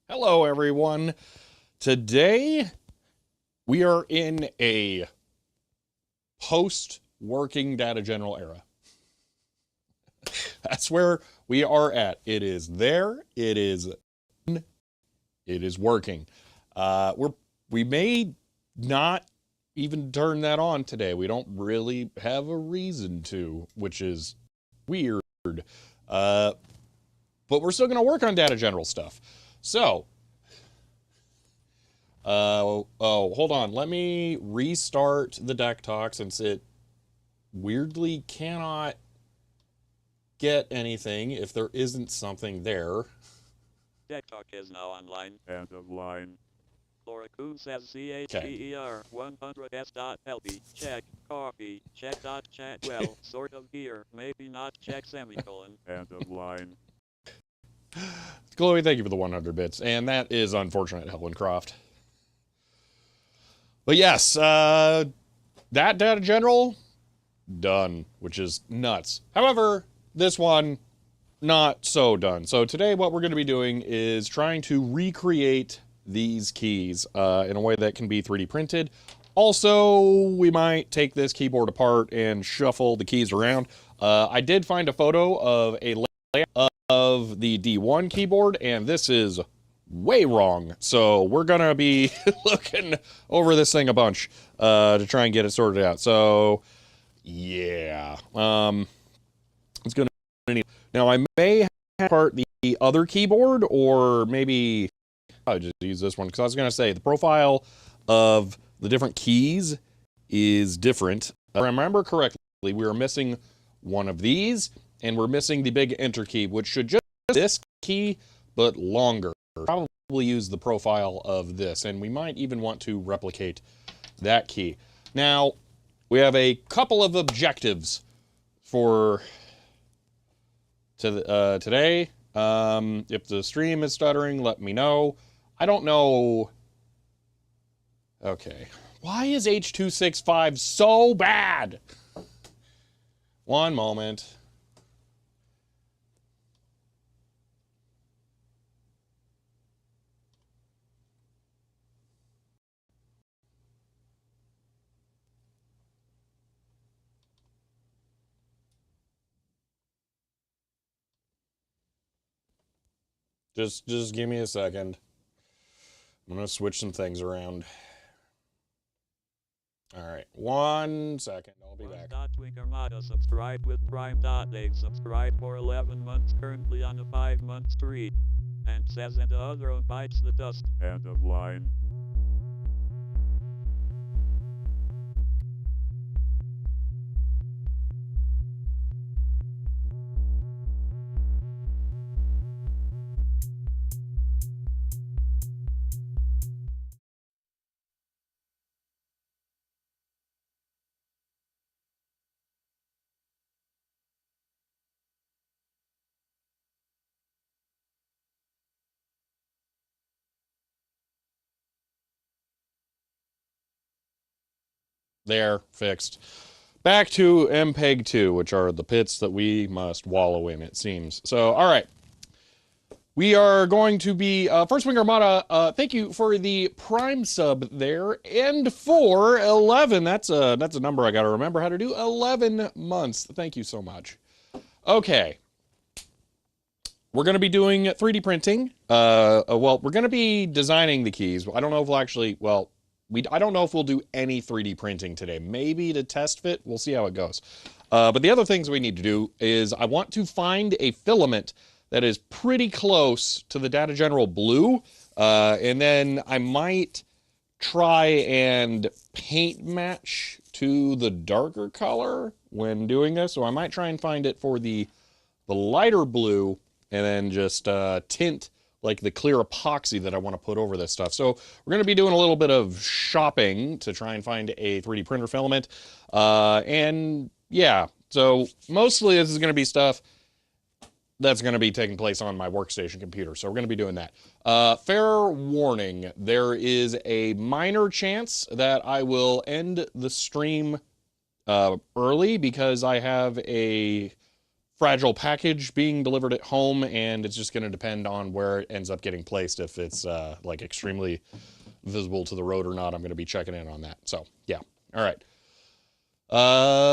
Hello, everyone. Today, we are in a post-working data general era. That's where we are at. It is there. It is working. We may not even turn that on today. We don't really have a reason to, which is weird. But we're still going to work on data general stuff. So, hold on. Let me restart the deck talk since it weirdly cannot get anything if there isn't something there. Deck talk is now online. End of line. Laura Kuhn says CHER 100S.LB. Check. Copy. Check.chat. Well, sort of here. Maybe not check semicolon. End of line. Chloe, thank you for the 100 bits. And that is unfortunate, Helen Croft. But yes, that data general, done, which is nuts. However, this one, not so done. So today what we're going to be doing is trying to recreate these keys in a way that can be 3D printed. Also, we might take this keyboard apart and shuffle the keys around. I did find a photo of a layout of the D1 keyboard, and this is way wrong. So we're gonna be looking over this thing a bunch to try and get it sorted out. So yeah, it's gonna now I may have apart the other keyboard, or maybe I'll just use this one because I was gonna say the profile of the different keys is different. If I remember correctly, we were missing one of these, and we're missing the big enter key, which should just be this key, but longer. Probably use the profile of this, and we might even want to replicate that key. Now, we have a couple of objectives for today. If the stream is stuttering, let me know. I don't know. Okay. Why is H265 so bad? One moment. Just give me a second. I'm gonna switch some things around. All right, 1 second. I'll be back. Armada subscribe with Prime.They subscribe for 11 months, currently on a 5-month streak. And says and the other one bites the dust. End of line. There, fixed. Back to MPEG-2, which are the pits that we must wallow in, it seems. So, all right. We are going to be, First Wing Armada, thank you for the Prime sub there, and for 11, that's a number I gotta remember how to do, 11 months. Thank you so much. Okay. We're gonna be doing 3D printing. Well, we're gonna be designing the keys. I don't know if we'll actually, well, I don't know if we'll do any 3D printing today. Maybe to test fit. We'll see how it goes. But the other things we need to do is I want to find a filament that is pretty close to the Data General blue. And then I might try and paint match to the darker color when doing this. So I might try and find it for the lighter blue and then just tint like the clear epoxy that I want to put over this stuff. So we're going to be doing a little bit of shopping to try and find a 3D printer filament. And yeah, so mostly this is going to be stuff that's going to be taking place on my workstation computer. So we're going to be doing that. Fair warning, there is a minor chance that I will end the stream early because I have a fragile package being delivered at home, and it's just going to depend on where it ends up getting placed. If it's like extremely visible to the road or not, I'm going to be checking in on that. So yeah, all right.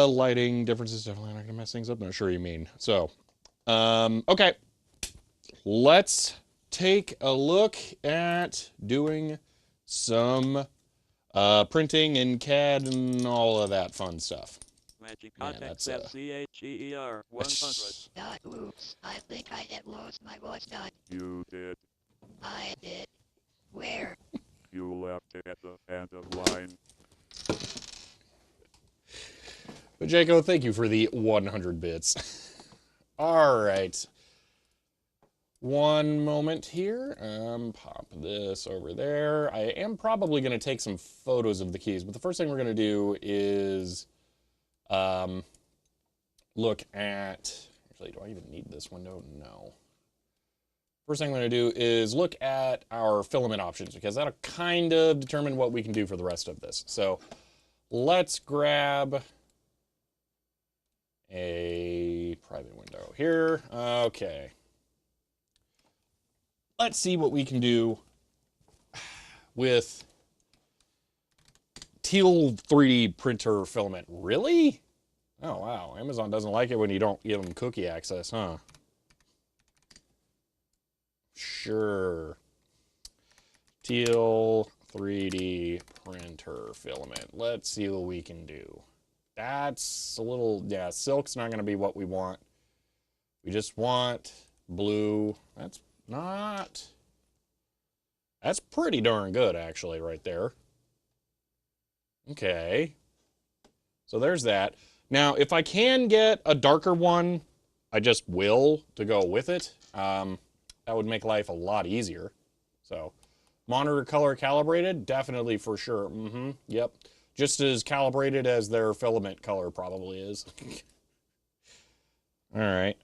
Lighting differences definitely not going to mess things up. I'm not sure you mean. So, okay, let's take a look at doing some printing in CAD and all of that fun stuff. Magic contact says CHER 100. Oops, I think I had lost my voice. You did. I did. Where? You left it at the end of line. But Jaco, thank you for the 100 bits. All right. One moment here. Pop this over there. I am probably going to take some photos of the keys, but the first thing we're going to do is look at, actually, do I even need this window? No. First thing I'm going to do is look at our filament options, because that'll kind of determine what we can do for the rest of this. So let's grab a private window here. Okay. Let's see what we can do with teal 3D printer filament. Really? Oh, wow. Amazon doesn't like it when you don't give them cookie access, huh? Sure. Teal 3D printer filament. Let's see what we can do. That's a little, yeah, silk's not going to be what we want. We just want blue. That's pretty darn good, actually, right there. Okay. So there's that. Now, if I can get a darker one, I just will to go with it. That would make life a lot easier. So, monitor color calibrated? Definitely, for sure. Yep. Just as calibrated as their filament color probably is. All right.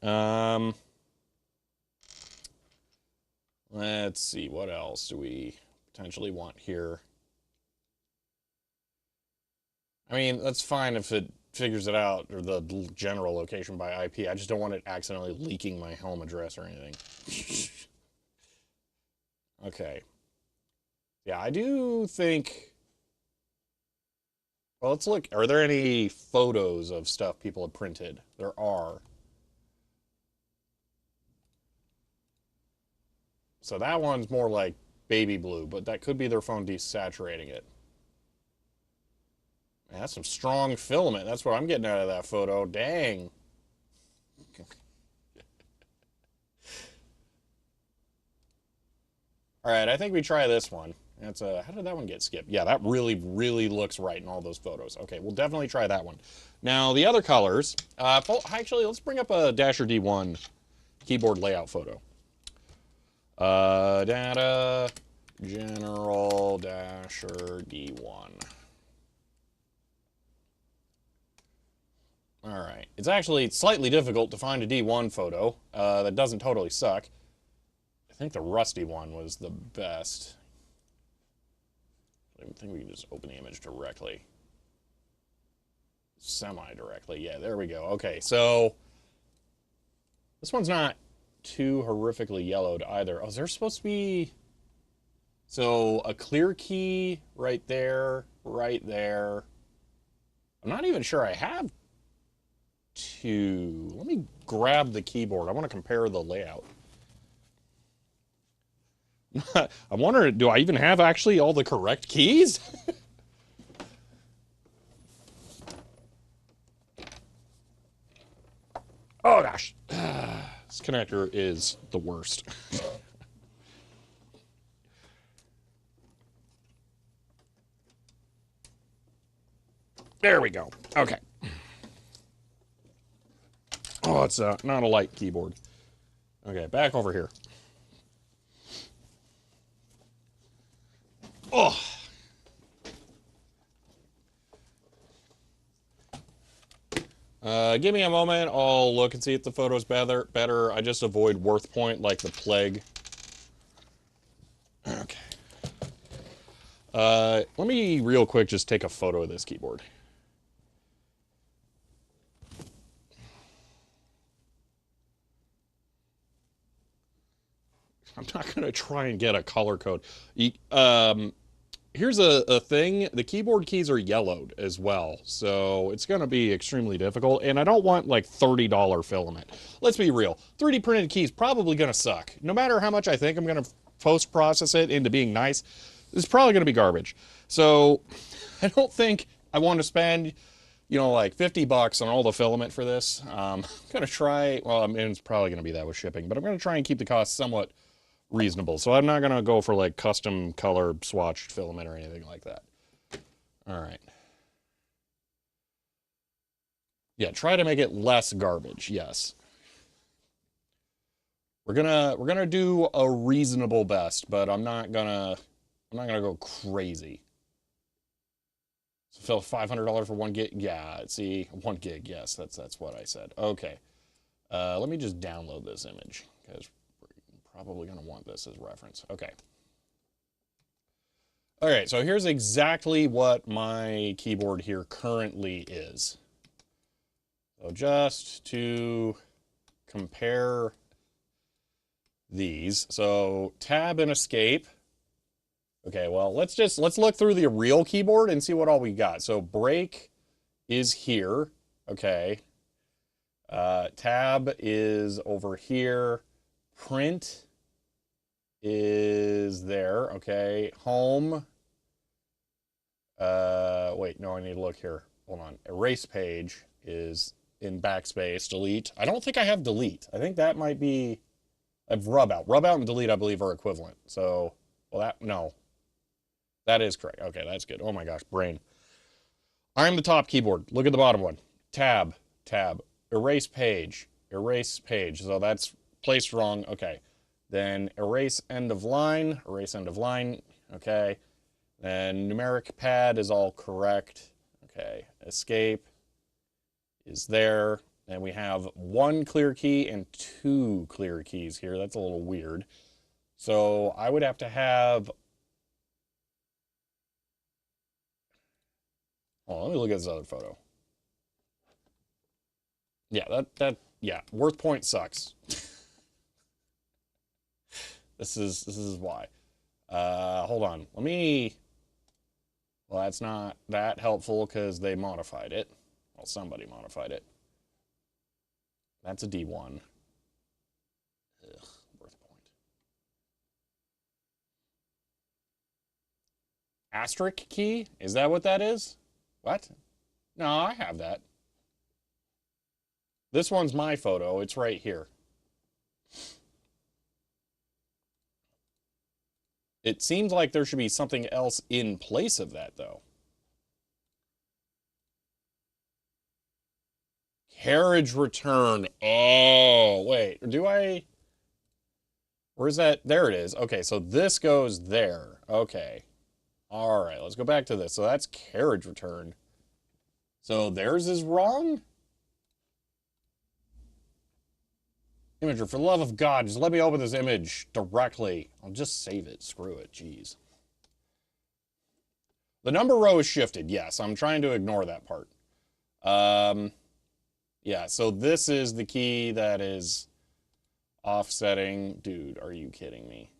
Let's see. What else do we potentially want here? I mean, that's fine if it figures it out, or the general location by IP. I just don't want it accidentally leaking my home address or anything. Okay. Yeah, I do think... Well, let's look. Are there any photos of stuff people have printed? There are. So that one's more like baby blue, but that could be their phone desaturating it. Man, that's some strong filament. That's what I'm getting out of that photo. Dang. All right, I think we try this one. That's how did that one get skipped? Yeah, that really, really looks right in all those photos. Okay, we'll definitely try that one. Now, the other colors, actually, let's bring up a Dasher D1 keyboard layout photo. Data General Dasher D1. All right. It's actually slightly difficult to find a D1 photo that doesn't totally suck. I think the rusty one was the best. I think we can just open the image directly. semi-directly. Yeah, there we go. Okay, so this one's not too horrifically yellowed either. Oh, is there supposed to be... So a clear key right there, right there. I'm not even sure I have two. Let me grab the keyboard. I want to compare the layout. I'm wondering, do I even have actually all the correct keys? Oh gosh. This connector is the worst. There we go. Okay. Oh, it's not a light keyboard. Okay, back over here. Oh. Give me a moment. I'll look and see if the photo's better. I just avoid worth point like the plague. Okay. Let me real quick just take a photo of this keyboard. I'm not going to try and get a color code. Here's a thing. The keyboard keys are yellowed as well, so it's going to be extremely difficult, and I don't want like $30 filament. Let's be real. 3D printed keys probably going to suck. No matter how much I think I'm going to post-process it into being nice, it's probably going to be garbage. So I don't think I want to spend, you know, like 50 bucks on all the filament for this. I'm going to try, well, I mean, it's probably going to be that with shipping, but I'm going to try and keep the cost somewhat reasonable. So I'm not going to go for like custom color swatched filament or anything like that. All right. Yeah, try to make it less garbage. Yes. We're gonna do a reasonable best, but I'm not gonna go crazy. So Phil, $500 for 1 gig? Yeah, see, 1 gig. Yes, that's what I said. Okay. Let me just download this image because probably going to want this as reference. Okay. All right, so here's exactly what my keyboard here currently is. So just to compare these. So tab and escape. Okay, well, let's look through the real keyboard and see what all we got. So break is here. Okay. Tab is over here. Print is there. Okay. Home. Wait, no, I need to look here. Hold on. Erase page is in backspace. Delete. I don't think I have delete. I think that might be... I have rub out. Rub out and delete, I believe, are equivalent. So, well, no. That is correct. Okay, that's good. Oh my gosh, brain. I'm the top keyboard. Look at the bottom one. Tab, tab. Erase page. Erase page. So that's placed wrong. Okay. Then erase end of line. Erase end of line. Okay. Then numeric pad is all correct. Okay. Escape is there. And we have 1 clear key and 2 clear keys here. That's a little weird. So I would have to have... Oh, let me look at this other photo. Yeah, yeah, worth point sucks. This is why. Hold on. Let me... Well, that's not that helpful because they modified it. Well, somebody modified it. That's a D1. Ugh, worth point. Asterisk key? Is that what that is? What? No, I have that. This one's my photo. It's right here. It seems like there should be something else in place of that, though. Carriage return. Oh, wait. Do I... Where's that? There it is. Okay, so this goes there. Okay. All right, let's go back to this. So that's carriage return. So theirs is wrong? Imager, for the love of God, just let me open this image directly. I'll just save it. Screw it. Jeez. The number row is shifted. Yes, I'm trying to ignore that part. Yeah, so this is the key that is offsetting. Dude, are you kidding me?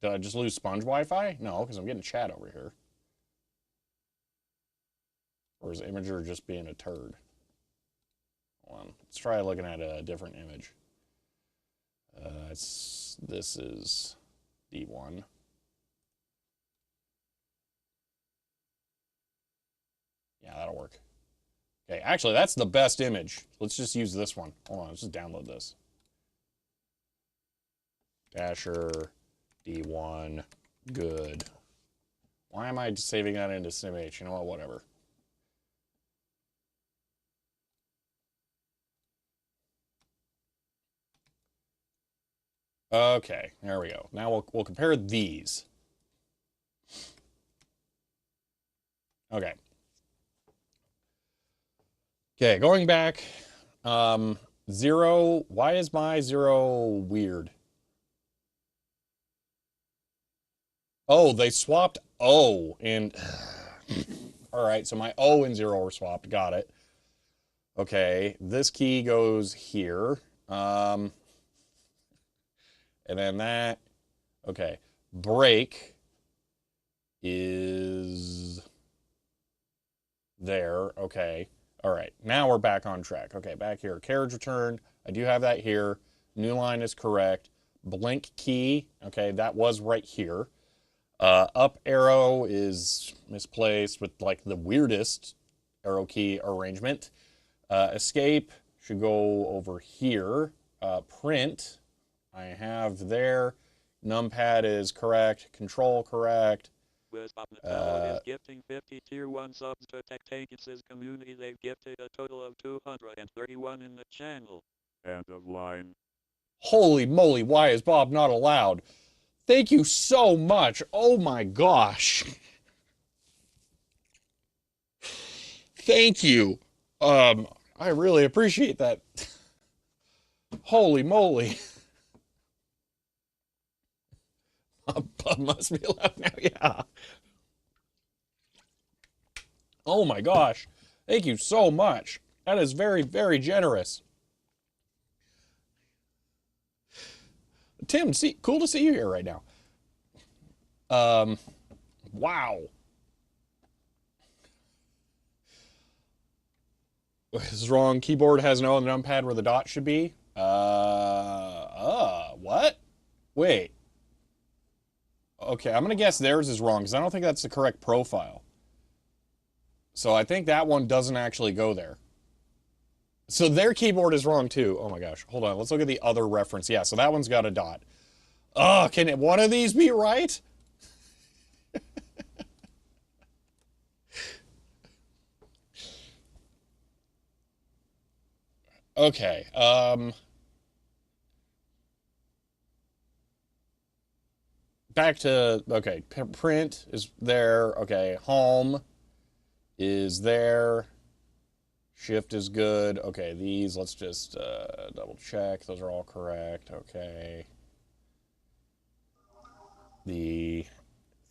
Did I just lose sponge Wi-Fi? No, because I'm getting chat over here. Or is Imager just being a turd? Hold on. Let's try looking at a different image. This is D1. Yeah, that'll work. Okay, actually, that's the best image. Let's just use this one. Hold on, let's just download this. Dasher, D1, good. Why am I saving that into SimH? You know what, whatever. Okay, there we go. Now we'll compare these. Okay. Okay, going back. 0. Why is my 0 weird? Oh, they swapped O and all right, so my O and 0 were swapped. Got it. Okay, this key goes here. And then that. Okay, break is there. Okay. All right, now we're back on track. Okay, back here. Carriage return. I do have that here. New line is correct. Blink key. Okay, that was right here. Up arrow is misplaced with like the weirdest arrow key arrangement. Escape should go over here. Print, I have there. Numpad is correct. Control correct. is gifting 50 tier 1 subs to Tech-Tankins' community. They've gifted a total of 231 in the channel. End of line. Holy moly, why is Bob not allowed? Thank you so much. Oh my gosh. Thank you. I really appreciate that. Holy moly. Bob must be allowed now, yeah. Oh my gosh. Thank you so much. That is very, very generous. Tim, cool to see you here right now. Wow. This is wrong. Keyboard has no numpad where the dot should be. What? Wait. Okay, I'm gonna guess theirs is wrong because I don't think that's the correct profile. So I think that one doesn't actually go there. So their keyboard is wrong too. Oh my gosh. Hold on. Let's look at the other reference. Yeah, so that one's got a dot. Oh, can one of these be right? Okay. Back to, okay, print is there. Okay, home is there. Shift is good. Okay, these, let's just double check. Those are all correct. Okay. The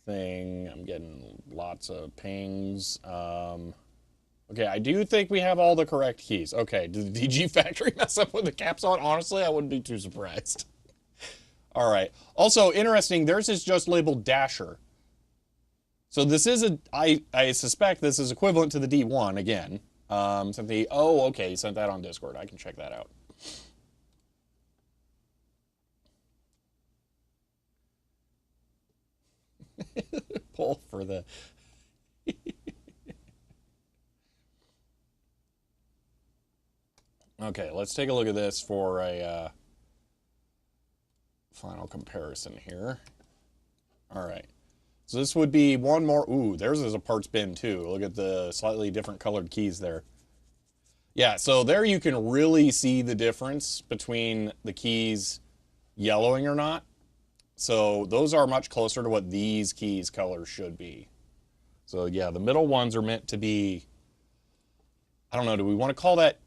thing, I'm getting lots of pings. Okay, I do think we have all the correct keys. Okay, did the DG factory mess up with the caps on? Honestly, I wouldn't be too surprised. All right. Also, interesting, theirs is just labeled Dasher. So this is I suspect this is equivalent to the D1 again. Sent the, oh, okay, he sent that on Discord. I can check that out. Pull for the... Okay, let's take a look at this for a final comparison here. All right. So this would be one more. Ooh, theirs is a parts bin too. Look at the slightly different colored keys there. Yeah, so there you can really see the difference between the keys yellowing or not. So those are much closer to what these keys colors should be. So yeah, the middle ones are meant to be, I don't know, do we want to call that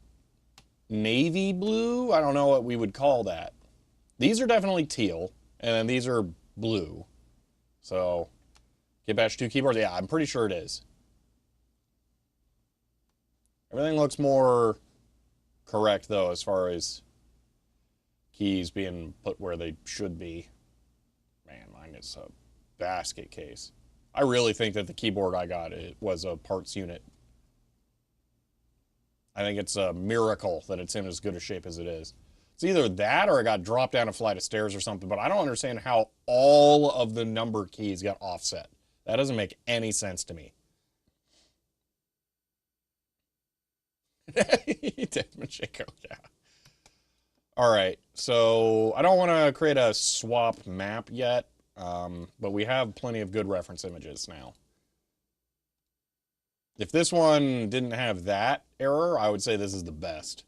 navy blue? I don't know what we would call that. These are definitely teal, and then these are blue. So, Get Batch 2 keyboards? Yeah, I'm pretty sure it is. Everything looks more correct, though, as far as keys being put where they should be. Man, mine is a basket case. I really think that the keyboard I got, it was a parts unit. I think it's a miracle that it's in as good a shape as it is. It's either that or it got dropped down a flight of stairs or something, but I don't understand how all of the number keys got offset. That doesn't make any sense to me. Machiko, yeah. All right, so I don't want to create a swap map yet, but we have plenty of good reference images now. If this one didn't have that error, I would say this is the best.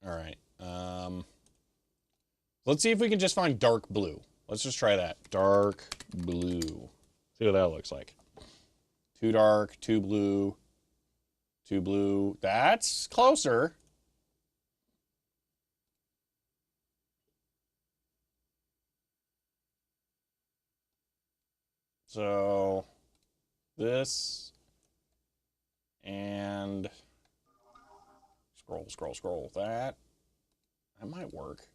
All right. Let's see if we can just find dark blue. Let's just try that. Dark blue. See what that looks like. Too dark, too blue, too blue. That's closer. So this and scroll. That might work.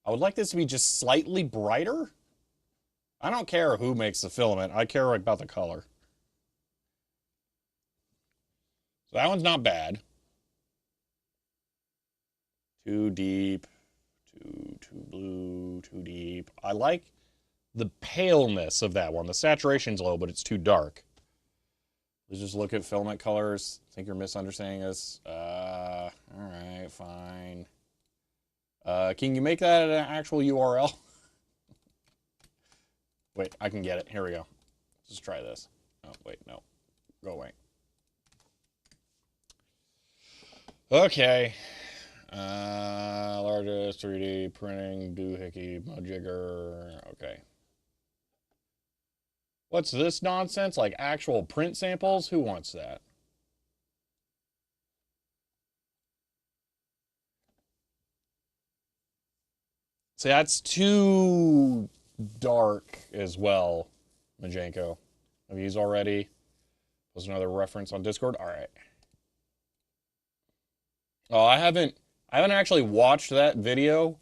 I would like this to be just slightly brighter. I don't care who makes the filament. I care about the color. So that one's not bad. Too deep, too blue, too deep. I like the paleness of that one. The saturation's low, but it's too dark. Let's just look at filament colors. I think you're misunderstanding us. All right, fine. Can you make that an actual URL? Wait, I can get it. Here we go. Let's just try this. Oh, wait, no. Go away. Okay. Largest 3D printing, doohickey, mudjigger. Okay. What's this nonsense? Like actual print samples? Who wants that? See, that's too dark as well, Majenko. Have you used already? Was another reference on Discord? All right. Oh, I haven't actually watched that video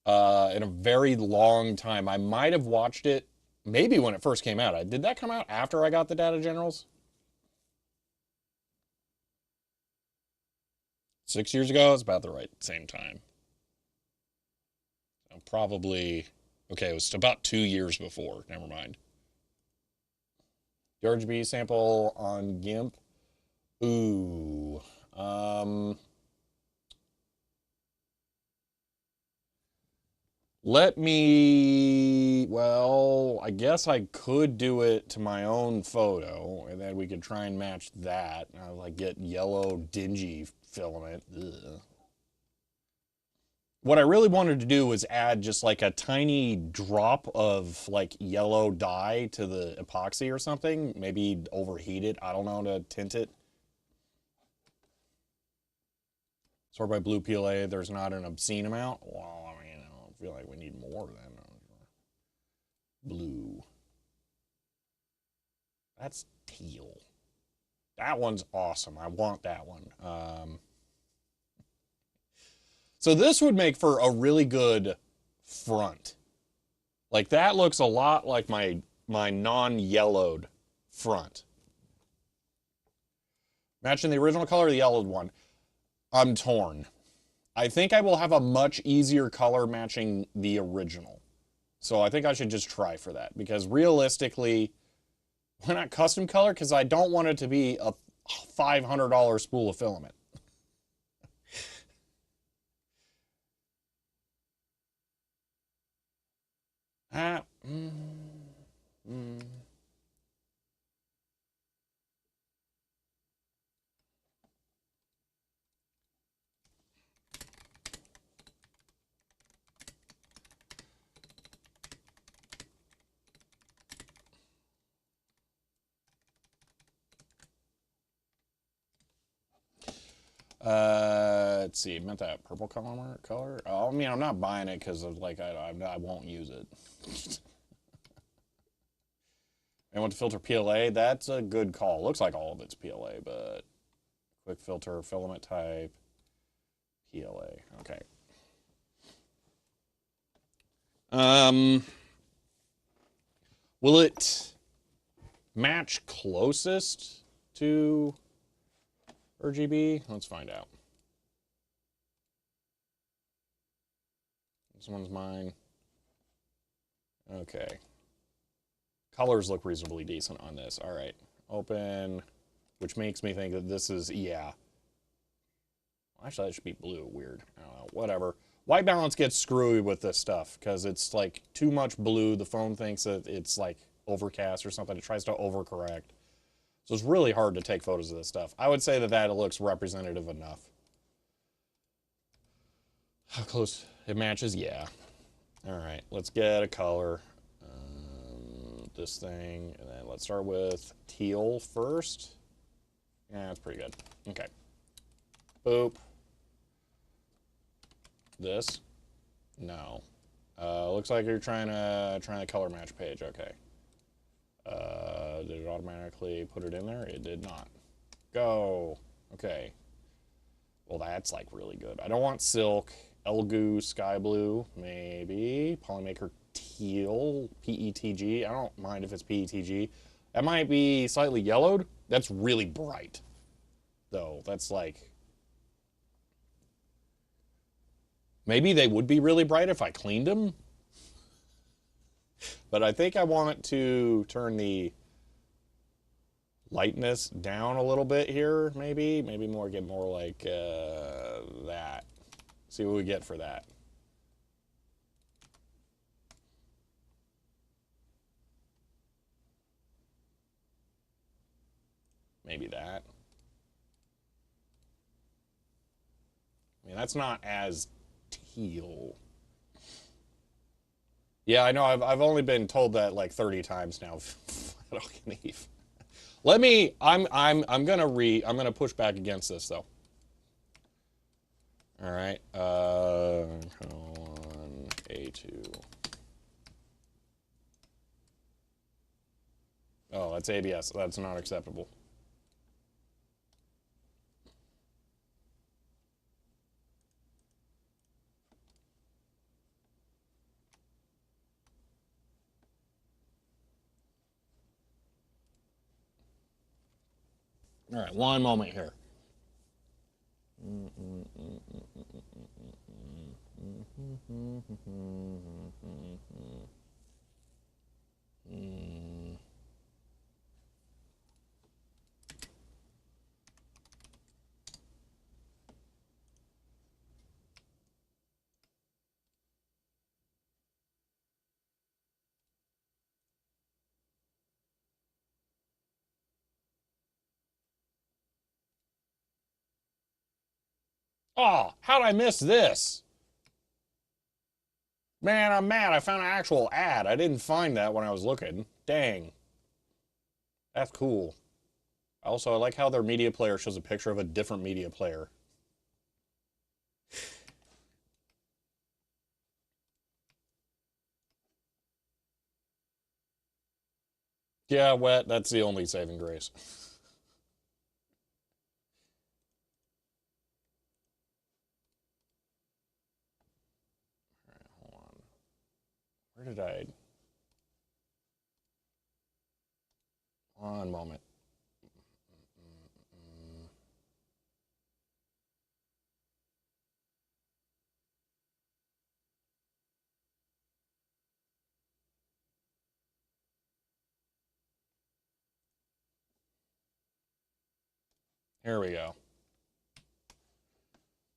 in a very long time. I might have watched it maybe when it first came out. Did that come out after I got the data generals? 6 years ago? It's about the right same time. Probably, okay, it was about 2 years before. Never mind. The RGB sample on GIMP. Ooh. Let me, well, I guess I could do it to my own photo, and then we could try and match that. Like get yellow, dingy filament. Ugh. What I really wanted to do was add just like a tiny drop of like yellow dye to the epoxy or something. Maybe overheat it, I don't know, to tint it. Sort by blue PLA, there's not an obscene amount. Well, I mean, I don't feel like we need more than blue. That's teal. That one's awesome. I want that one. So this would make for a really good front. Like that looks a lot like my non-yellowed front. Matching the original color or the yellowed one? I'm torn. I think I will have a much easier color matching the original. So I think I should just try for that. Because realistically, why not custom color? Because I don't want it to be a $500 spool of filament. Let's see. Meant that purple color. Oh, I mean, I'm not buying it because of like I won't use it. I want to filter PLA. That's a good call. Looks like all of it's PLA, but quick filter, filament type, PLA. Okay. Will it match closest to RGB? Let's find out. This one's mine. Okay. Colors look reasonably decent on this. All right. Open, which makes me think that this is, yeah. Actually, that should be blue. Weird. I don't know. Whatever. White balance gets screwy with this stuff because it's like too much blue. The phone thinks that it's like overcast or something. It tries to overcorrect. So it's really hard to take photos of this stuff. I would say that that looks representative enough. How close it matches? Yeah. All right. Let's get a color. This thing, and then let's start with teal first. Yeah, that's pretty good. Okay. Boop. This? No. Looks like you're trying to color match page. Okay. Did it automatically put it in there? It did not. Go. Okay. Well, that's like really good. I don't want silk. Elgu sky blue, maybe. Polymaker teal, PETG. I don't mind if it's PETG. That might be slightly yellowed. That's really bright, though. That's like... Maybe they would be really bright if I cleaned them. But I think I want to turn the lightness down a little bit here, maybe. Maybe more, get more like that. See what we get for that. Maybe that. I mean, that's not as teal. Yeah, I know. I've only been told that like 30 times now. Let me. I'm gonna push back against this though. All right. On A2. Oh, that's ABS. That's not acceptable. All right, one moment here. Oh, how'd I miss this? Man, I'm mad. I found an actual ad. I didn't find that when I was looking. Dang. That's cool. Also, I like how their media player shows a picture of a different media player. Yeah, wet. That's the only saving grace. All right, hold on. Where did I... One moment. Here we go.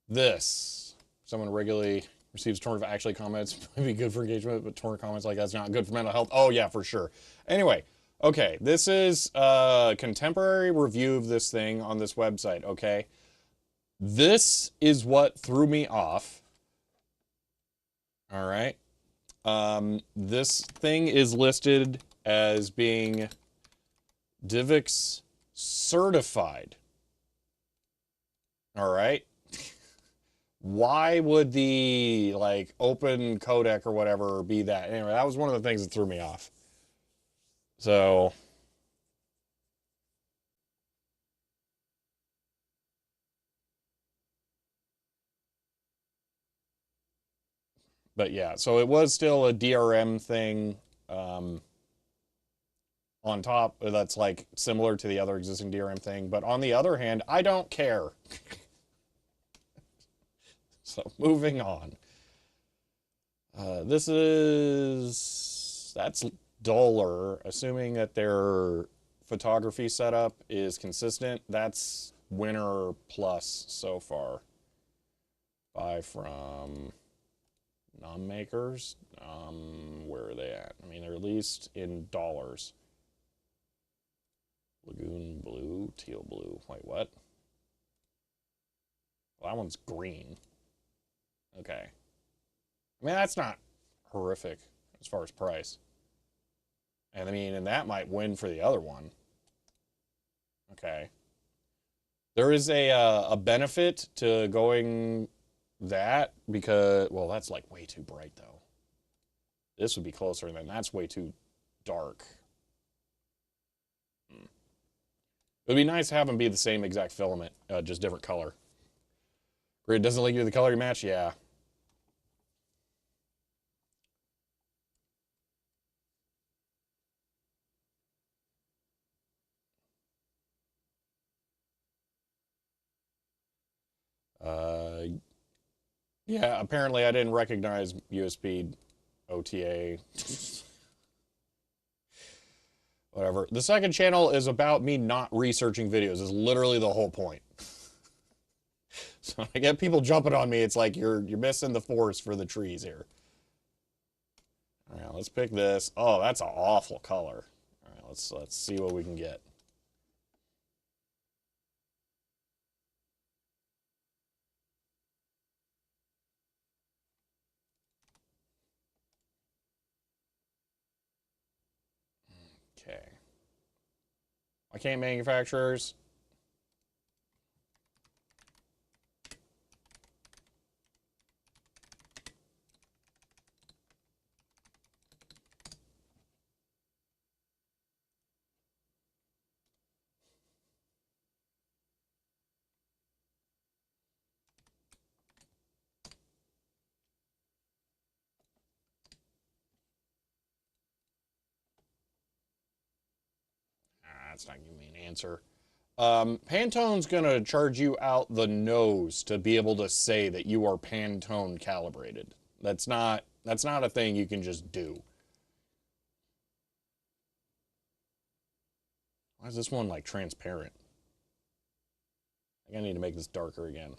This. Someone regularly receives torrent of actually comments. Might be good for engagement, but torrent comments like that's not good for mental health. Oh, yeah, for sure. Anyway, okay. This is a contemporary review of this thing on this website, okay? This is what threw me off. All right. This thing is listed as being Debug certified. All right. Why would the like open codec or whatever be that? Anyway, that was one of the things that threw me off. So But yeah, so it was still a DRM thing on top that's like similar to the other existing DRM thing. But on the other hand, I don't care. So moving on. That's duller, assuming that their photography setup is consistent. That's winner plus so far. Buy from non-makers. Where are they at? I mean, they're at least in dollars. Lagoon blue, teal blue. Wait, what? Well, that one's green. Okay. I mean, that's not horrific as far as price. And I mean, and that might win for the other one. Okay. There is a benefit to going that because, well, that's like way too bright though. This would be closer, and then that's way too dark. It would be nice to have them be the same exact filament, just different color. Grid doesn't link you to the color you match? Yeah. Yeah, apparently I didn't recognize USB OTA. Whatever. The second channel is about me not researching videos. Is literally the whole point. So I get people jumping on me. It's like you're missing the forest for the trees here. All right, let's pick this. Oh, that's an awful color. All right, let's see what we can get. Okay. Why can't manufacturers? That's not giving me an answer. Pantone's gonna charge you out the nose to be able to say that you are Pantone calibrated. That's not a thing you can just do. Why is this one like transparent? I think I need to make this darker again.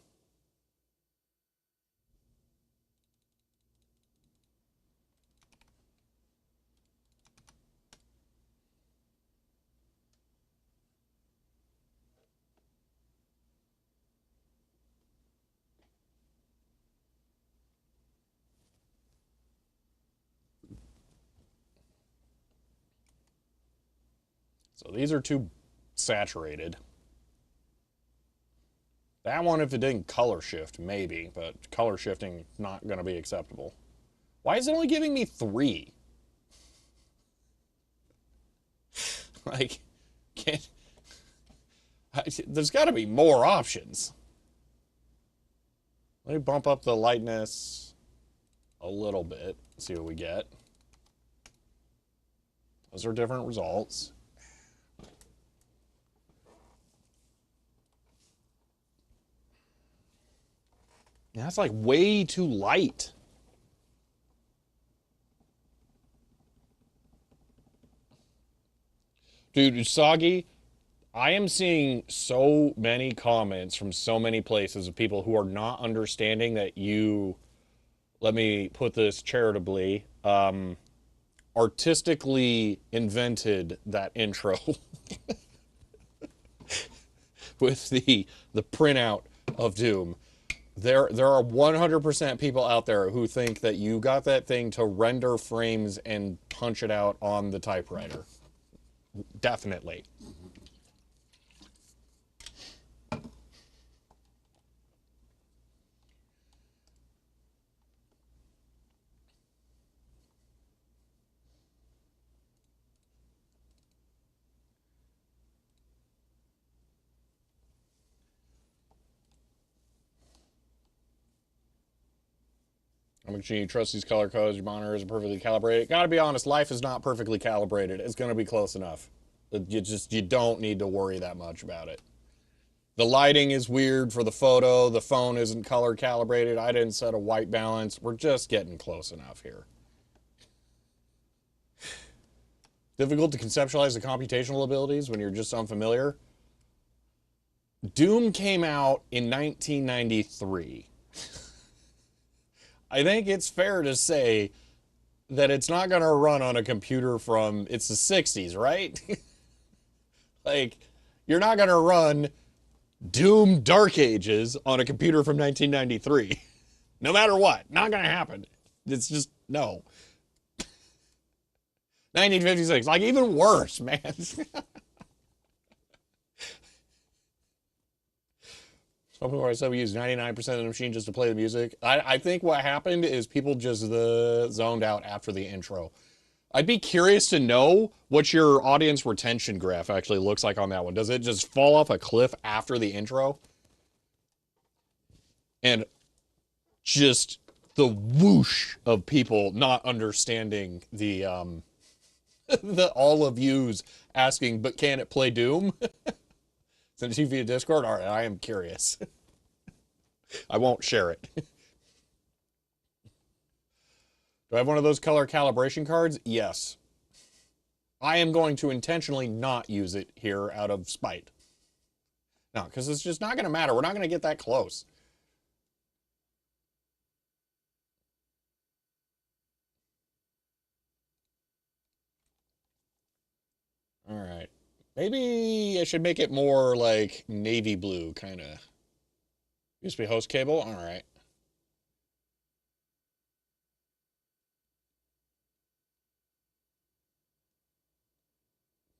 So these are too saturated. That one, if it didn't color shift, maybe, but color shifting not going to be acceptable. Why is it only giving me 3? Like, can't... There's got to be more options. Let me bump up the lightness a little bit, see what we get. Those are different results. Yeah, that's like way too light. Dude, Usagi, I am seeing so many comments from so many places of people who are not understanding that you, let me put this charitably, artistically invented that intro with the printout of Doom. There are 100% people out there who think that you got that thing to render frames and punch it out on the typewriter. Definitely. I'm making sure you trust these color codes. Your monitor is perfectly calibrated. Gotta be honest, life is not perfectly calibrated. It's gonna be close enough. You don't need to worry that much about it. The lighting is weird for the photo. The phone isn't color calibrated. I didn't set a white balance. We're just getting close enough here. Difficult to conceptualize the computational abilities when you're just unfamiliar. Doom came out in 1993. I think it's fair to say that it's not going to run on a computer from, it's the 60s, right? Like, you're not going to run Doom Dark Ages on a computer from 1993. No matter what. Not going to happen. It's just, no. 1956, like even worse, man. Some people said we use 99% of the machine just to play the music. I think what happened is people just zoned out after the intro. I'd be curious to know what your audience retention graph actually looks like on that one. Does it just fall off a cliff after the intro? And just the whoosh of people not understanding the the all of yous asking, but can it play Doom? Send it to you via Discord? All right, I am curious. I won't share it. Do I have one of those color calibration cards? Yes. I am going to intentionally not use it here out of spite. No, because it's just not going to matter. We're not going to get that close. All right. Maybe I should make it more like navy blue, kind of. USB host cable? All right.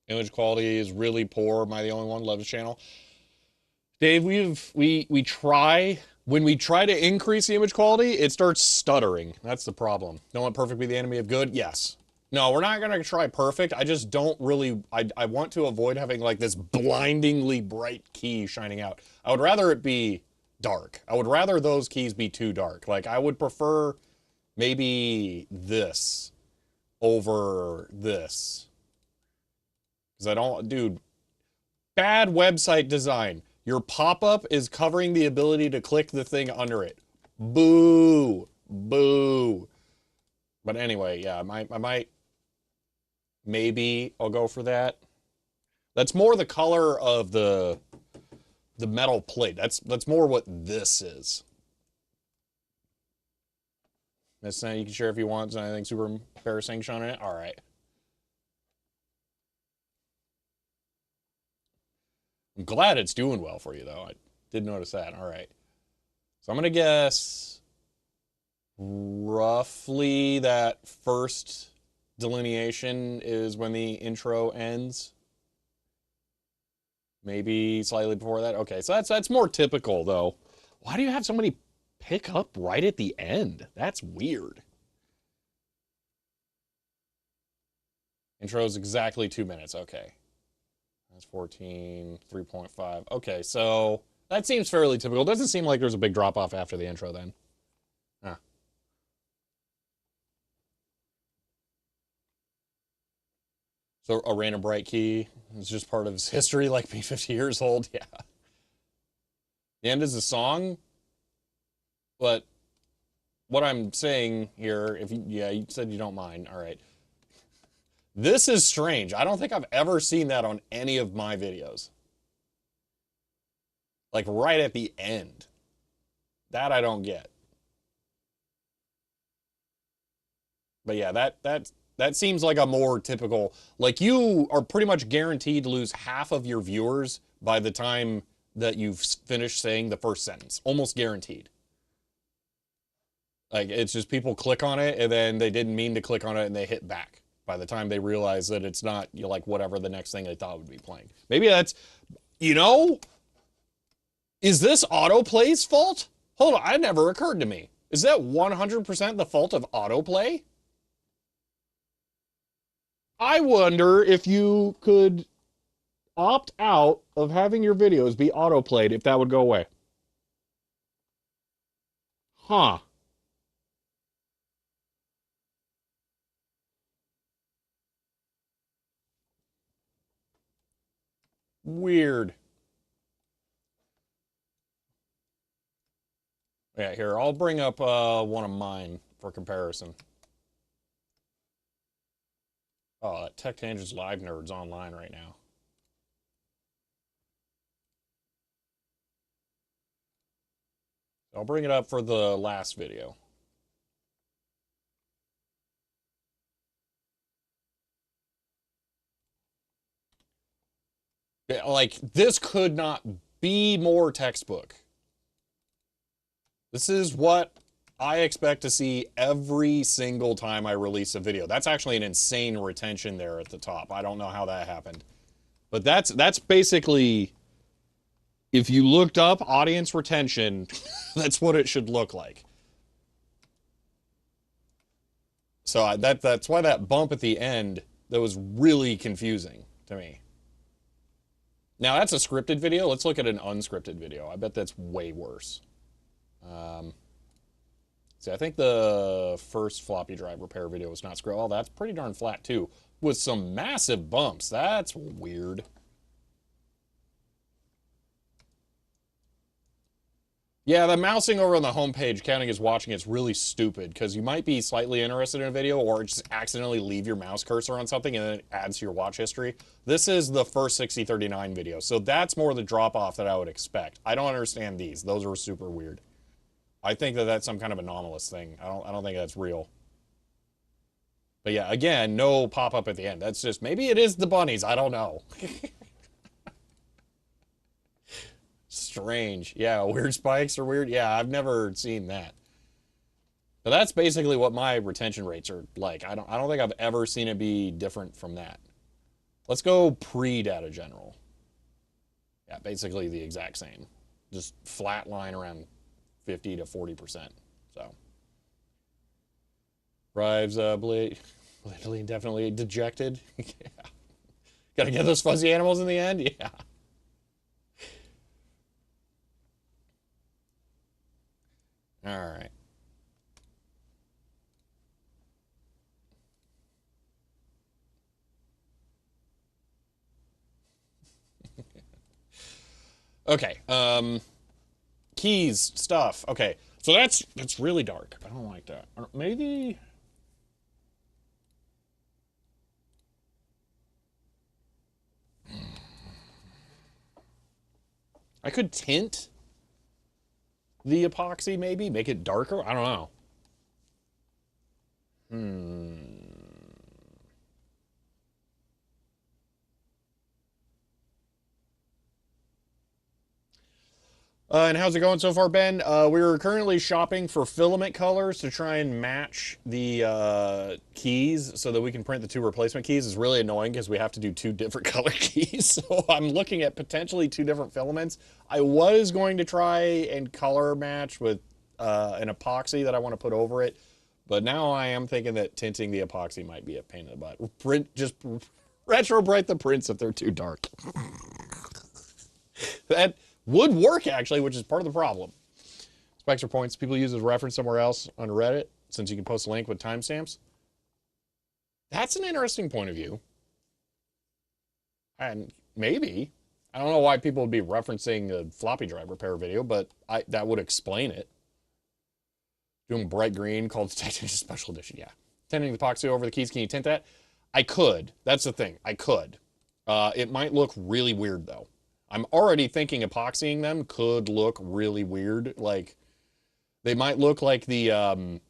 Image quality is really poor. Am I the only one? Love this channel. Dave, we try, when we try to increase the image quality, it starts stuttering. That's the problem. Don't let perfect be the enemy of good? Yes. No, we're not going to try perfect. I just don't really, I want to avoid having like this blindingly bright key shining out. I would rather it be dark. I would rather those keys be too dark. Like I would prefer maybe this over this. Because I don't, dude, bad website design. Your pop-up is covering the ability to click the thing under it. Boo. Boo. But anyway, yeah, I might, maybe I'll go for that. That's more the color of the metal plate. That's more what this is. That's something you can share if you want. Is there anything super embarrassing shown in it? All right. I'm glad it's doing well for you, though. I did notice that. All right. So I'm going to guess roughly that first delineation is when the intro ends. Maybe slightly before that. Okay, so that's more typical, though. Why do you have somebody pick up right at the end? That's weird. Intro is exactly 2 minutes. Okay. That's 14, 3.5. Okay, so that seems fairly typical. Doesn't seem like there's a big drop-off after the intro, then. Huh. So a random bright key is just part of his history, like being 50 years old? Yeah. The end is a song, but what I'm saying here, if you, yeah, you said you don't mind. All right. This is strange. I don't think I've ever seen that on any of my videos. Like right at the end. That I don't get. But yeah, that seems like a more typical, like you are pretty much guaranteed to lose half of your viewers by the time that you've finished saying the first sentence. Almost guaranteed. Like it's just people click on it and then they didn't mean to click on it and they hit back by the time they realize that it's not, you know, like whatever the next thing they thought would be playing. Maybe that's, you know, is this autoplay's fault? Hold on, it never occurred to me. Is that 100% the fault of autoplay? I wonder if you could opt out of having your videos be autoplayed, if that would go away. Huh. Weird. Yeah, here, I'll bring up one of mine for comparison. Oh, that Tech Tangents Live Nerd's online right now. I'll bring it up for the last video. Yeah, like, this could not be more textbook. This is what I expect to see every single time I release a video. That's actually an insane retention there at the top. I don't know how that happened. But that's basically, if you looked up audience retention, that's what it should look like. So that's why that bump at the end, that was really confusing to me. Now, that's a scripted video. Let's look at an unscripted video. I bet that's way worse. See, I think the first floppy drive repair video was not scripted. Oh, that's pretty darn flat, too. With some massive bumps. That's weird. Yeah, the mousing over on the homepage, counting as watching, it's really stupid, because you might be slightly interested in a video, or just accidentally leave your mouse cursor on something, and then it adds to your watch history. This is the first 6039 video, so that's more the drop-off that I would expect. I don't understand these. Those are super weird. I think that that's some kind of anomalous thing. I don't think that's real. But yeah, again, no pop-up at the end. That's just, maybe it is the bunnies. I don't know. Strange. Yeah, weird spikes are weird. Yeah, I've never seen that. But that's basically what my retention rates are like. I don't think I've ever seen it be different from that. Let's go pre-data general. Yeah, basically the exact same. Just flat line around 50 to 40%. So drives blatantly definitely dejected. Yeah. Gotta get those fuzzy animals in the end. Yeah. All right. Okay. Keys stuff. Okay. So that's really dark. I don't like that. Maybe I could tint the epoxy, maybe make it darker. I don't know. And how's it going so far, Ben? We're currently shopping for filament colors to try and match the keys so that we can print the 2 replacement keys. It's really annoying because we have to do 2 different color keys. So I'm looking at potentially 2 different filaments. I was going to try and color match with an epoxy that I want to put over it. But now I am thinking that tinting the epoxy might be a pain in the butt. Just retro bright the prints if they're too dark. That would work, actually, which is part of the problem. Spikes or points people use as reference somewhere else on Reddit, since you can post a link with timestamps. That's an interesting point of view. And maybe. I don't know why people would be referencing a floppy drive repair video, but that would explain it. Doing bright green called Detecting Special Edition, yeah. Tinting the epoxy over the keys, can you tint that? I could. That's the thing. I could. It might look really weird, though. I'm already thinking epoxying them could look really weird. Like, they might look like the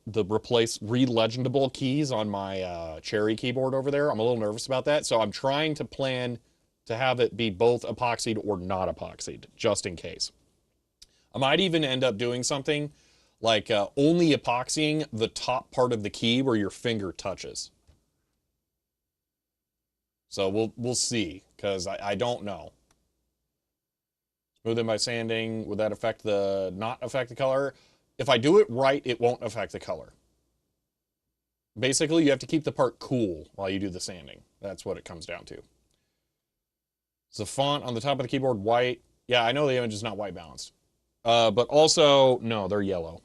re-legendable keys on my Cherry keyboard over there. I'm a little nervous about that. So I'm trying to plan to have it be both epoxied or not epoxied, just in case. I might even end up doing something like only epoxying the top part of the key where your finger touches. So we'll see, because I don't know. Smooth in by sanding, would that not affect the color? If I do it right, it won't affect the color. Basically, you have to keep the part cool while you do the sanding. That's what it comes down to. Is the font on the top of the keyboard white? Yeah, I know the image is not white balanced. But also, no, they're yellow.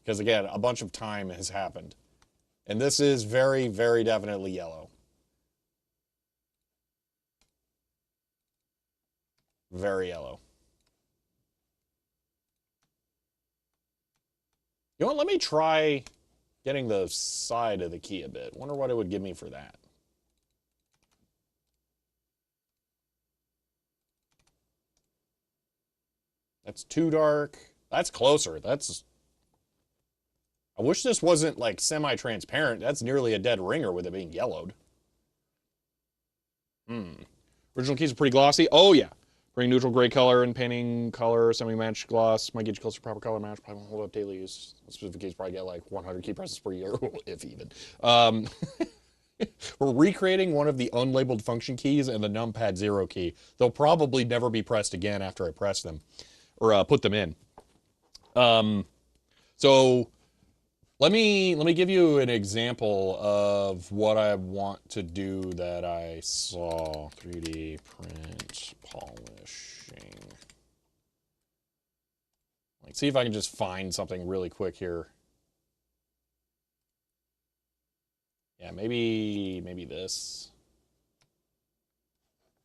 Because again, a bunch of time has happened. And this is very, very definitely yellow. Very yellow. You know what? Let me try getting the side of the key a bit. Wonder what it would give me for that. That's too dark. That's closer. That's... I wish this wasn't, like, semi-transparent. That's nearly a dead ringer with it being yellowed. Original keys are pretty glossy. Oh, yeah. Bring neutral gray color and painting color, semi-match gloss. Might get you close to proper color match. Probably won't hold up daily use. Specific keys probably get, like, 100 key presses per year, if even. We're recreating one of the unlabeled function keys and the numpad 0 key. They'll probably never be pressed again after I press them. Or put them in. So let me give you an example of what I want to do that I saw. 3D print polishing. Like, see if I can just find something really quick here. Yeah, maybe this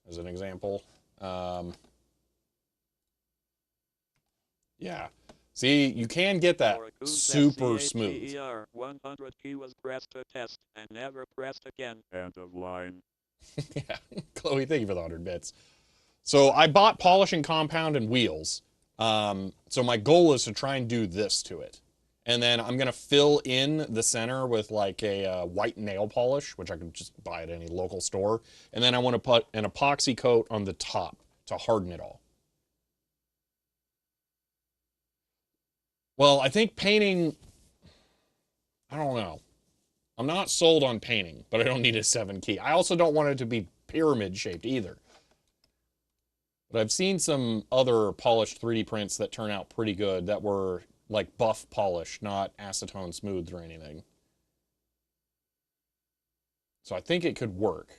as an example. Yeah. See, you can get that super smooth. 100 key was pressed to test and never pressed again. End of line. Yeah. Chloe, thank you for the 100 bits. So I bought polishing compound and wheels. So my goal is to try and do this to it. And then I'm going to fill in the center with like a white nail polish, which I can just buy at any local store. And then I want to put an epoxy coat on the top to harden it all. Well, I think painting, I don't know. I'm not sold on painting, but I don't need a 7 key. I also don't want it to be pyramid shaped either. But I've seen some other polished 3D prints that turn out pretty good that were like buff polish, not acetone smoothed or anything. So I think it could work.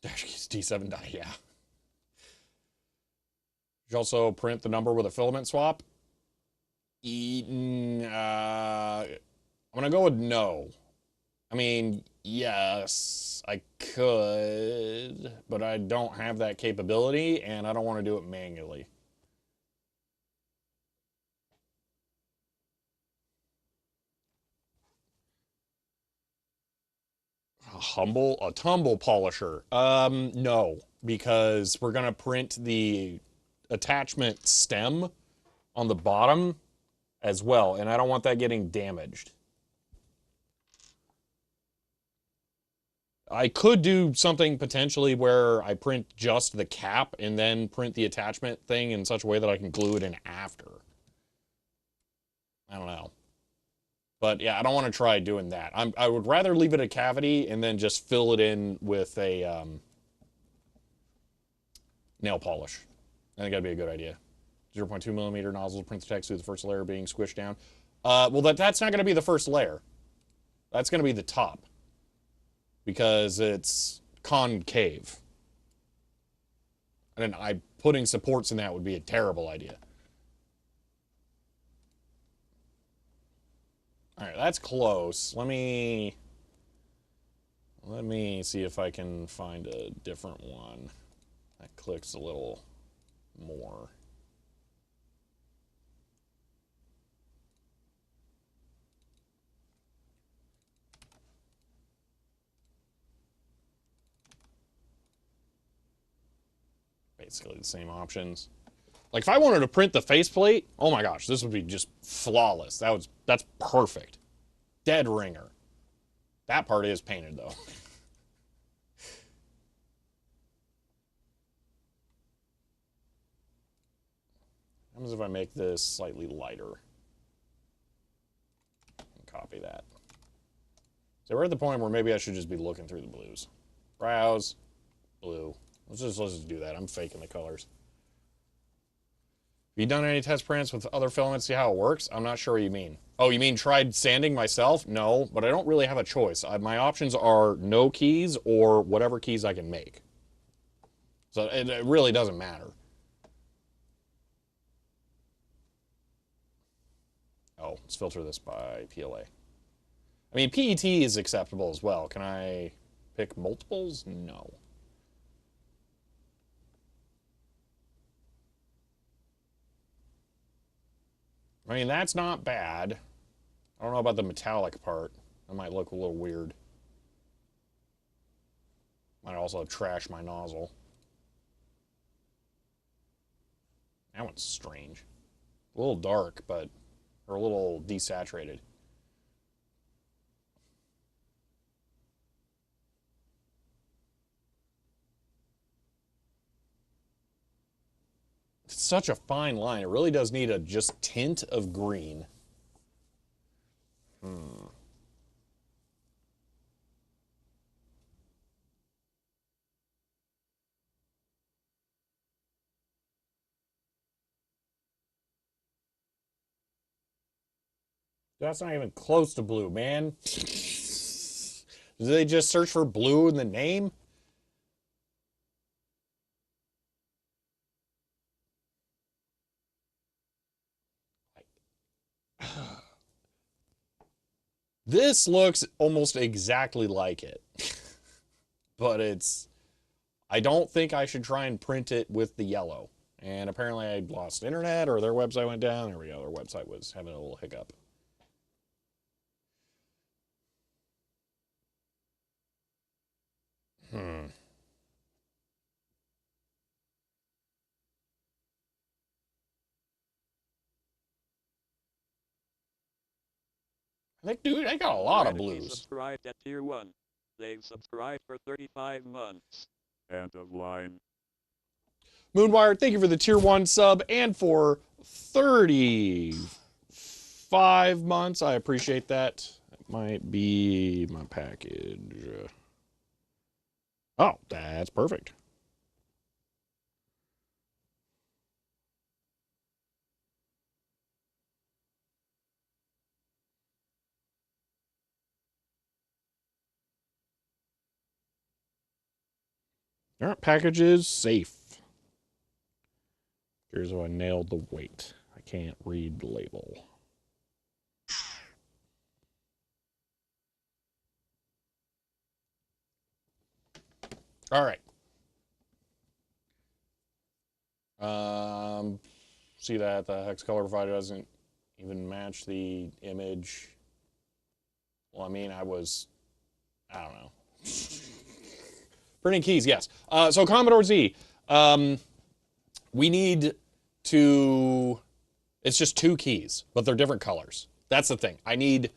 Dash keys D7 die, yeah. You also print the number with a filament swap. I'm gonna go with no. I mean, yes, I could, but I don't have that capability, and I don't want to do it manually. A tumble polisher. No, because we're gonna print the attachment stem on the bottom as well, and I don't want that getting damaged. I could do something potentially where I print just the cap and then print the attachment thing in such a way that I can glue it in after. I don't know. But yeah, I don't want to try doing that. I would rather leave it a cavity and then just fill it in with a nail polish. I think that'd be a good idea. 0.2 millimeter nozzle to print the text through the first layer being squished down. Well, that's not going to be the first layer. That's going to be the top. Because it's concave. And putting supports in that would be a terrible idea. All right, that's close. Let me see if I can find a different one that clicks a little more. Basically the same options. Like if I wanted to print the faceplate, oh my gosh, this would be just flawless. That's perfect. Dead ringer. That part is painted though. What happens if I make this slightly lighter? Copy that. So we're at the point where maybe I should just be looking through the blues. Browse, blue. Let's just do that. I'm faking the colors. Have you done any test prints with other filaments, see how it works? I'm not sure what you mean. Oh, you mean tried sanding myself? No, but I don't really have a choice. My options are no keys or whatever keys I can make. So it really doesn't matter. Oh, let's filter this by PLA. I mean, PET is acceptable as well. Can I pick multiples? No. I mean, that's not bad. I don't know about the metallic part. That might look a little weird. Might also trash my nozzle. That one's strange. A little dark, but... or a little desaturated. It's such a fine line. It really does need a just tint of green. That's not even close to blue, man. Did they just search for blue in the name? This looks almost exactly like it. But it's... I don't think I should try and print it with the yellow. And apparently I lost internet or their website went down. There we go. Their website was having a little hiccup. I think, dude, I got a lot of blues. Subscribed at tier 1. They've subscribed for 35 months. End of line. Moonwire, thank you for the tier 1 sub and for 35 months. I appreciate that. That might be my package. Oh, that's perfect. All right, package is safe. Here's how I nailed the weight. I can't read the label. All right. See that the hex color provider doesn't even match the image. Well, I mean, I don't know. Printing keys, yes. So Commodore Z, we need to, it's just 2 keys, but they're different colors. That's the thing. I need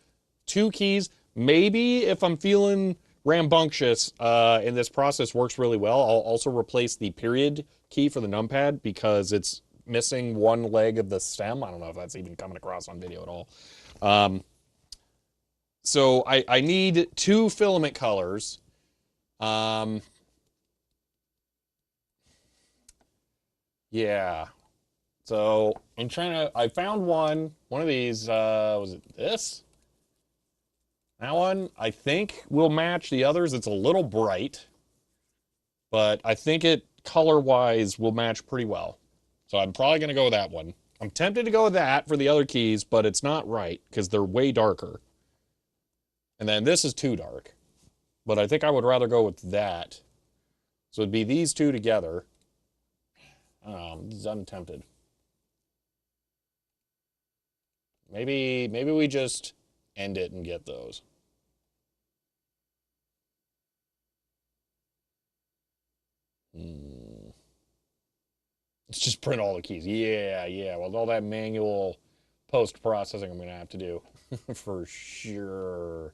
2 keys. Maybe if I'm feeling rambunctious and this process works really well, I'll also replace the period key for the numpad because it's missing one leg of the stem. I don't know if that's even coming across on video at all. So I need 2 filament colors. Yeah. So I'm trying to, I found one of these, was it this? That one, I think, will match the others. It's a little bright, but I think it, color-wise, will match pretty well. So I'm probably going to go with that one. I'm tempted to go with that for the other keys, but it's not right, because they're way darker. And then this is too dark. But I think I would rather go with that. So it'd be these 2 together. I'm tempted. Maybe we just end it and get those. Let's just print all the keys. Yeah. Well, all that manual post-processing I'm going to have to do. For sure.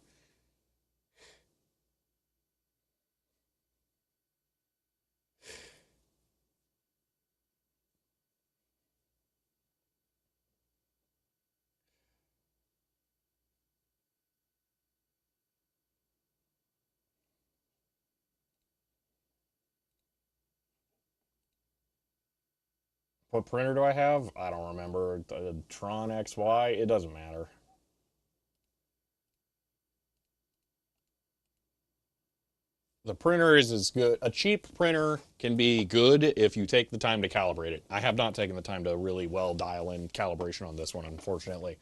What printer do I have? I don't remember. The Tron XY? It doesn't matter. The printer is as good. A cheap printer can be good if you take the time to calibrate it. I have not taken the time to really well dial in calibration on this one, unfortunately.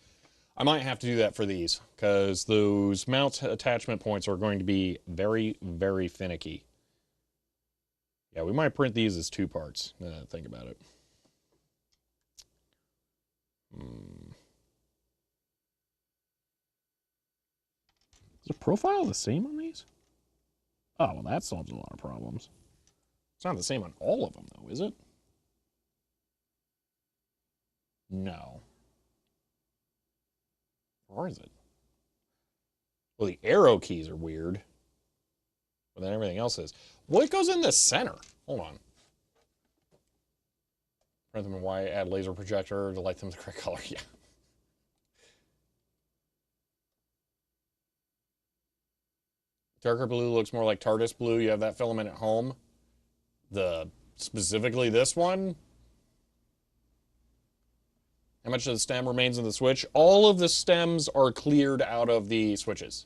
I might have to do that for these, because those mount attachment points are going to be very, very finicky. Yeah, we might print these as 2 parts, now that I think about it. Is the profile the same on these? Oh, well, that solves a lot of problems. It's not the same on all of them, though, is it? No. Or is it? Well, the arrow keys are weird. But then everything else is. What goes in the center? Hold on. Print them in white, add laser projector to light them the correct color. Yeah. Darker blue looks more like TARDIS blue. You have that filament at home. Specifically this one. How much of the stem remains in the switch? All of the stems are cleared out of the switches.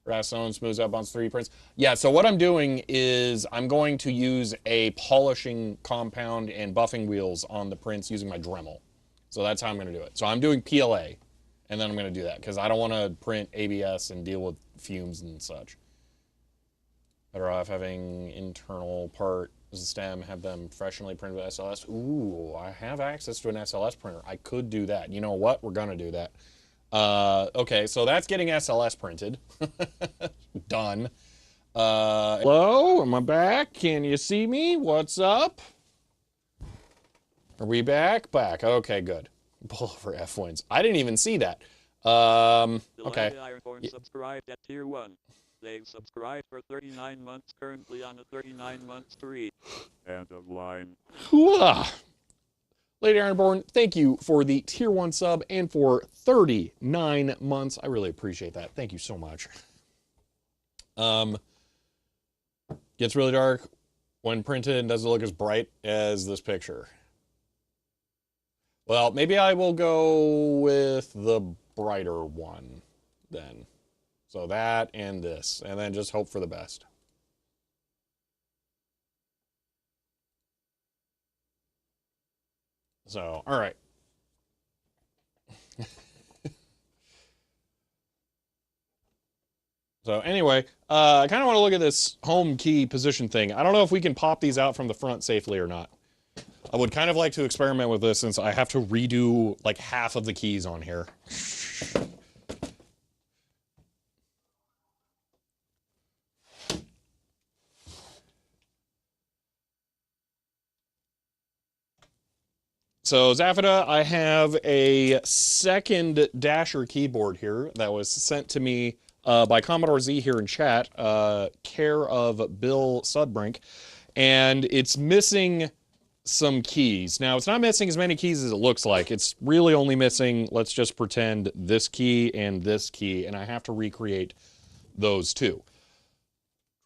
Rastone smooths out bonds 3 prints. Yeah, so what I'm doing is I'm going to use a polishing compound and buffing wheels on the prints using my Dremel. So that's how I'm going to do it. So I'm doing PLA, and then I'm going to do that because I don't want to print ABS and deal with fumes and such. Better off having internal part as a stem, have them freshly printed with SLS. Ooh, I have access to an SLS printer. I could do that. You know what? We're going to do that. Okay, so that's getting SLS printed. Done. Hello, am I back? Can you see me? What's up? Are we back? Back. Okay, good. Pull over F wins. I didn't even see that. Okay. Ironborn subscribed at tier 1. They've subscribed for 39 months, currently on a 39-month streak. End of line. Hooah! Lady Ironborn, thank you for the tier 1 sub and for 39 months. I really appreciate that. Thank you so much. Gets really dark when printed and doesn't look as bright as this picture. Well, maybe I will go with the brighter one then. So that and this, and then just hope for the best. So, all right. So anyway, I kind of want to look at this home key position thing. I don't know if we can pop these out from the front safely or not. I would kind of like to experiment with this since I have to redo like half of the keys on here. So Zafida, I have a second Dasher keyboard here that was sent to me by Commodore Z here in chat, care of Bill Sudbrink, and it's missing some keys. Now, it's not missing as many keys as it looks like. It's really only missing, let's just pretend, this key, and I have to recreate those two.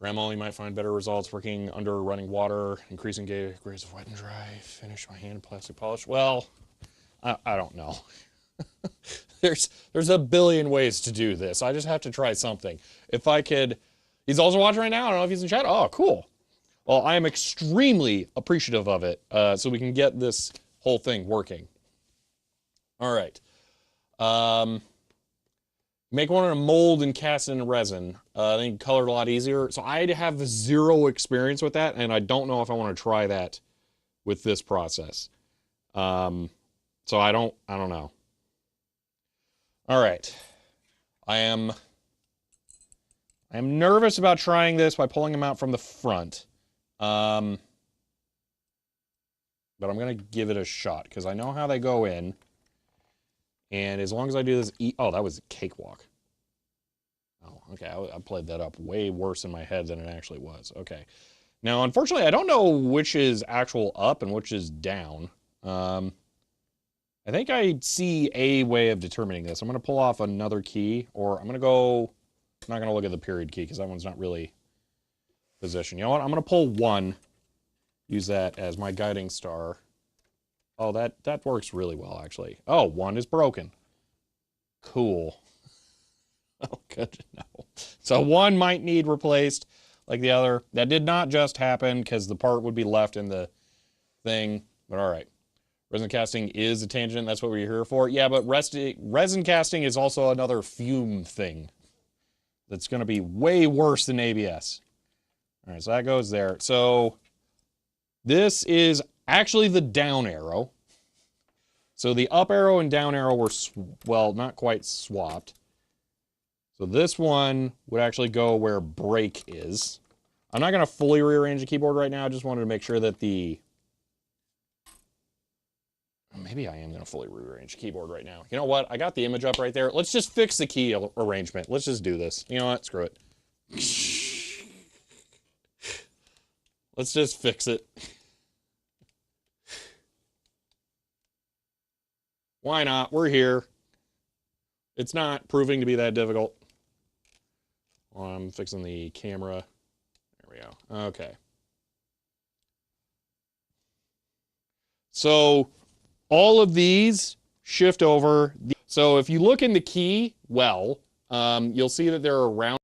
Dremel, you might find better results working under running water, increasing degrees of wet and dry, finish my hand plastic polish. Well, I don't know. There's a billion ways to do this. I just have to try something. If I could, he's also watching right now. I don't know if he's in chat. Oh, cool. Well, I am extremely appreciative of it, so we can get this whole thing working. All right. Make one in a mold and cast it in resin. Then you can color it a lot easier. So I have zero experience with that, and I don't know if I want to try that with this process. So I don't know. All right. I am nervous about trying this by pulling them out from the front. But I'm going to give it a shot because I know how they go in. And as long as I do this, oh, that was a cakewalk. Oh, okay, I played that up way worse in my head than it actually was. Okay. Now, unfortunately, I don't know which is actual up and which is down. I think I see a way of determining this. I'm going to pull off another key, or I'm going to go, I'm not going to look at the period key because that one's not really positioned. You know what? I'm going to pull 1, use that as my guiding star. Oh, that works really well, actually. Oh, 1 is broken. Cool. Oh, good to know. So 1 might need replaced like the other. That did not just happen because the part would be left in the thing. But all right. Resin casting is a tangent. That's what we're here for. Yeah, but resin casting is also another fume thing. That's going to be way worse than ABS. All right, so that goes there. So this is actually the down arrow. So the up arrow and down arrow were, well, not quite swapped. So this one would actually go where brake is. I'm not going to fully rearrange the keyboard right now. I just wanted to make sure that the... Maybe I am going to fully rearrange the keyboard right now. You know what? I got the image up right there. Let's just fix the key arrangement. Let's just do this. You know what? Screw it. Let's just fix it. Why not? We're here. It's not proving to be that difficult. I'm fixing the camera. There we go. Okay. So all of these shift over. So if you look in the key well, you'll see that there are round.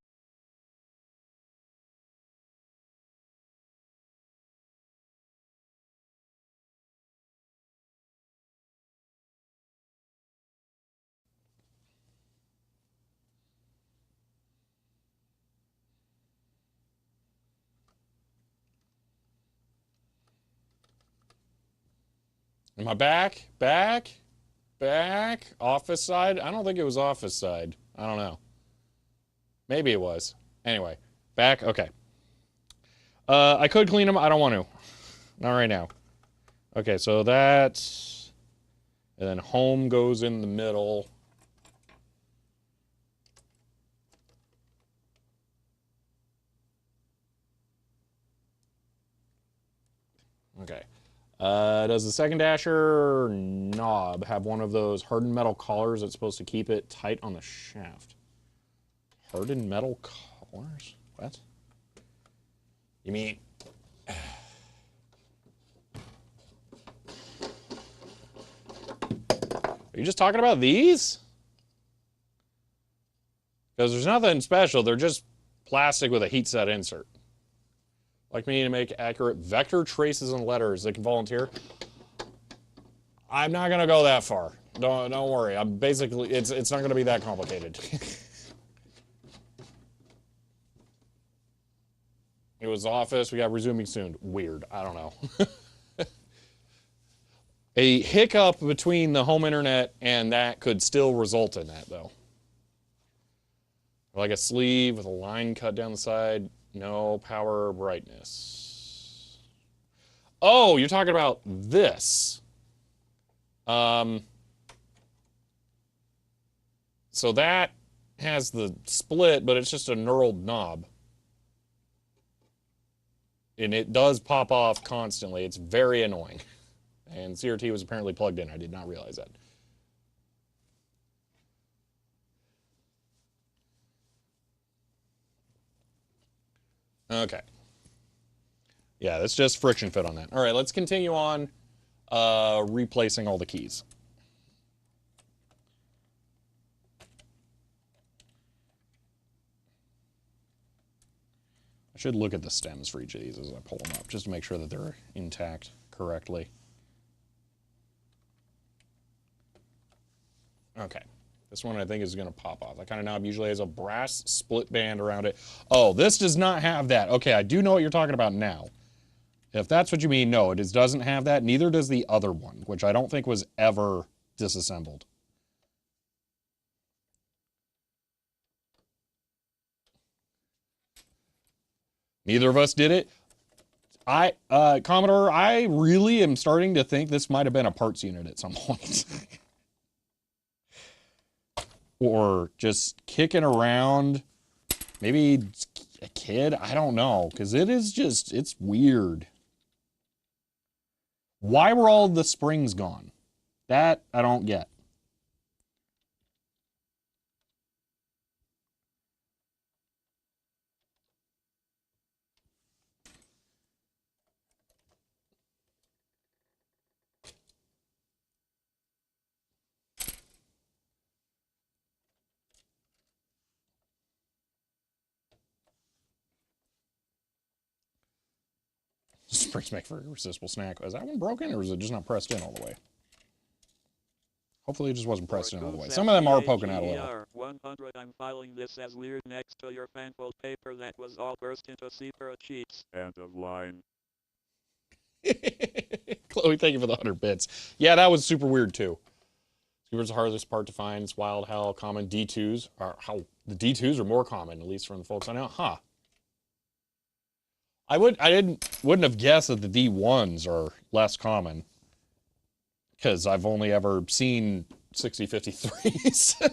Am I back? Back? Office side? I don't think it was office side. I don't know. Maybe it was. Anyway, back? Okay. I could clean them. I don't want to. Not right now. Okay, so that... And then home goes in the middle. Okay. Does the second dasher knob have one of those hardened metal collars that's supposed to keep it tight on the shaft? Hardened metal collars? What? You mean... Are you just talking about these? Because there's nothing special. They're just plastic with a heat set insert. Like me to make accurate vector traces and letters that can volunteer. I'm not gonna go that far. Don't worry. I'm basically it's not gonna be that complicated. It was office. We got resuming soon. Weird. I don't know. A hiccup between the home internet and that could still result in that though. Like a sleeve with a line cut down the side. No power brightness. Oh, you're talking about this. So that has the split, but it's just a knurled knob. And it does pop off constantly. It's very annoying. And CRT was apparently plugged in. I did not realize that. Okay. Yeah, that's just friction fit on that. All right, let's continue on replacing all the keys. I should look at the stems for each of these as I pull them up, just to make sure that they're intact correctly. Okay. This one I think is going to pop off. That kind of knob usually has a brass split band around it. Oh, this does not have that. Okay, I do know what you're talking about now. If that's what you mean, no, it doesn't have that. Neither does the other one, which I don't think was ever disassembled. Neither of us did it. Commodore, I really am starting to think this might have been a parts unit at some point. Or just kicking around. Maybe a kid? I don't know. Because it is just, it's weird. Why were all the springs gone? That I don't get. Springs make for a resistible snack. Is that one broken or is it just not pressed in all the way? Hopefully it just wasn't pressed in all the way. Raccoons Some of them are poking out a little. CHER 100. I'm filing this as weird next to your fanfold paper that was all burst into separate sheets. End of line. Chloe, thank you for the 100 bits. Yeah, that was super weird too. Here's the hardest part to find. It's wild how common D2s are. How the D2s are more common, at least from the folks I know. Huh. Wouldn't have guessed that the D1s are less common. Because I've only ever seen 6053s.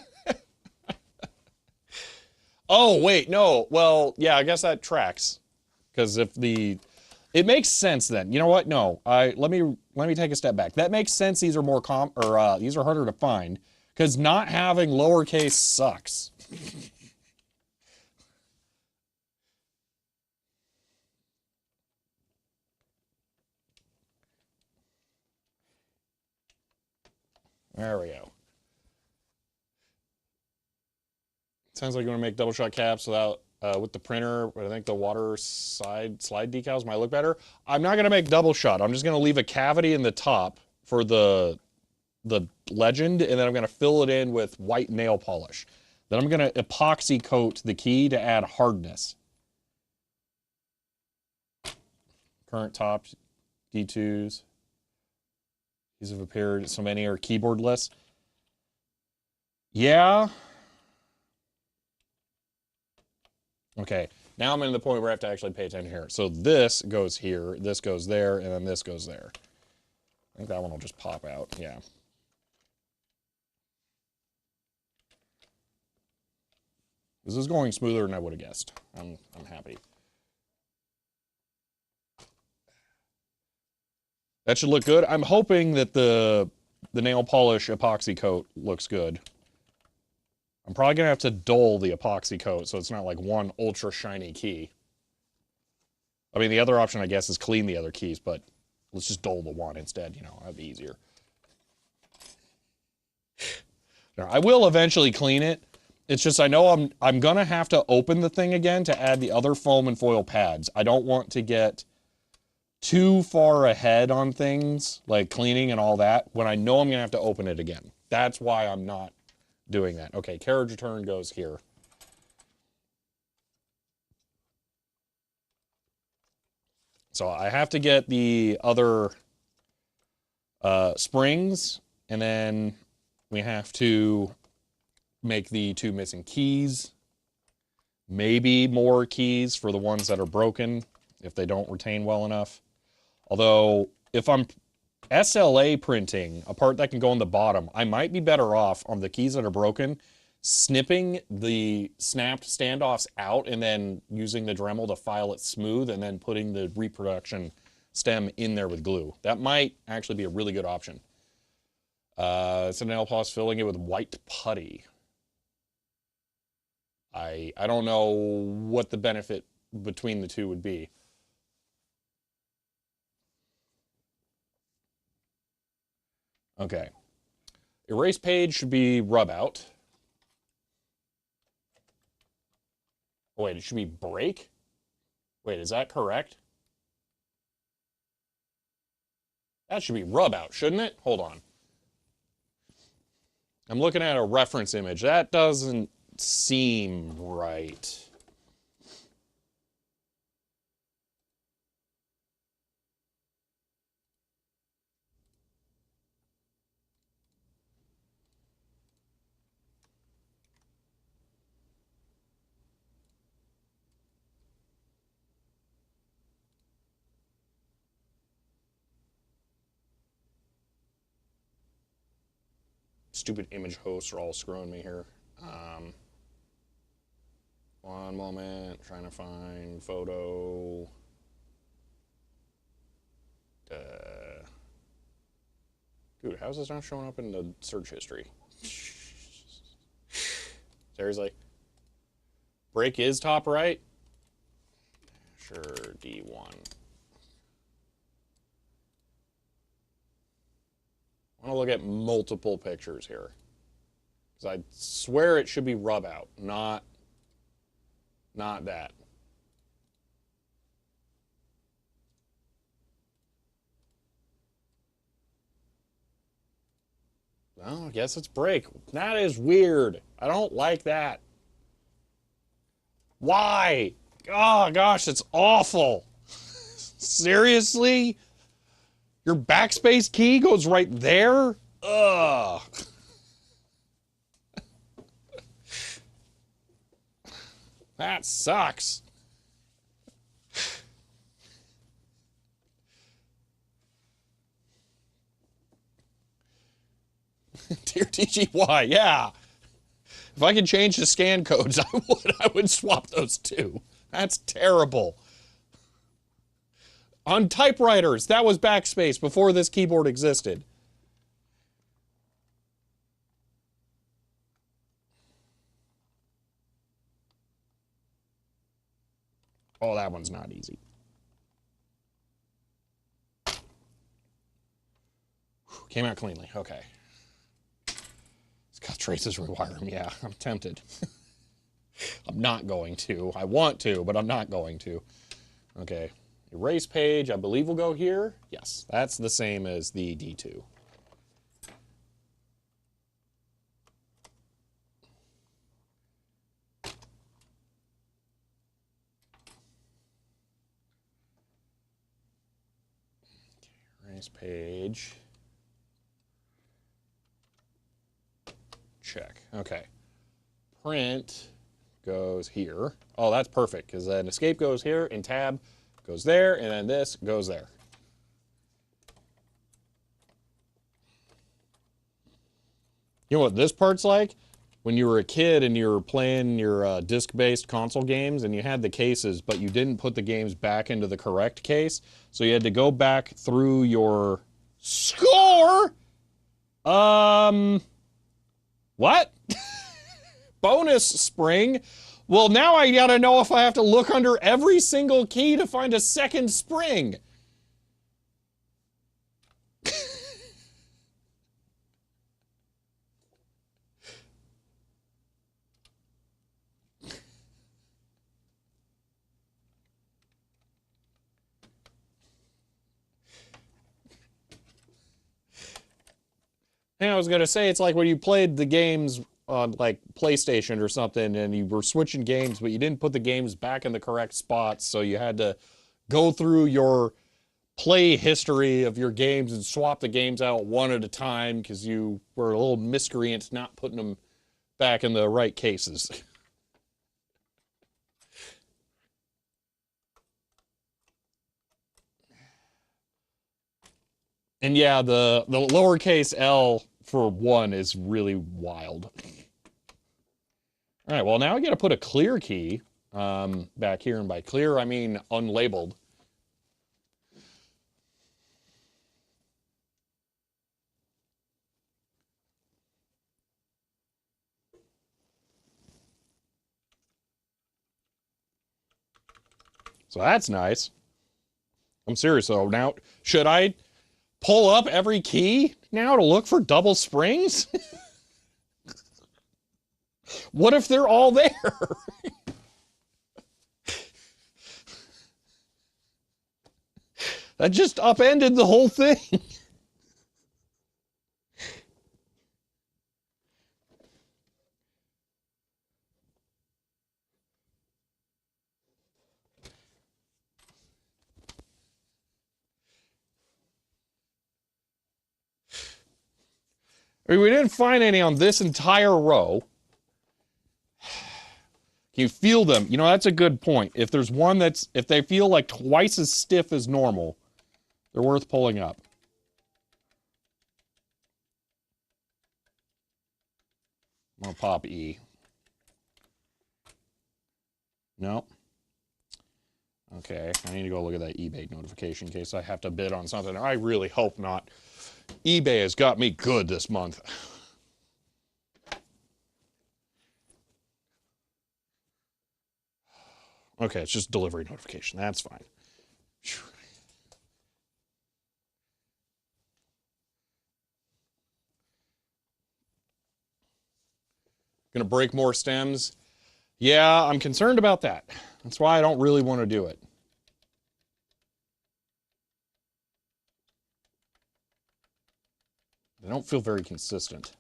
Oh, wait, no. Well, yeah, I guess that tracks. Because if it makes sense then. You know what? No. Let me take a step back. That makes sense. These are more these are harder to find because not having lowercase sucks. There we go. Sounds like you want to make double shot caps without with the printer, but I think the water slide decals might look better. I'm not gonna make double shot. I'm just gonna leave a cavity in the top for the legend, and then I'm gonna fill it in with white nail polish. Then I'm gonna epoxy coat the key to add hardness. Current top D2s. These have appeared, so many are keyboardless. Yeah. Okay, now I'm in the point where I have to actually pay attention here. So this goes here, this goes there, and then this goes there. I think that one will just pop out, yeah. This is going smoother than I would have guessed. I'm happy. That should look good. I'm hoping that the nail polish epoxy coat looks good. I'm probably gonna have to dull the epoxy coat so it's not like one ultra shiny key. I mean, the other option, I guess, is clean the other keys, but let's just dull the one instead, you know, that'd be easier. Now, I will eventually clean it. It's just I know I'm gonna have to open the thing again to add the other foam and foil pads. I don't want to get too far ahead on things like cleaning and all that when I know I'm gonna have to open it again. That's why I'm not doing that. Okay, carriage return goes here. So I have to get the other springs, and then we have to make the 2 missing keys. Maybe more keys for the ones that are broken if they don't retain well enough. Although, if I'm SLA printing a part that can go on the bottom, I might be better off on the keys that are broken, snipping the snapped standoffs out and then using the Dremel to file it smooth and then putting the reproduction stem in there with glue. That might actually be a really good option. It's an nail polish, filling it with white putty. I don't know what the benefit between the two would be. Okay. Erase page should be rub out. Oh, wait, it should be break? Wait, is that correct? That should be rub out, shouldn't it? Hold on. I'm looking at a reference image. That doesn't seem right. Stupid image hosts are all screwing me here. One moment, trying to find photo. Dude, how's this not showing up in the search history? Seriously? Break is top right? Sure, D1. I want to look at multiple pictures here. Because I swear it should be rub out, not that. Well, I guess it's break. That is weird. I don't like that. Why? Oh gosh, it's awful. Seriously? Your backspace key goes right there? Ugh. That sucks. Dear TGY, yeah. If I could change the scan codes, I would. I would swap those two. That's terrible. On typewriters, that was backspace before this keyboard existed. Oh, that one's not easy. Came out cleanly. Okay. It's got traces rewire them. Yeah, I'm tempted. I'm not going to. I want to, but I'm not going to. Okay. Erase page, I believe will go here. Yes, that's the same as the D2. Erase page. Check. Okay. Print goes here. Oh, that's perfect, because then escape goes here, and tab goes there, and then this goes there. You know what this part's like? When you were a kid and you were playing your disc-based console games and you had the cases, but you didn't put the games back into the correct case, so you had to go back through your score? What? Bonus spring? Well, now I gotta know if I have to look under every single key to find a second spring. And I was gonna say, it's like when you played the games on like PlayStation or something and you were switching games, but you didn't put the games back in the correct spots, so you had to go through your play history of your games and swap the games out one at a time because you were a little miscreant not putting them back in the right cases. And yeah, the lowercase l for 1 is really wild. All right, well, now I got to put a clear key back here, and by clear, I mean unlabeled. So that's nice. I'm serious though. Now, should I pull up every key now to look for double springs? What if they're all there? That just upended the whole thing. I mean, we didn't find any on this entire row. Can you feel them? You know, that's a good point. If there's one that's, if they feel like twice as stiff as normal, they're worth pulling up. I'm gonna pop E. No. Okay, I need to go look at that eBay notification in case I have to bid on something. I really hope not. eBay has got me good this month. Okay, it's just delivery notification. That's fine. Gonna break more stems? Yeah, I'm concerned about that. That's why I don't really want to do it. They don't feel very consistent.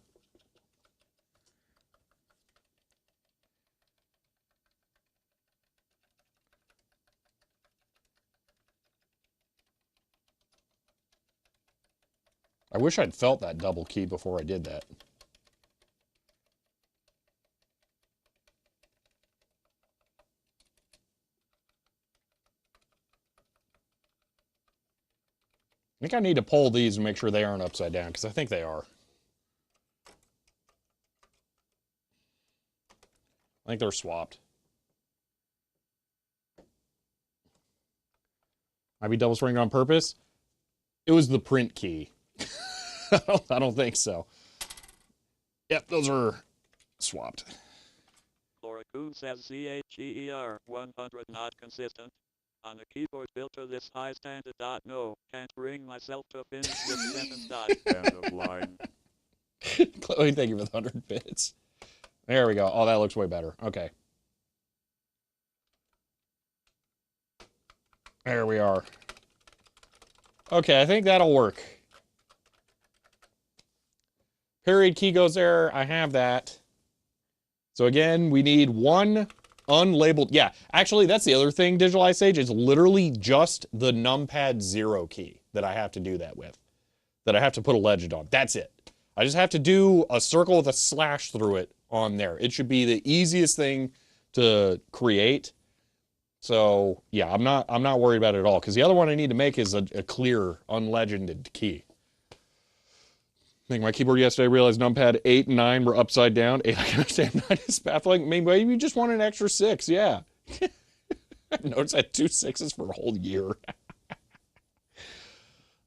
I wish I'd felt that double key before I did that. I think I need to pull these and make sure they aren't upside down, because I think they are. I think they're swapped. Might be double springed on purpose. It was the print key. I don't think so. Yep, those are swapped. Loraku says CHEER 100 not consistent. On a keyboard built to this high standard. No, can't bring myself to finish this sentence. End of line. Chloe, thank you for the 100 bits. There we go. Oh, that looks way better. Okay. There we are. Okay, I think that'll work. Period key goes there. I have that. So again, we need one unlabeled. Yeah, actually, that's the other thing, Digital Ice Age. It's literally just the numpad 0 key that I have to do that with. That I have to put a legend on. That's it. I just have to do a circle with a slash through it on there. It should be the easiest thing to create. So yeah, I'm not worried about it at all, because the other one I need to make is a clear, unlegended key. I think my keyboard yesterday realized numpad 8 and 9 were upside down. 8, I can understand 9 is baffling. Maybe you just want an extra 6, yeah. I noticed I had 2 6s for a whole year.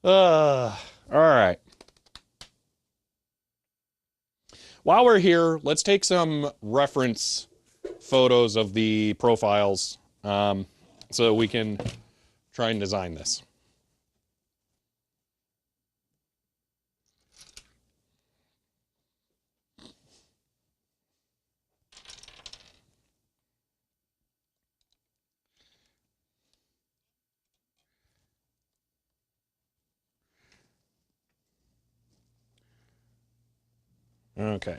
All right. While we're here, let's take some reference photos of the profiles so we can try and design this. Okay.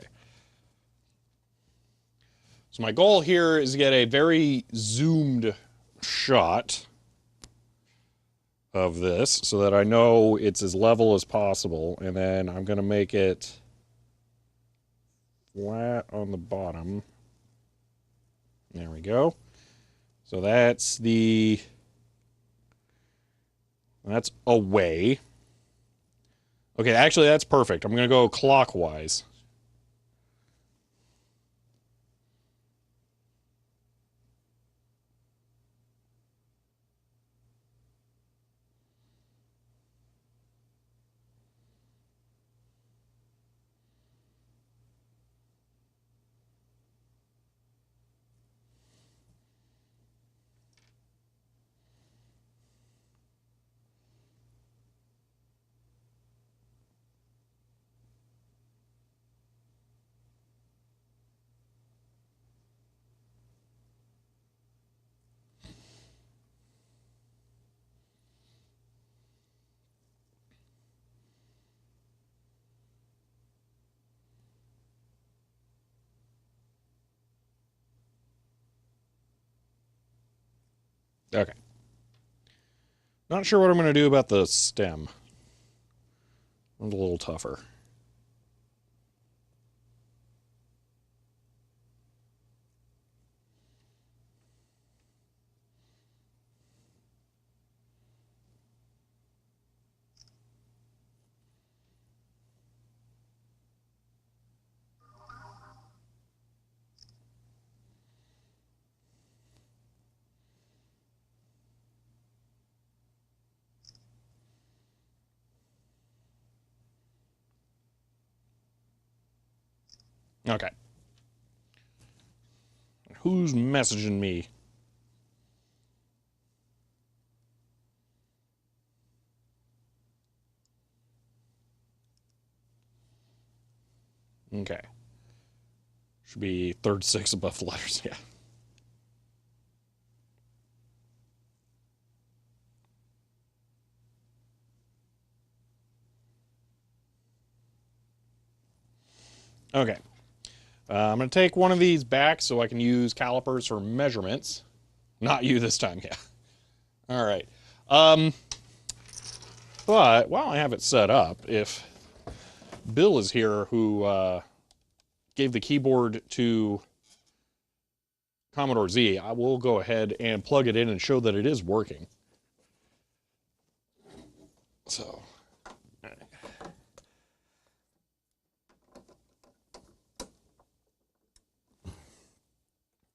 So my goal here is to get a very zoomed shot of this so that I know it's as level as possible, and then I'm going to make it flat on the bottom. There we go. So that's away. Okay, actually that's perfect. I'm going to go clockwise. Okay. Not sure what I'm going to do about the stem. It's a little tougher. Okay. Who's messaging me? Okay. Should be third 6 above the letters, yeah. Okay. I'm going to take one of these back so I can use calipers for measurements. Not you this time, yeah. All right. But while I have it set up, if Bill is here who gave the keyboard to Commodore Z, I will go ahead and plug it in and show that it is working. So,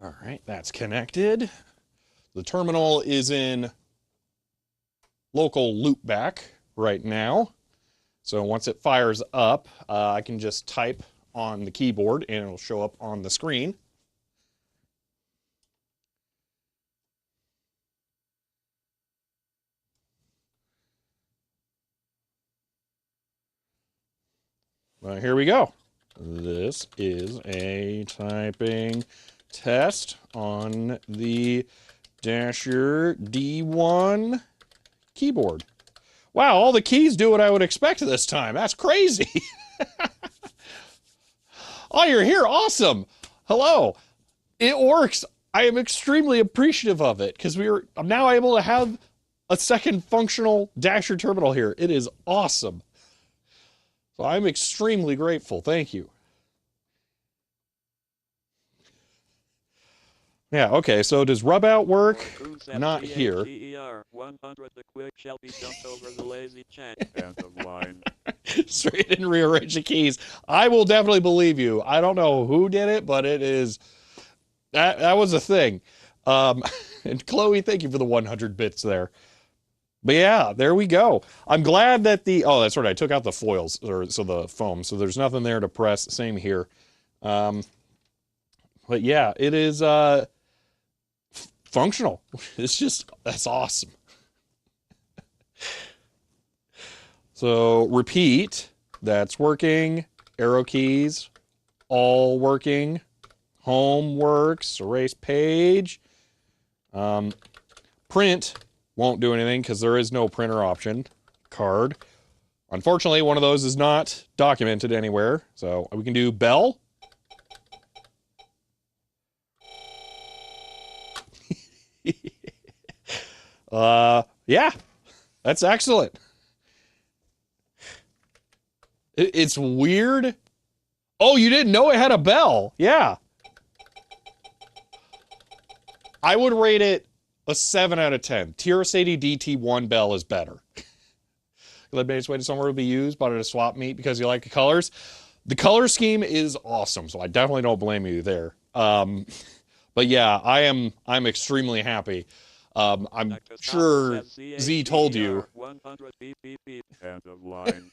all right, that's connected. The terminal is in local loopback right now. So once it fires up, I can just type on the keyboard and it'll show up on the screen. Well, here we go. This is a typing test on the Dasher D1 keyboard. Wow, all the keys do what I would expect this time. That's crazy. Oh, you're here. Awesome. Hello. It works. I am extremely appreciative of it because I'm now able to have a second functional Dasher terminal here. It is awesome. So I'm extremely grateful. Thank you. Yeah, okay, so does rub out work? Not here. 100 the quick shall be dumped over the lazy chat. End of line. Straight and rearrange the keys. I will definitely believe you. I don't know who did it, but it is... That was a thing. And Chloe, thank you for the 100 bits there. But yeah, there we go. I'm glad that oh, that's right, I took out the foils, so the foam, so there's nothing there to press. Same here. But yeah, it is functional. That's awesome. So repeat, that's working. Arrow keys, all working. Home works, erase page. Print won't do anything because there is no printer option. Card. Unfortunately, one of those is not documented anywhere. So we can do bell. Yeah, that's excellent. It's weird. Oh, you didn't know it had a bell? Yeah. I would rate it a 7 out of 10. TRS-80 DT1 bell is better. The base way to somewhere to be used, bought it a swap meet because you like the colors. The color scheme is awesome, so I definitely don't blame you there. But yeah, I'm extremely happy. I'm sure Z told you. 100 End of line.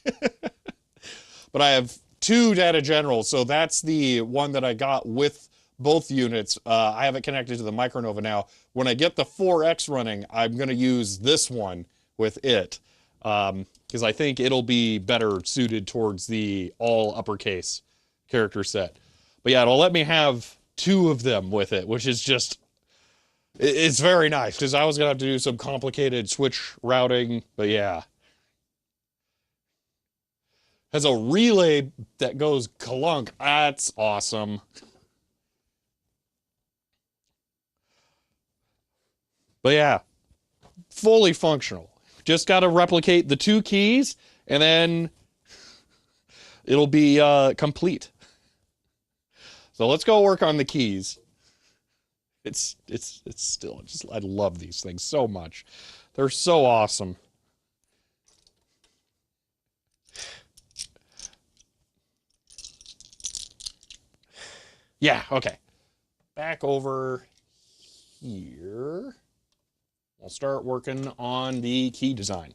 But I have 2 data generals, so that's the one that I got with both units. I have it connected to the Micronova now. When I get the 4X running, I'm going to use this one with it because I think it'll be better suited towards the all uppercase character set. But yeah, it'll let me have 2 of them with it, which is just, it's very nice because I was going to have to do some complicated switch routing, but yeah. Has a relay that goes clunk. That's awesome. But yeah, fully functional. Just got to replicate the 2 keys and then it'll be complete. So let's go work on the keys. It's still just, I love these things so much. They're so awesome. Yeah, okay. Back over here. We'll start working on the key design.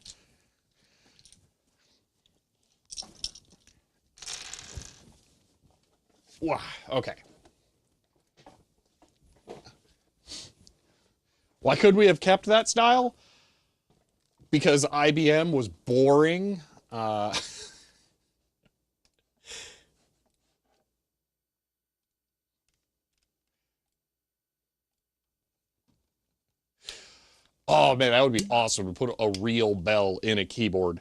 Wow, okay. Why could we have kept that style? Because IBM was boring. Oh man, that would be awesome to put a real bell in a keyboard.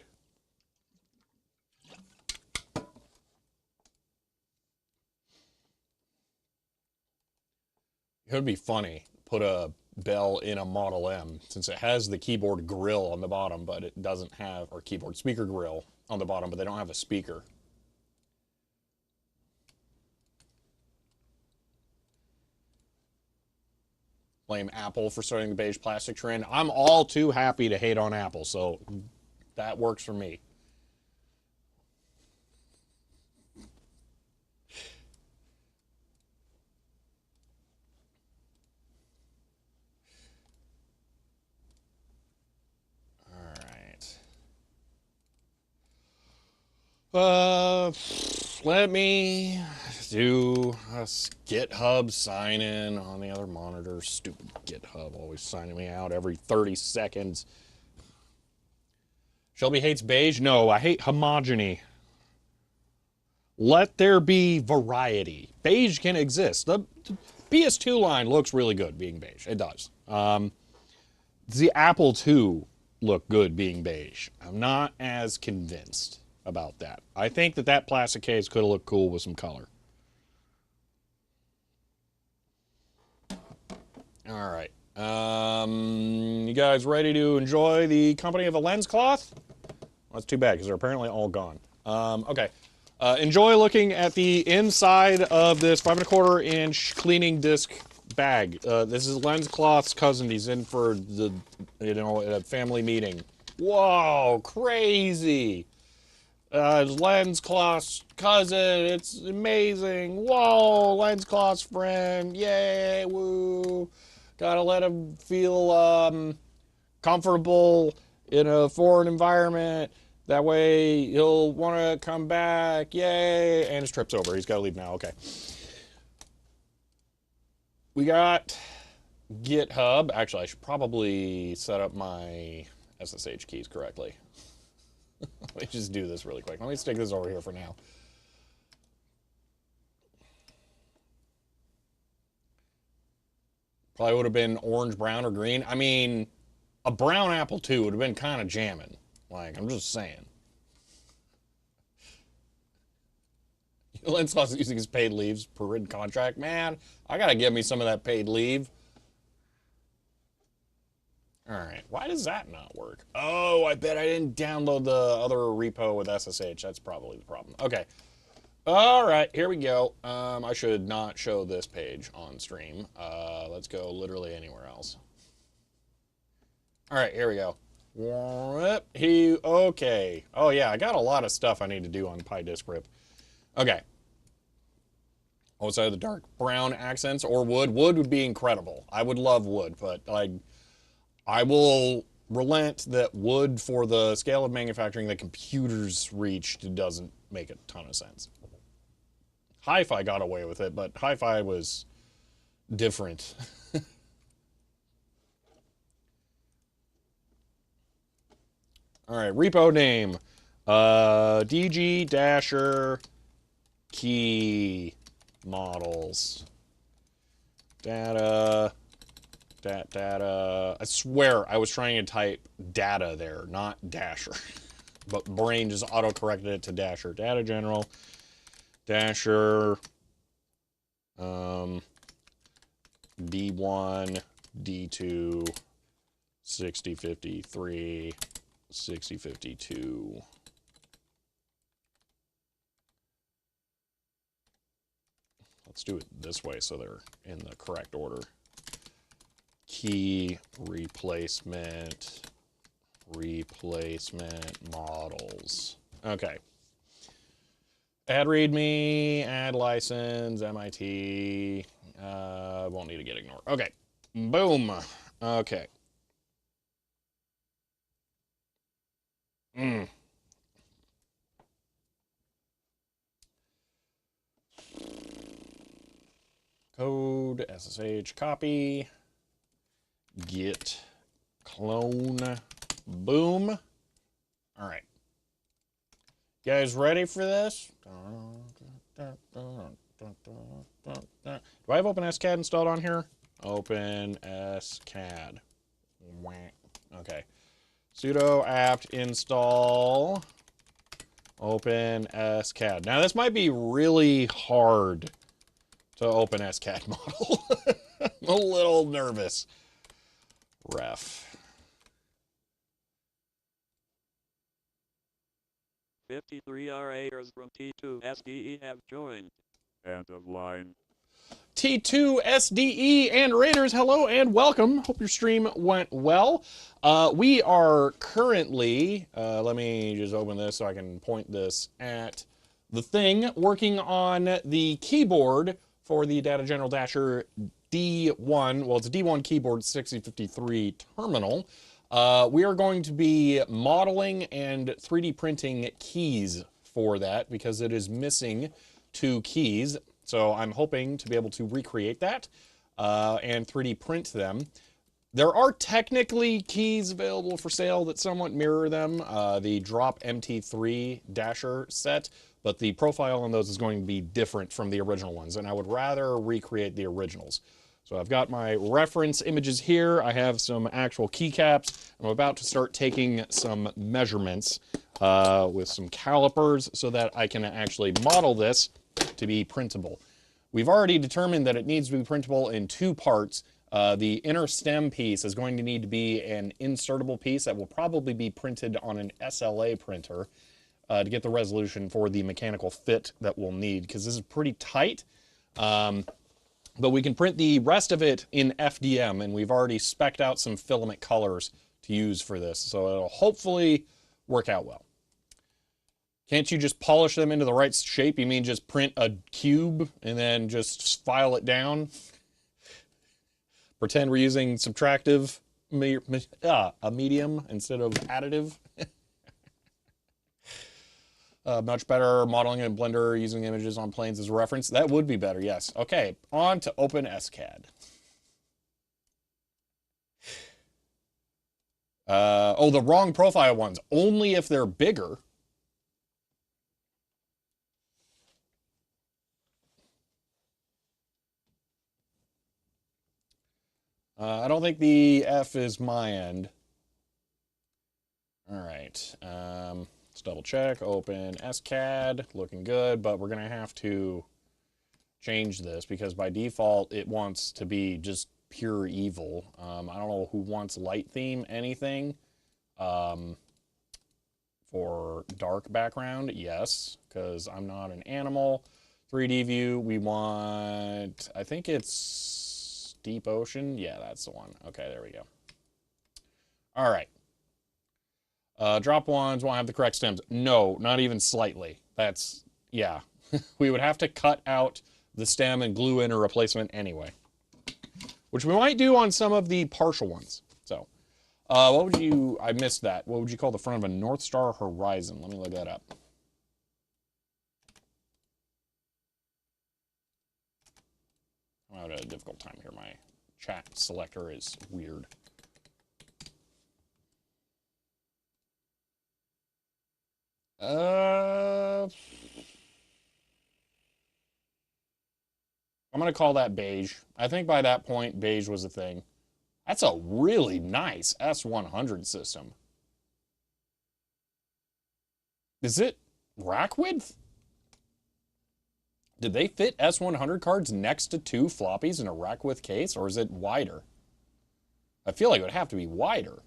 It would be funny, put a bell in a Model M, since it has the keyboard grill on the bottom, but it doesn't have, or keyboard speaker grill on the bottom, but they don't have a speaker. Blame Apple for starting the beige plastic trend. I'm all too happy to hate on Apple, so that works for me. Let me do a GitHub sign in on the other monitor. Stupid GitHub, always signing me out every 30 seconds. Shelby hates beige? No, I hate homogeny. Let there be variety. Beige can exist. The PS2 line looks really good being beige. It does. The Apple II look good being beige. I'm not as convinced about that. I think that plastic case could have looked cool with some color. All right. You guys ready to enjoy the company of a lens cloth? Well, that's too bad because they're apparently all gone. Okay. Enjoy looking at the inside of this 5 1/4 inch cleaning disc bag. This is Lens Cloth's cousin. He's in for the, a family meeting. Whoa, crazy. Lens Cloth's cousin. It's amazing. Whoa, Lens Cloth's friend. Yay, woo. Gotta let him feel comfortable in a foreign environment. That way he'll want to come back. Yay. And his trip's over. He's got to leave now. Okay. We got GitHub. Actually, I should probably set up my SSH keys correctly. Let me just do this really quick. Let me stick this over here for now. Probably would have been orange, brown, or green. I mean, a brown Apple II would have been kind of jamming. Like, I'm just saying. Lens Cloth is using his paid leaves per written contract. Man, I gotta get me some of that paid leave. Alright, why does that not work? Oh, I bet I didn't download the other repo with SSH. That's probably the problem. Okay. Alright, here we go. I should not show this page on stream. Let's go literally anywhere else. Alright, here we go. Okay. Oh yeah, I got a lot of stuff I need to do on PyDiskRip. Okay. Outside the dark brown accents or wood. Wood would be incredible. I would love wood, but like, I will relent that wood for the scale of manufacturing that computers reached doesn't make a ton of sense. Hi-Fi got away with it, but Hi-Fi was different. All right, repo name, DG Dasher key models. Data. I swear I was trying to type data there, not Dasher. But brain just auto-corrected it to Dasher. Data general. Dasher. D1, D2, 6053, 6052. Let's do it this way so they're in the correct order. Key replacement models. Okay. Add readme, add license, MIT. Won't need to get ignored. Okay. Boom. Okay. Code, SSH, copy. Git clone. Boom. All right. You guys ready for this? Do I have OpenSCAD installed on here? OpenSCAD. Okay. Sudo apt install OpenSCAD. Now this might be really hard to OpenSCAD model. a little nervous. Ref. 53 RAers from T2 SDE have joined. End of line. T2 SDE and Raiders, hello and welcome. Hope your stream went well. We are currently, let me just open this so I can point this at the thing, working on the keyboard for the Data General Dasher D1. Well, it's a D1 keyboard 6053 terminal. We are going to be modeling and 3D printing keys for that because it is missing 2 keys. So I'm hoping to be able to recreate that and 3D print them. There are technically keys available for sale that somewhat mirror them, the Drop MT3 Dasher set, but the profile on those is going to be different from the original ones, and I would rather recreate the originals. So I've got my reference images here. I have some actual keycaps. I'm about to start taking some measurements with some calipers so that I can actually model this to be printable. We've already determined that it needs to be printable in 2 parts. The inner stem piece is going to need to be an insertable piece that will probably be printed on an SLA printer to get the resolution for the mechanical fit that we'll need, because this is pretty tight. But we can print the rest of it in FDM, and we've already spec'd out some filament colors to use for this, so it'll hopefully work out well. Can't you just polish them into the right shape? You mean just print a cube and then just file it down? Pretend we're using subtractive, a medium instead of additive. Much better modeling in Blender using images on planes as a reference. That would be better, yes. Okay, on to OpenSCAD. Oh, the wrong profile ones. Only if they're bigger. I don't think the F is my end. All right. Let's double check. Open SCAD. Looking good, but we're going to have to change this because by default it wants to be just pure evil. I don't know who wants light theme anything. For dark background, yes, because I'm not an animal. 3D view, we want, I think it's deep ocean. Yeah, that's the one. Okay, there we go. All right. Drop ones won't have the correct stems. No, not even slightly. That's, yeah. We would have to cut out the stem and glue in a replacement anyway. Which we might do on some of the partial ones. So, what would you, I missed that. What would you call the front of a North Star horizon? Let me look that up. I'm having a difficult time here. My chat selector is weird. I'm going to call that beige. I think by that point, beige was a thing. That's a really nice S100 system. Is it rack width? Did they fit S100 cards next to 2 floppies in a rack width case, or is it wider? I feel like it would have to be wider.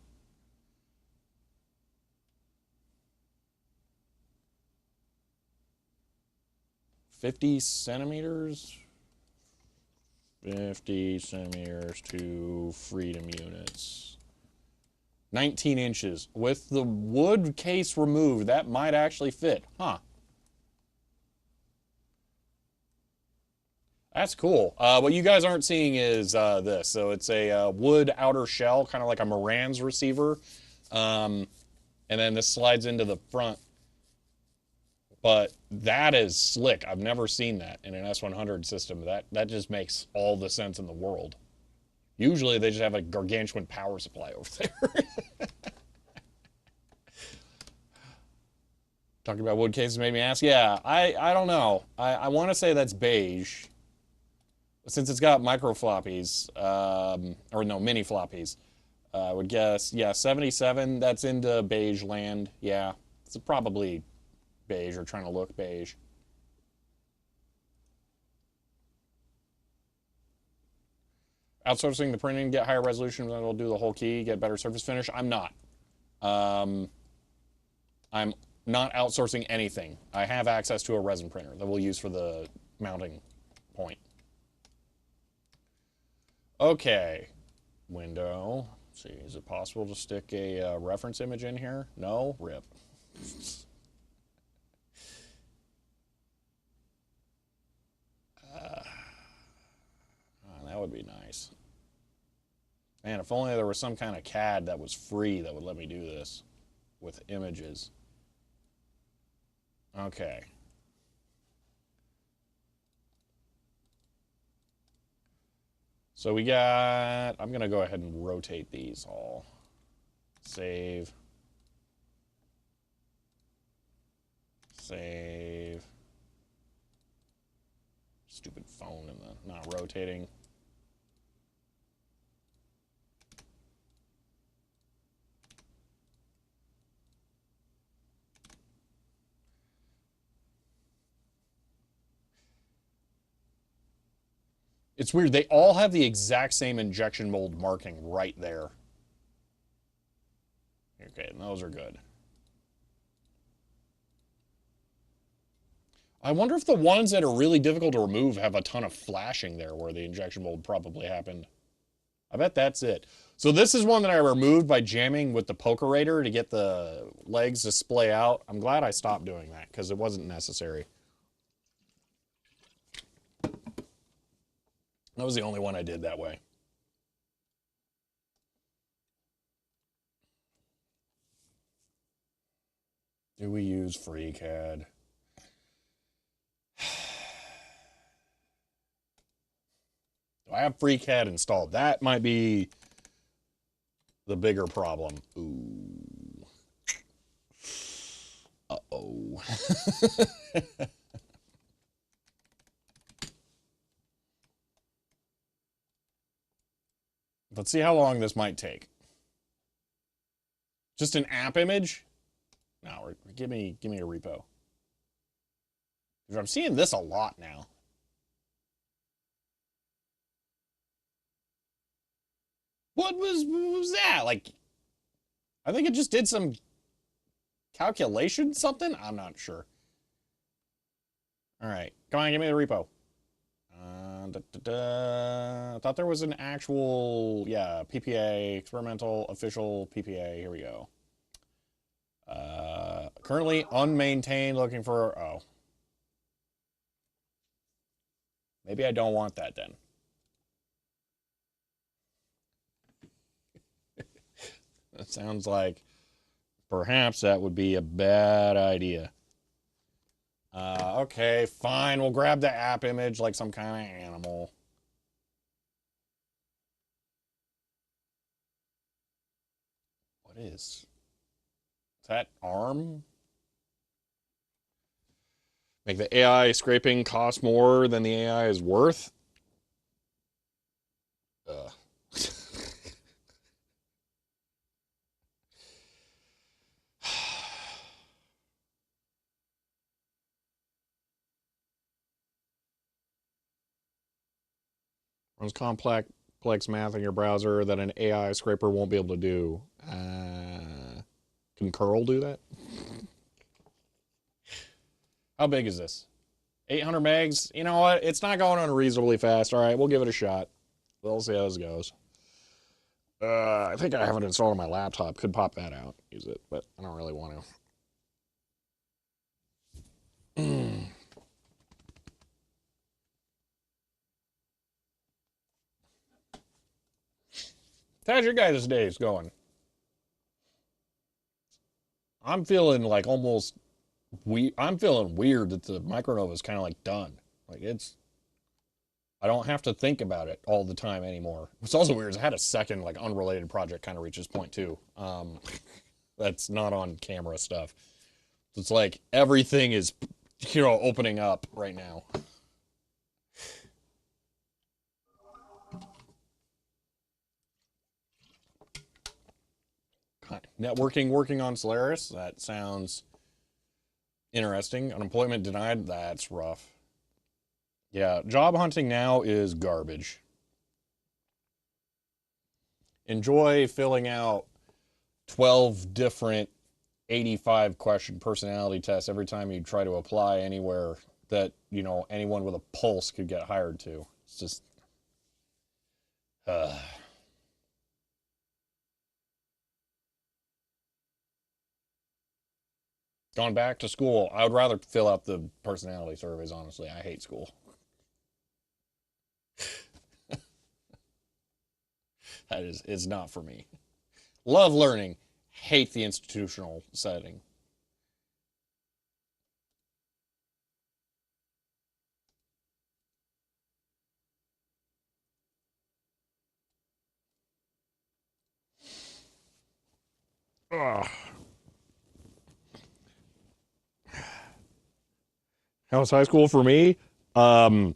$50 centimeters? 50 centimeters to freedom units. 19 inches. With the wood case removed, that might actually fit. Huh. That's cool. What you guys aren't seeing is this. So it's a wood outer shell, kind of like a Moran's receiver. And then this slides into the front. But that is slick. I've never seen that in an S100 system. That just makes all the sense in the world. Usually they just have a gargantuan power supply over there. Talking about wood cases made me ask. Yeah, I don't know. I want to say that's beige. Since it's got micro floppies, or no, mini floppies. I would guess, yeah, 77, that's into beige land. Yeah, it's probably beige or trying to look beige. outsourcing the printing, get higher resolution, then it'll do the whole key, get better surface finish. I'm not. I'm not outsourcing anything. I have access to a resin printer that we'll use for the mounting point. Okay. Window. Let's see, is it possible to stick a reference image in here? No? Rip. That would be nice. Man, if only there was some kind of CAD that was free that would let me do this with images. Okay. So we got, I'm going to go ahead and rotate these all. Save. Save. Stupid phone and the not rotating. It's weird. They all have the exact same injection mold marking right there. Okay, and those are good. I wonder if the ones that are really difficult to remove have a ton of flashing there where the injection mold probably happened. I bet that's it. So this is one that I removed by jamming with the Pokerator to get the legs to splay out. I'm glad I stopped doing that because it wasn't necessary. That was the only one I did that way. Do we use FreeCAD? Do I have FreeCAD installed? That might be the bigger problem. Ooh. Uh-oh. Let's see how long this might take. Just an app image? No, give me a repo. Because I'm seeing this a lot now. What was that? Like, I think it just did some calculation, something? I'm not sure. All right, come on, give me the repo. I thought there was an actual, yeah, PPA, experimental, official PPA. Here we go. Currently unmaintained, looking for, oh. Maybe I don't want that then. That sounds like perhaps that would be a bad idea. Okay, fine. We'll grab the app image like some kind of animal. What is that arm? Make the AI scraping cost more than the AI is worth? Ugh. Runs complex math in your browser that an AI scraper won't be able to do. Can curl do that? How big is this? 800 megs? You know what? It's not going unreasonably fast. All right, we'll give it a shot. We'll see how this goes. I think I have it installed on my laptop. Could pop that out. Use it, but I don't really want to. How's your guys' days going? I'm feeling like almost I'm feeling weird that the Micronova is kind of like done. Like I don't have to think about it all the time anymore. What's also weird is I had a second like unrelated project kind of reach this point too. That's not on camera stuff. It's like everything is, opening up right now. Networking, working on Solaris. That sounds interesting. Unemployment denied. That's rough. Yeah, job hunting now is garbage. enjoy filling out 12 different 85 question personality tests every time you try to apply anywhere that, you know, anyone with a pulse could get hired to. It's just, Gone back to school. I would rather fill out the personality surveys, honestly. I hate school. It's not for me. Love learning, hate the institutional setting. Ugh. How was high school for me? I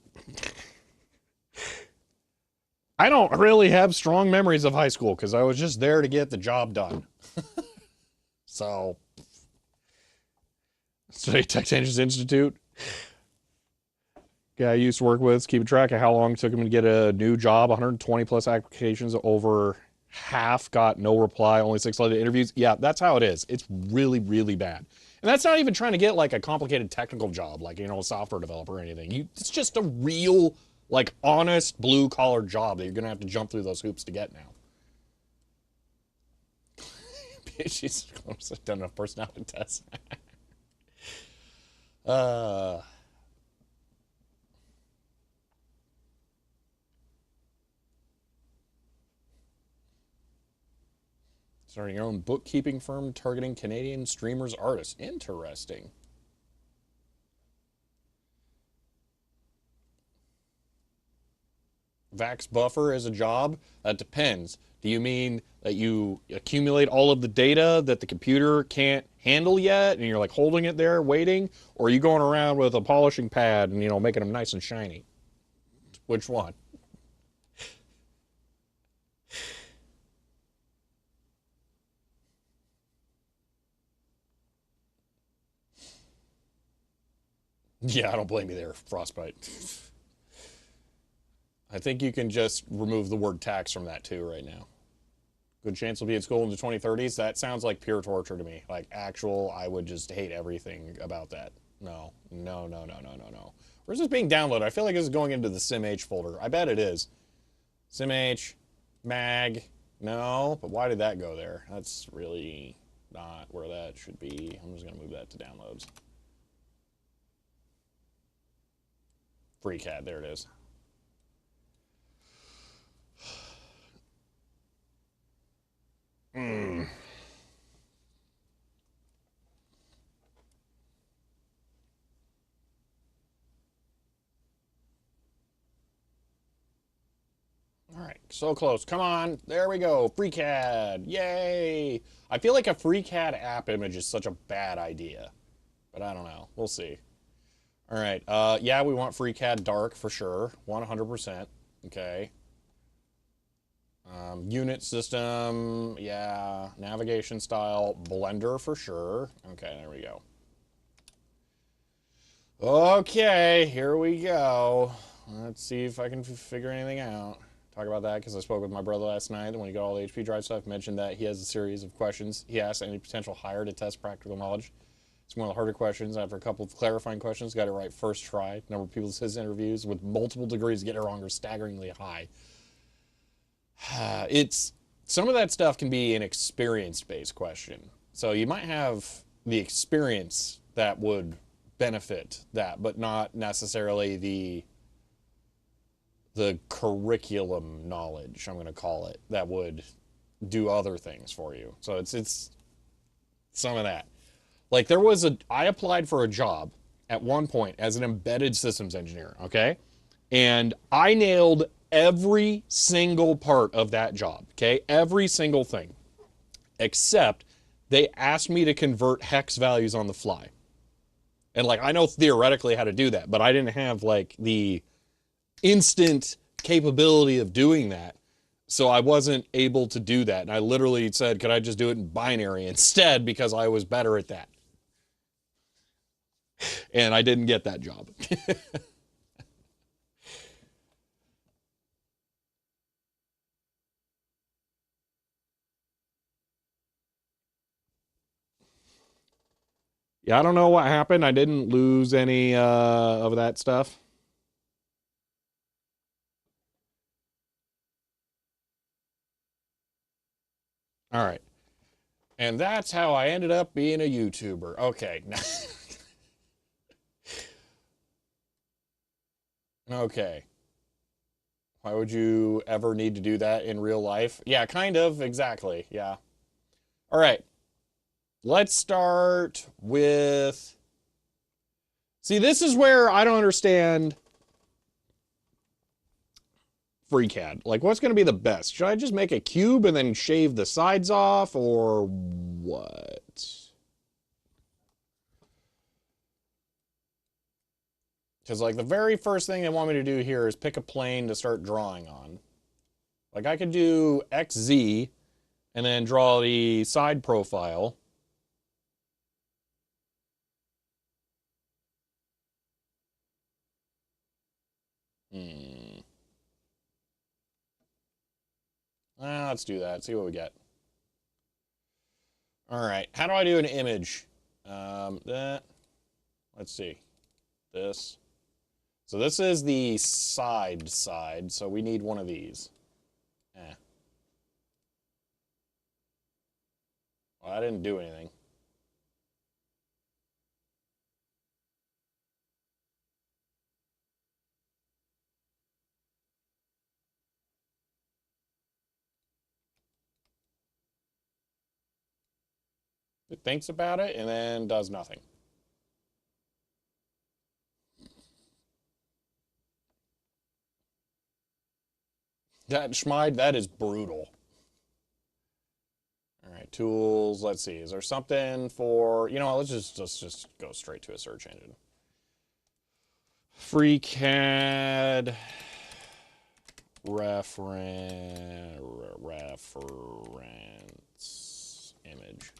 don't really have strong memories of high school because I was just there to get the job done. So, State Texas Institute. Guy I used to work with, keeping track of how long it took him to get a new job. 120 plus applications, over half got no reply, only 6 led to interviews. Yeah, that's how it is. It's really, really bad. And that's not even trying to get like a complicated technical job, like, you know, a software developer or anything. It's just a real, like, honest blue collar job that you're gonna have to jump through those hoops to get now. She's done enough personality tests. Starting your own bookkeeping firm targeting Canadian streamers, artists. Interesting. Vax buffer as a job? That depends. Do you mean that you accumulate all of the data that the computer can't handle yet and you're like holding it there waiting? Or are you going around with a polishing pad and, you know, making them nice and shiny? Which one? Yeah, I don't blame you there, Frostbite. I think you can just remove the word tax from that too right now. Good chance will be in school in the 2030s. That sounds like pure torture to me. Like actual, I would just hate everything about that. No, no, no, no, no, no, no. Where's this being downloaded? I feel like this is going into the SimH folder. I bet it is. SimH, mag, no, but why did that go there? That's really not where that should be. I'm just gonna move that to downloads. FreeCAD, there it is. All right, so close. Come on. There we go. FreeCAD. Yay. I feel like a FreeCAD app image is such a bad idea, but I don't know. We'll see. All right. Yeah, we want FreeCAD dark for sure. 100%. Okay. Unit system. Yeah. Navigation style. Blender for sure. Okay, there we go. Okay, here we go. Let's see if I can figure anything out. Talk about that because I spoke with my brother last night when he got all the HP drive stuff. Mentioned that he has a series of questions he asked any potential hire to test practical knowledge. It's one of the harder questions. After a couple of clarifying questions, got it right first try. Number of people his interviews with multiple degrees get it wrong are staggeringly high. It's some of that stuff can be an experience-based question. So you might have the experience that would benefit that, but not necessarily the curriculum knowledge, I'm going to call it, that would do other things for you. So it's some of that. Like I applied for a job at one point as an embedded systems engineer, okay? And I nailed every single part of that job, okay? Every single thing. Except they asked me to convert hex values on the fly. And like I know theoretically how to do that, but I didn't have like the instant capability of doing that. So I wasn't able to do that. And I literally said, could I just do it in binary instead because I was better at that? And I didn't get that job. Yeah, I don't know what happened. I didn't lose any of that stuff. All right. And that's how I ended up being a YouTuber. Okay. Okay. Why would you ever need to do that in real life? Yeah, kind of. Exactly. Yeah. All right. Let's start with... See, this is where I don't understand FreeCAD. Like, what's going to be the best? Should I just make a cube and then shave the sides off, or what? Because, like, the very first thing they want me to do here is pick a plane to start drawing on. Like, I could do XZ and then draw the side profile. Let's do that. See what we get. All right. How do I do an image? Let's see. This. So this is the side, so we need one of these. Well, I didn't do anything. It thinks about it and then does nothing. That Schmide, that is brutal. All right, tools. Let's see. Is there something for, you know, let's just go straight to a search engine. FreeCAD reference image.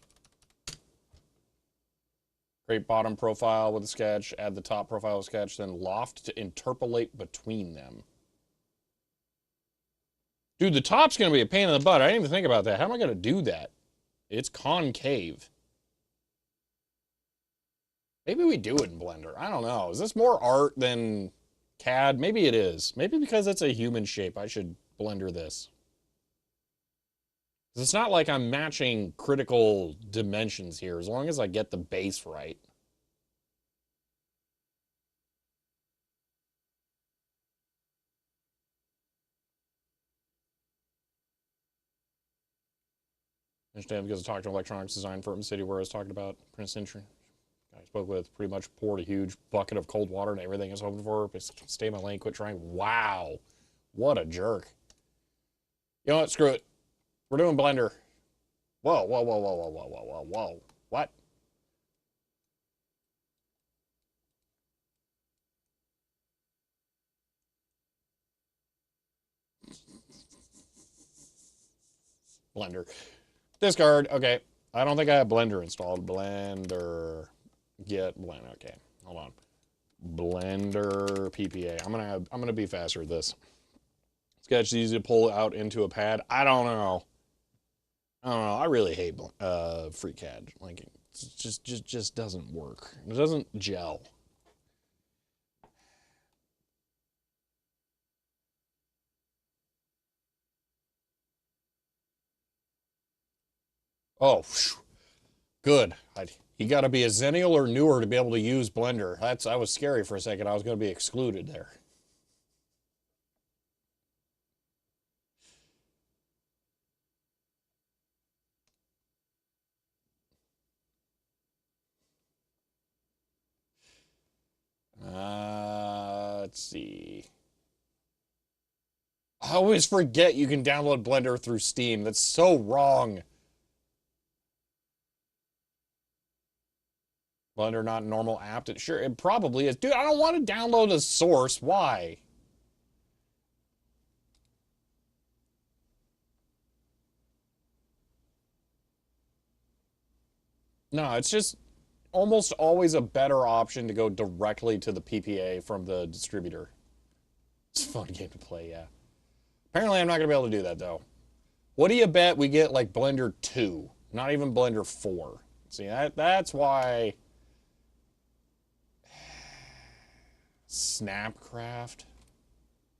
Create bottom profile with a sketch, add the top profile with a sketch, then loft to interpolate between them. Dude, the top's going to be a pain in the butt. I didn't even think about that. How am I going to do that? It's concave. Maybe we do it in Blender. I don't know. Is this more art than CAD? Maybe it is. Maybe because it's a human shape, I should Blender this. It's not like I'm matching critical dimensions here, as long as I get the base right. Understand, because I talked to an electronics design firm in the city where I was talking about Princeton. I spoke with, pretty much poured a huge bucket of cold water and everything I was hoping for. Stay in my lane, quit trying. Wow. What a jerk. You know what? Screw it. We're doing Blender. Whoa, whoa, whoa, whoa, whoa, whoa, whoa, whoa, whoa. What? Blender. Discard. Okay. I don't think I have Blender installed. Blender. Get Blender. Okay. Hold on. Blender PPA. I'm gonna be faster at this. Sketch is easy to pull out into a pad. I don't know. I really hate FreeCAD. Like, it just doesn't work. It doesn't gel. Oh, good. You got to be a Zennial or newer to be able to use Blender. I was scary for a second. I was going to be excluded there. Let's see. I always forget you can download Blender through Steam. That's so wrong. Blender not normal app. Sure, it probably is. Dude, I don't want to download a source. Why? No, it's just almost always a better option to go directly to the PPA from the distributor. It's a fun game to play, yeah. Apparently I'm not going to be able to do that, though. What do you bet we get, like, Blender 2? Not even Blender 4. See, that's why Snapcraft?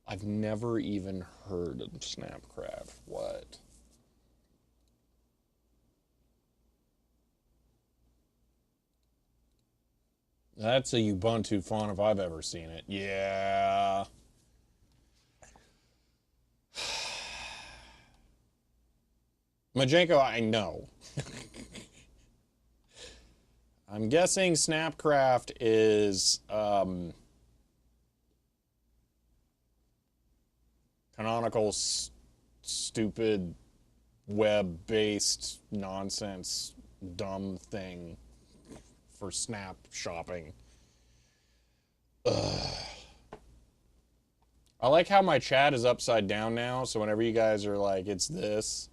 I've never even heard of Snapcraft. What? That's a Ubuntu font if I've ever seen it. Yeah. Majenko, I know. I'm guessing Snapcraft is canonical stupid web-based nonsense dumb thing for snap shopping. Ugh. I like how my chat is upside down now, so whenever you guys are like, it's this,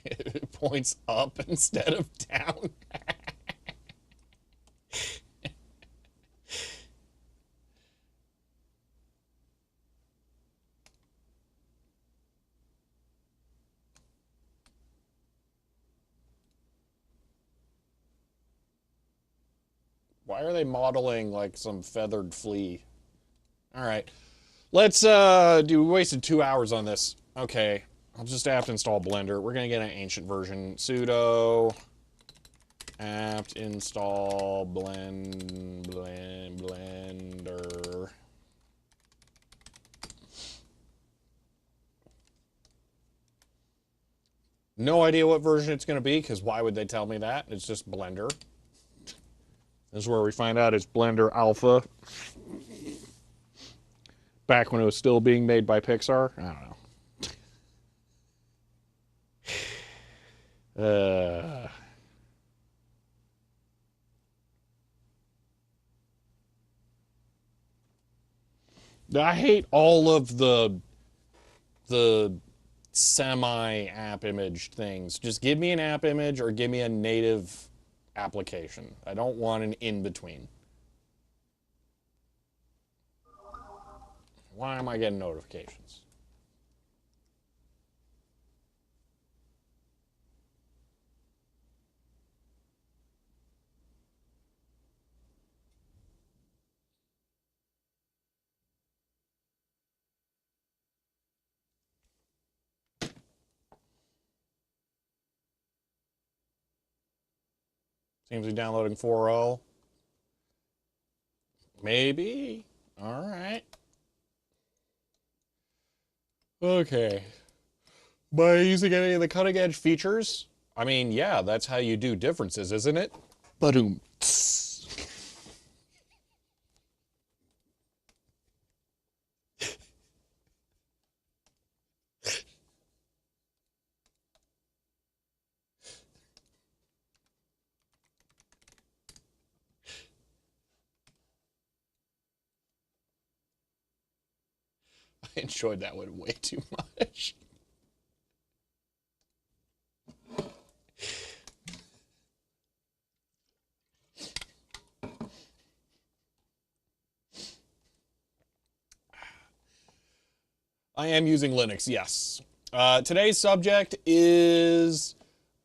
it points up instead of down. Why are they modeling like some feathered flea? All right. Let's we wasted 2 hours on this. Okay. I'll just apt install Blender. We're going to get an ancient version. Sudo apt install Blender. No idea what version it's going to be, because why would they tell me that? It's just Blender. This is where we find out it's Blender Alpha. Back when it was still being made by Pixar. I don't know. I hate all of the semi-app image things. Just give me an app image or give me a native application. I don't want an in-between. Why am I getting notifications? Seems to be downloading 4.0. Maybe. All right. Okay. By using any of the cutting edge features? I mean, yeah, that's how you do differences, isn't it? Ba-doom. I enjoyed that one way too much. I am using Linux, yes. Today's subject is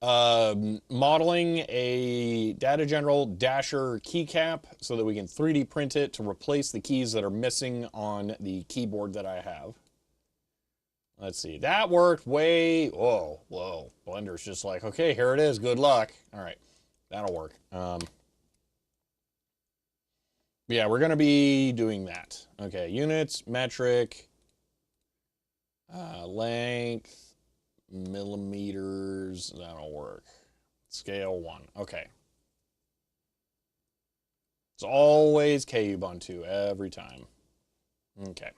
modeling a Data General Dasher keycap so that we can 3D print it to replace the keys that are missing on the keyboard that I have. Let's see. That worked way... Whoa, whoa. Blender's just like, okay, here it is. Good luck. All right. That'll work. Yeah, we're going to be doing that. Okay, units, metric, length, millimeters. That'll work. Scale 1. Okay. It's always Kubuntu every time. Okay.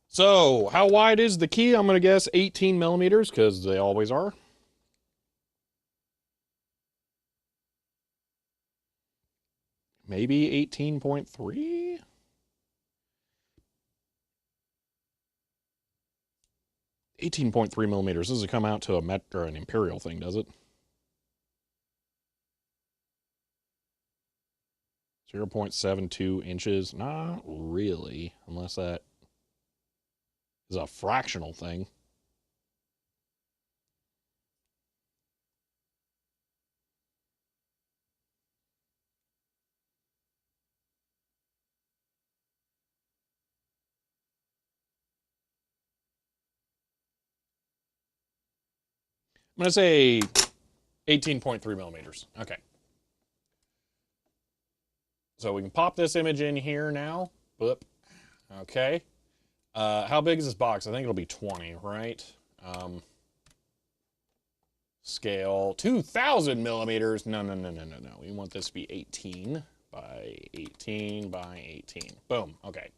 So, how wide is the key? I'm going to guess 18 millimeters, because they always are. Maybe 18.3? 18.3 millimeters. Doesn't come out to a or an imperial thing, does it? 0.72 inches. Not really, unless that is a fractional thing. going to say 18.3 millimeters. Okay. So we can pop this image in here now. Boop. Okay. How big is this box? I think it'll be 20, right? Scale 2,000 millimeters. No. We want this to be 18 by 18 by 18. Boom. Okay.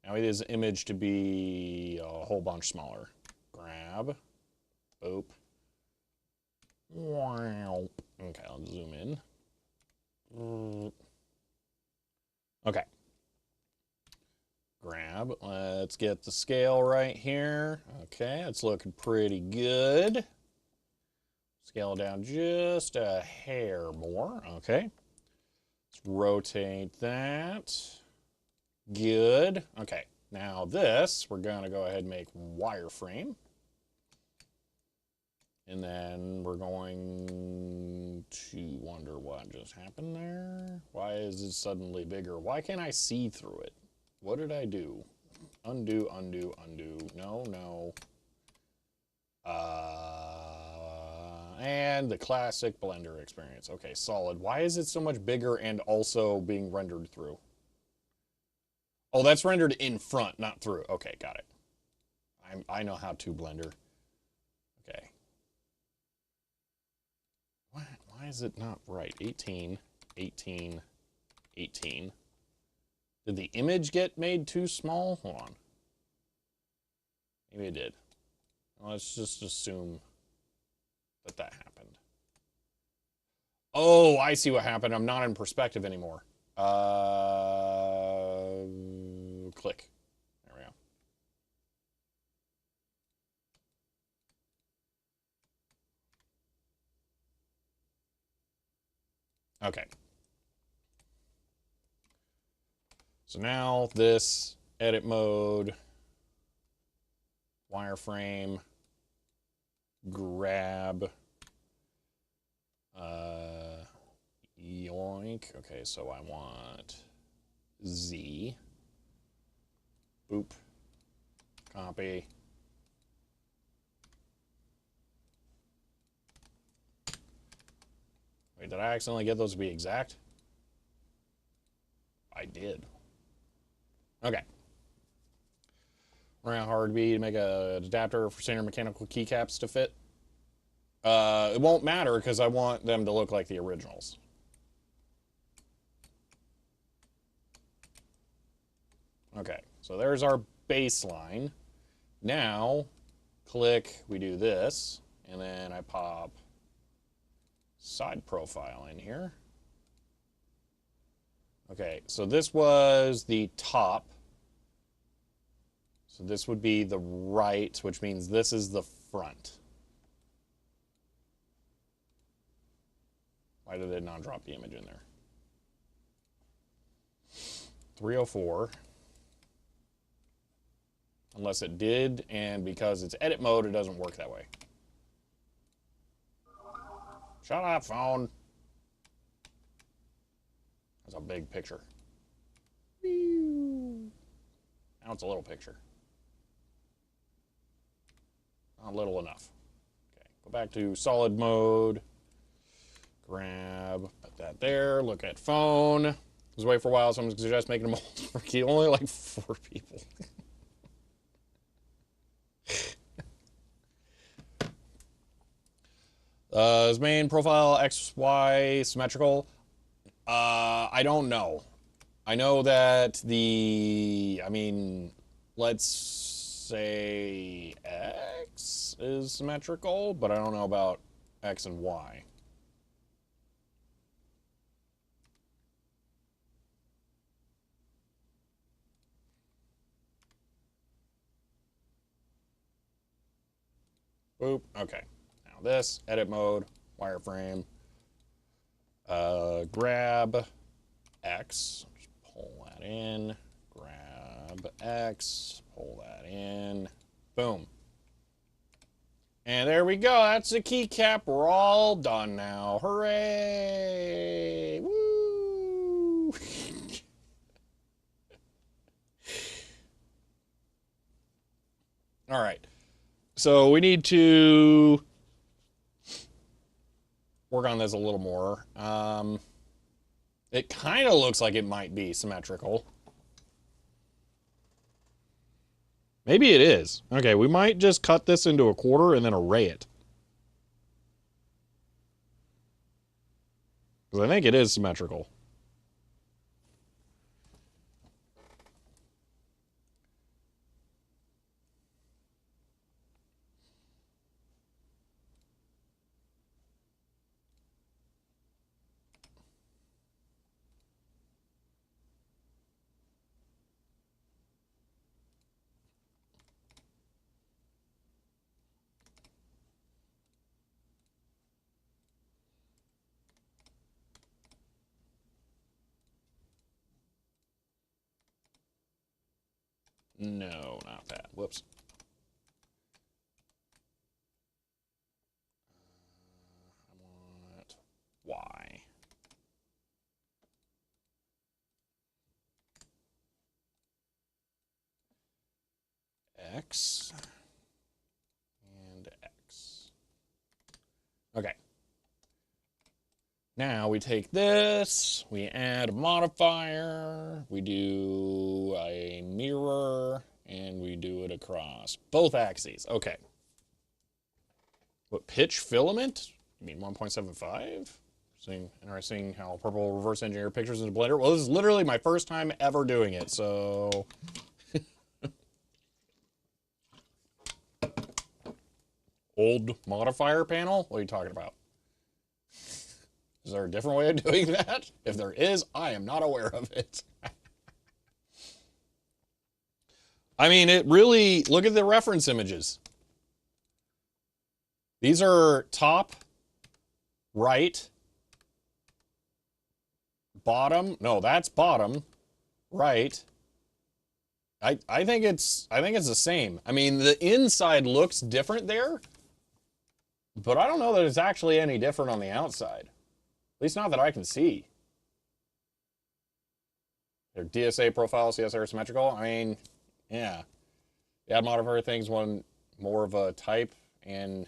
Now we need this image to be a whole bunch smaller. Grab. Boop. Wow. Okay, I'll zoom in. Okay. Grab. Let's get the scale right here. Okay, it's looking pretty good. Scale down just a hair more. Okay. Let's rotate that. Good. Okay. Now this, we're going to go ahead and make wireframe. And then we're going to wonder what just happened there. Why is it suddenly bigger? Why can't I see through it? What did I do? Undo, undo, undo. No. And the classic Blender experience. Okay, solid. Why is it so much bigger and also being rendered through? Oh, that's rendered in front, not through. Okay, got it. I know how to Blender. Okay. Why is it not right? 18, 18, 18. Did the image get made too small? Hold on. Maybe it did. Let's just assume that happened. Oh, I see what happened. I'm not in perspective anymore. Click. There we go. Okay. So now this edit mode, wireframe, grab, yoink. Okay, so I want Z. Boop. Copy. Wait, did I accidentally get those to be exact? I did. Okay. We're gonna hard B to make an adapter for standard mechanical keycaps to fit. It won't matter because I want them to look like the originals. Okay, so there's our baseline. Now, click, we do this, and then I pop side profile in here. Okay, so this was the top. So this would be the right, which means this is the front. Why did it not drop the image in there? 304. Unless it did, and because it's edit mode, it doesn't work that way. Shut up, phone. That's a big picture. Now it's a little picture. Not little enough. Okay, go back to solid mode. Grab, put that there. Look at phone. Just wait for a while. Someone's suggest making a mold for key. Only like 4 people. Is main profile XY symmetrical? I don't know. I know that let's say X is symmetrical, but I don't know about X and Y. Boop. Okay. Now this, edit mode, wireframe, grab X, just pull that in, grab X, pull that in, boom. And there we go. That's the keycap. We're all done now. Hooray! Woo! All right. So we need to work on this a little more. It kind of looks like it might be symmetrical. Maybe it is. Okay, we might just cut this into a quarter and then array it. Because I think it is symmetrical. No, not that. Whoops. I want Y. X. And X. Okay. Now we take this, we add a modifier, we do a mirror, and we do it across both axes. Okay. What, pitch filament? You mean 1.75? Interesting how Purple reverse engineer pictures into Blender. Well, this is literally my first time ever doing it, so... Old modifier panel? What are you talking about? Is there a different way of doing that? If there is, I am not aware of it. I mean, it really, look at the reference images. These are top, right, bottom. No, that's bottom, right. I think it's the same. I mean, the inside looks different there, but I don't know that it's actually any different on the outside. At least not that I can see. Their DSA profile, CSR symmetrical. I mean, yeah. The add modifier thing's one more of a type and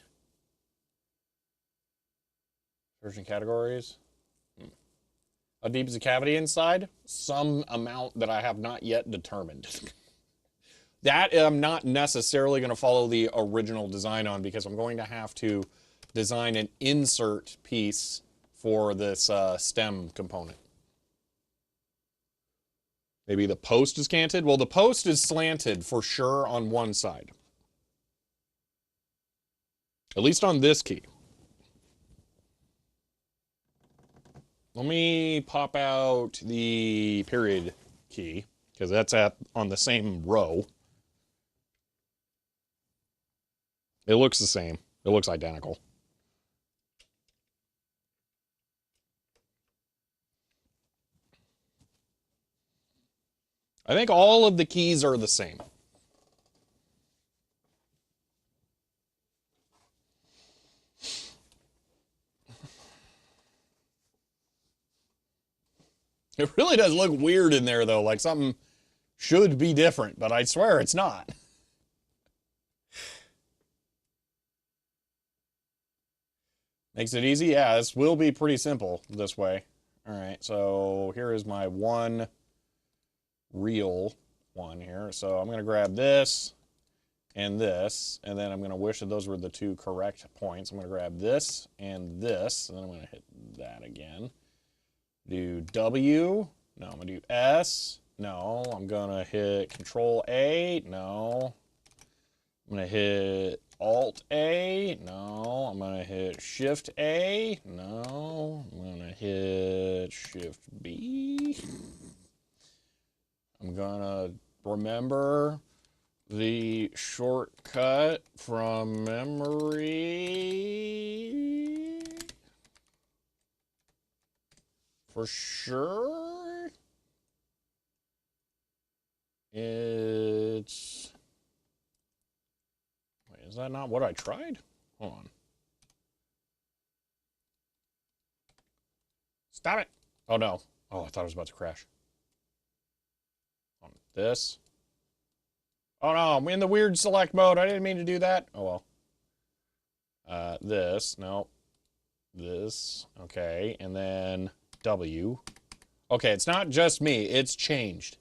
version categories. How deep is the cavity inside? Some amount that I have not yet determined. That I'm not necessarily going to follow the original design on because I'm going to have to design an insert piece for this stem component. Maybe the post is canted? Well, the post is slanted for sure on one side. At least on this key. Let me pop out the period key, because that's on the same row. It looks the same. It looks identical. I think all of the keys are the same. It really does look weird in there, though, like something should be different, but I swear it's not. Makes it easy? Yeah, this will be pretty simple this way. All right, so here is my one real one here. So I'm going to grab this, and then I'm going to wish that those were the two correct points. I'm going to grab this, and then I'm going to hit that again. Do W. No, I'm going to do S. No, I'm going to hit Control A. No. I'm going to hit Alt A. No. I'm going to hit Shift A. No. I'm going to hit Shift B. I'm going to remember the shortcut from memory. For sure. It's... Wait, is that not what I tried? Hold on. Stop it! Oh no. Oh, I thought I was about to crash. On this. Oh no, I'm in the weird select mode. I didn't mean to do that. Oh well. This, no. this. Okay, and then W. Okay, it's not just me. It's changed.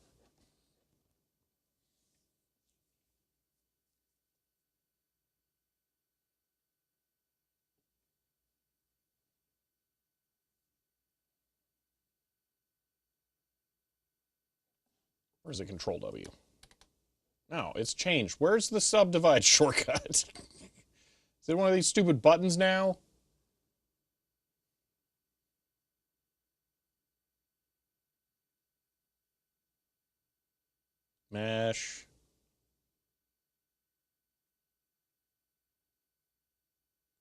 Where's the Control W? No, it's changed. Where's the subdivide shortcut? Is it one of these stupid buttons now? Mesh.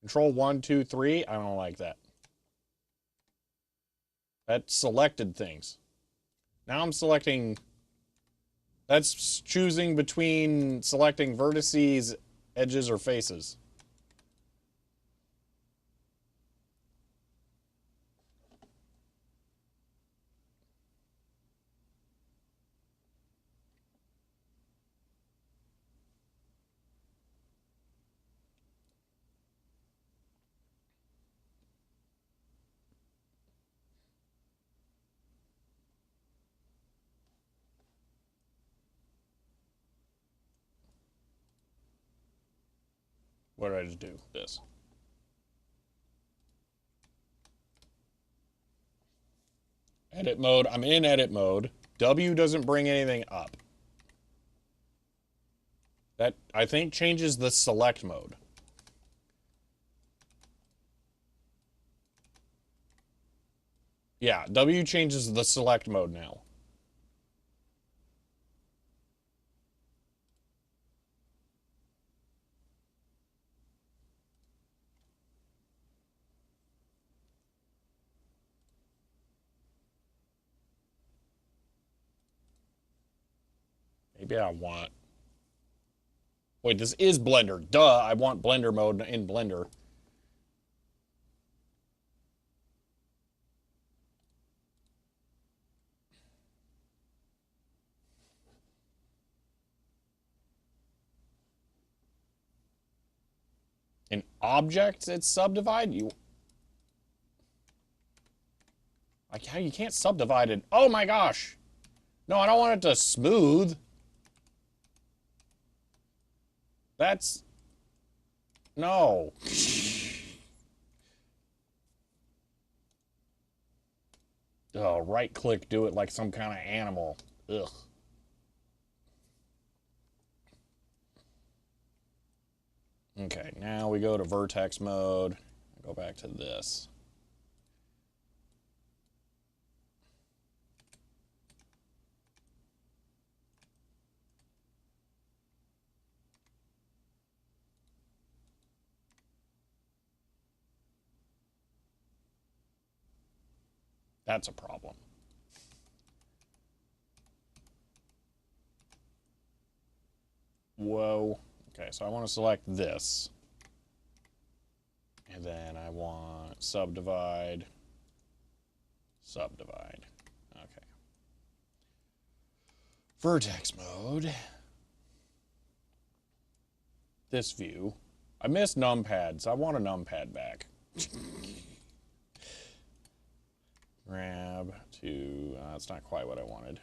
Control 1, 2, 3. I don't like that. That selected things. Now I'm selecting... That's choosing between selecting vertices, edges, or faces. What did I just do? This. Edit mode. I'm in edit mode. W doesn't bring anything up. That, I think, changes the select mode. Yeah, W changes the select mode now. Maybe I want... Wait, this is Blender. Duh, I want Blender mode in Blender. In objects, it's subdivide? Like, how you can't subdivide it? Oh my gosh! No, I don't want it to smooth. That's... No. Oh, right click, do it like some kind of animal. Ugh. Okay, now we go to vertex mode. Go back to this. That's a problem. Whoa. Okay, so I want to select this. And then I want subdivide. Subdivide. Okay. Vertex mode. This view. I missed numpads. I want a numpad back. Grab to... that's not quite what I wanted.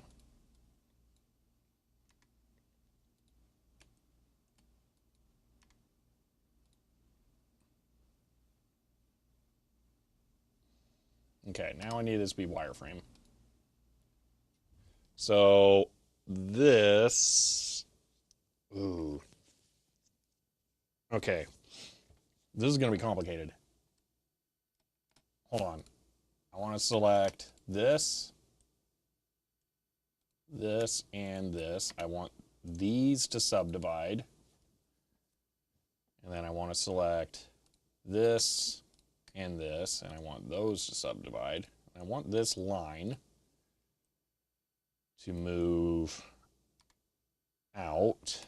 Okay, now I need this to be wireframe. So this... Ooh. Okay. This is going to be complicated. Hold on. I want to select this, this, and this. I want these to subdivide. And then I want to select this and this, and I want those to subdivide. I want this line to move out.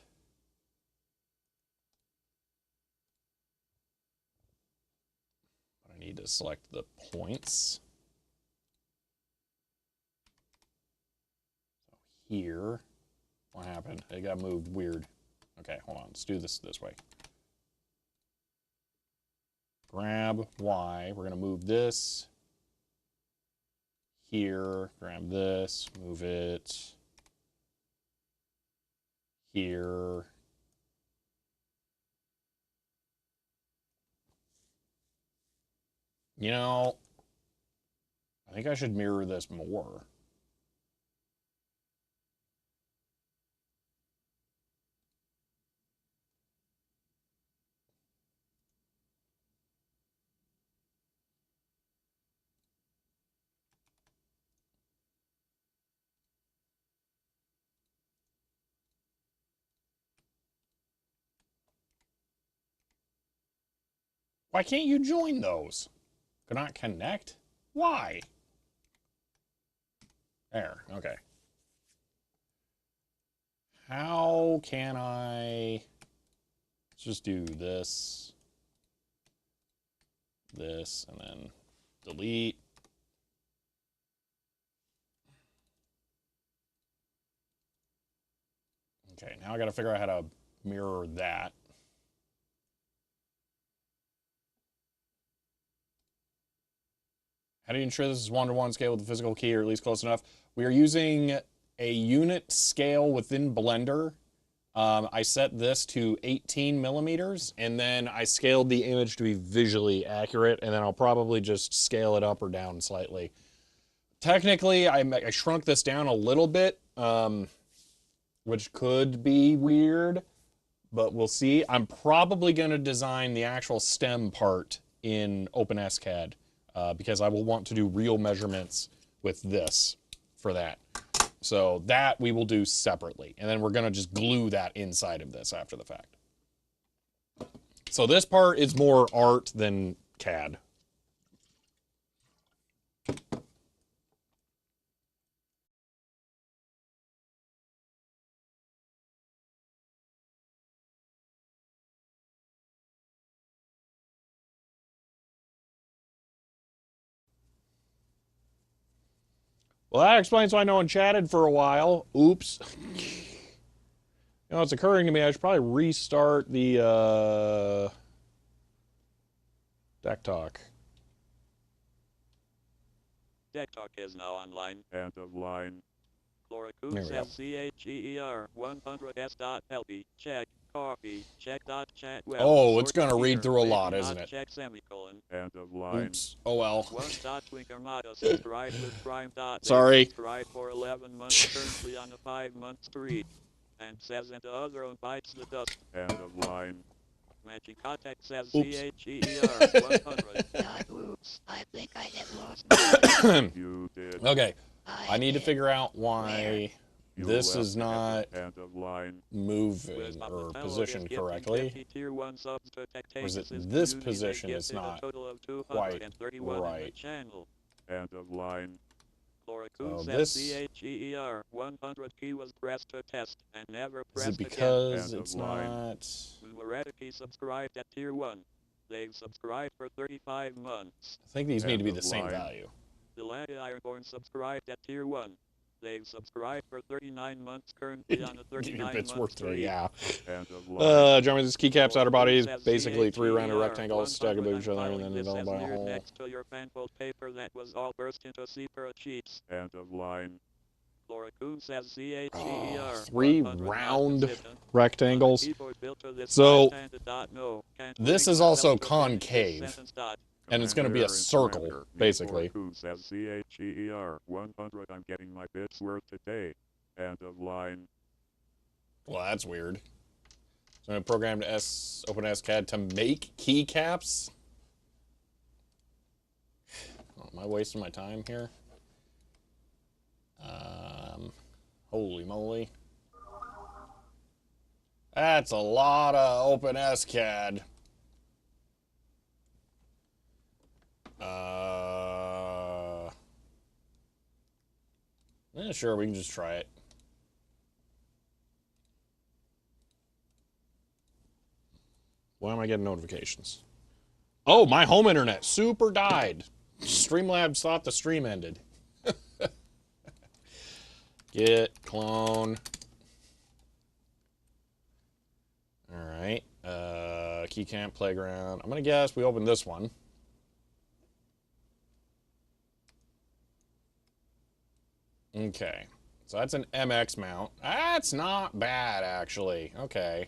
But I need to select the points. So here, what happened? It got moved weird. Okay, hold on. Let's do this way. Grab grab Y. We're going to move this here. Grab this. Move it here. You know, I think I should mirror this more. Why can't you join those? Cannot connect? Why? There, okay. How can I... Let's just do this, this, and then delete. Okay, now I gotta figure out how to mirror that. How do you ensure this is one-to-one scale with the physical key, or at least close enough? We are using a unit scale within Blender. I set this to 18 millimeters, and then I scaled the image to be visually accurate, and then I'll probably just scale it up or down slightly. Technically, I shrunk this down a little bit, which could be weird, but we'll see. I'm probably going to design the actual stem part in OpenSCAD. Because I will want to do real measurements with this for that. So that we will do separately. And then we're going to just glue that inside of this after the fact. So this part is more art than CAD. Well, that explains why no one chatted for a while. Oops. You know, it's occurring to me, I should probably restart the deck talk. Deck talk is now online. End of line. Loracoo says CHEER 100S.LB. Check. Copy. Check.chat. Well, Oh, it's going to read through a lot, isn't it? Check semicolon. End of line. Oops. Oh well. Subscribe with Prime. Sorry. Subscribe for 11 months, currently on a 5-month streak. And says and the other one bites the dust. End of line. Matching contact says Oops. CHEER 100. Oops, I think I have lost You did. Okay. my I need to figure out why You this left is not End of line. moving or positioned correctly. Or is it this position is not quite right? End of line. Loracoo So says this- CHEER 100 key was pressed to test and never Is pressed it because End of it's line. not... Numeretically subscribed at tier 1. They've subscribed for 35 months. I think these need to be End the of same line. value. Delaney Ironborn subscribed at tier 1. They've subscribed for 39 months, currently on a Your 39 bits month worth three, streak. yeah. End of line. Jeremy, this keycaps outer bodies, Says basically 3 rounded CHEER rectangles stacked above 100. each other and I'm then filing developed this by a as near hole. next to your fanfold paper that was all burst into separate sheets. End of line. Loracoo says CHEER 3 100 round position. rectangles. Keyboard built to this So, left-handed dot, no, can't this bring is also myself to finish this concave. sentence dot. And it's going to be a Commander and circle, surrender. basically. Loracoo says CHEER 100. I'm getting my bits worth today. End of line. Well, that's weird. So I programmed OpenSCAD to make keycaps. Oh, am I wasting my time here? Holy moly. That's a lot of OpenSCAD. Yeah, sure, we can just try it. Why am I getting notifications? Oh, my home internet super died. Streamlabs thought the stream ended. Git clone. All right. Keycap playground. I'm gonna guess we opened this one. Okay. So that's an MX mount. That's not bad, actually. Okay.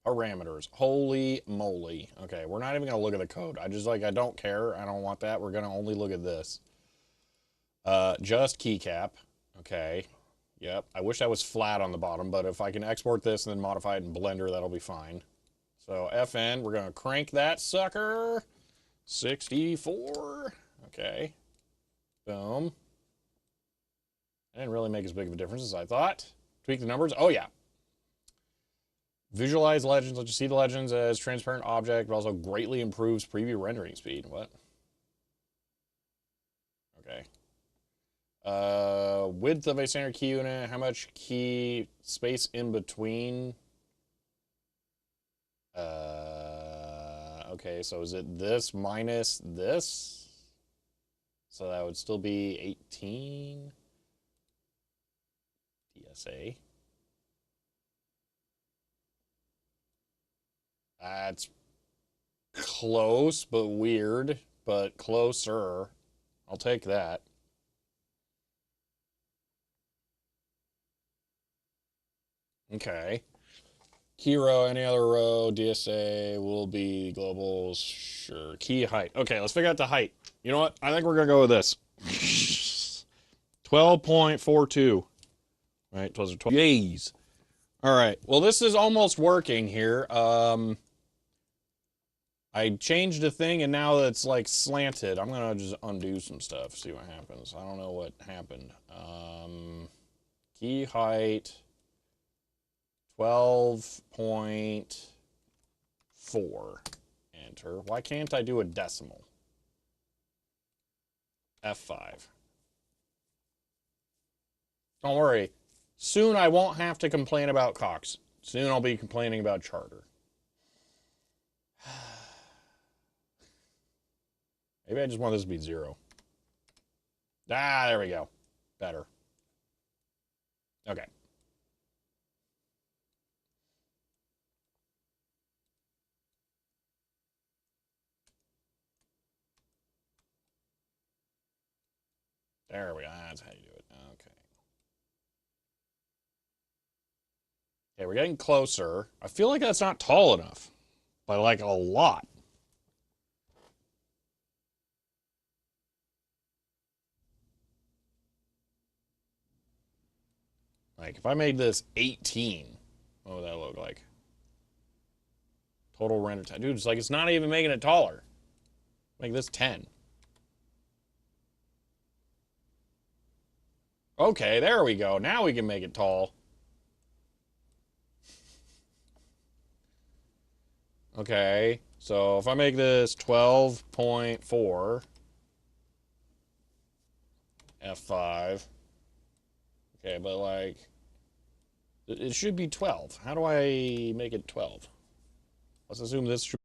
Parameters. Holy moly. Okay, we're not even going to look at the code. I don't care. I don't want that. We're going to only look at this. Just keycap. Okay. Yep. I wish that was flat on the bottom, but if I can export this and then modify it in Blender, that'll be fine. So FN, we're going to crank that sucker. 64. Okay. Boom. I didn't really make as big of a difference as I thought. Tweak the numbers. Oh, yeah. Visualize legends. Let you see the legends as transparent object, but also greatly improves preview rendering speed. What? Okay. Width of a standard key unit. How much key space in between? Okay, so is it this minus this? So that would still be 18. DSA. That's close, but weird, but closer. I'll take that. Okay. Key row, any other row, DSA will be global, sure. Key height. Okay, let's figure out the height. You know what? I think we're going to go with this. 12.42. Right, 12 or 12. Jeez. All right, well, this is almost working here. I changed a thing, and now it's like slanted. I'm going to just undo some stuff, see what happens. I don't know what happened. Key height. 12.4. Enter. Why can't I do a decimal? F5. Don't worry. Soon I won't have to complain about Cox. Soon I'll be complaining about Charter. Maybe I just want this to be 0. Ah, there we go. Better. Okay. There we go. That's how you do it. Okay. Okay, we're getting closer. I feel like that's not tall enough. By like a lot. Like, if I made this 18, what would that look like? Total render time. Dude, it's like it's not even making it taller. Make this 10. Okay, there we go. Now we can make it tall. Okay, so if I make this 12.4 F5. Okay, but like, it should be 12. How do I make it 12? Let's assume this should.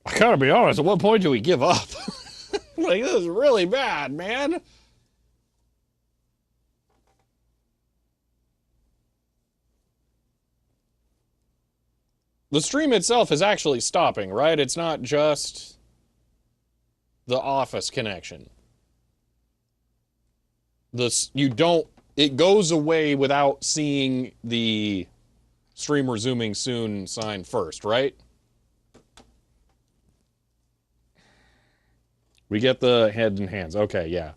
I gotta be honest, at what point do we give up? Like, this is really bad, man. The stream itself is actually stopping, right? It's not just the office connection. It goes away without seeing the stream resuming soon sign first, right? We get the head and hands. Okay, yeah.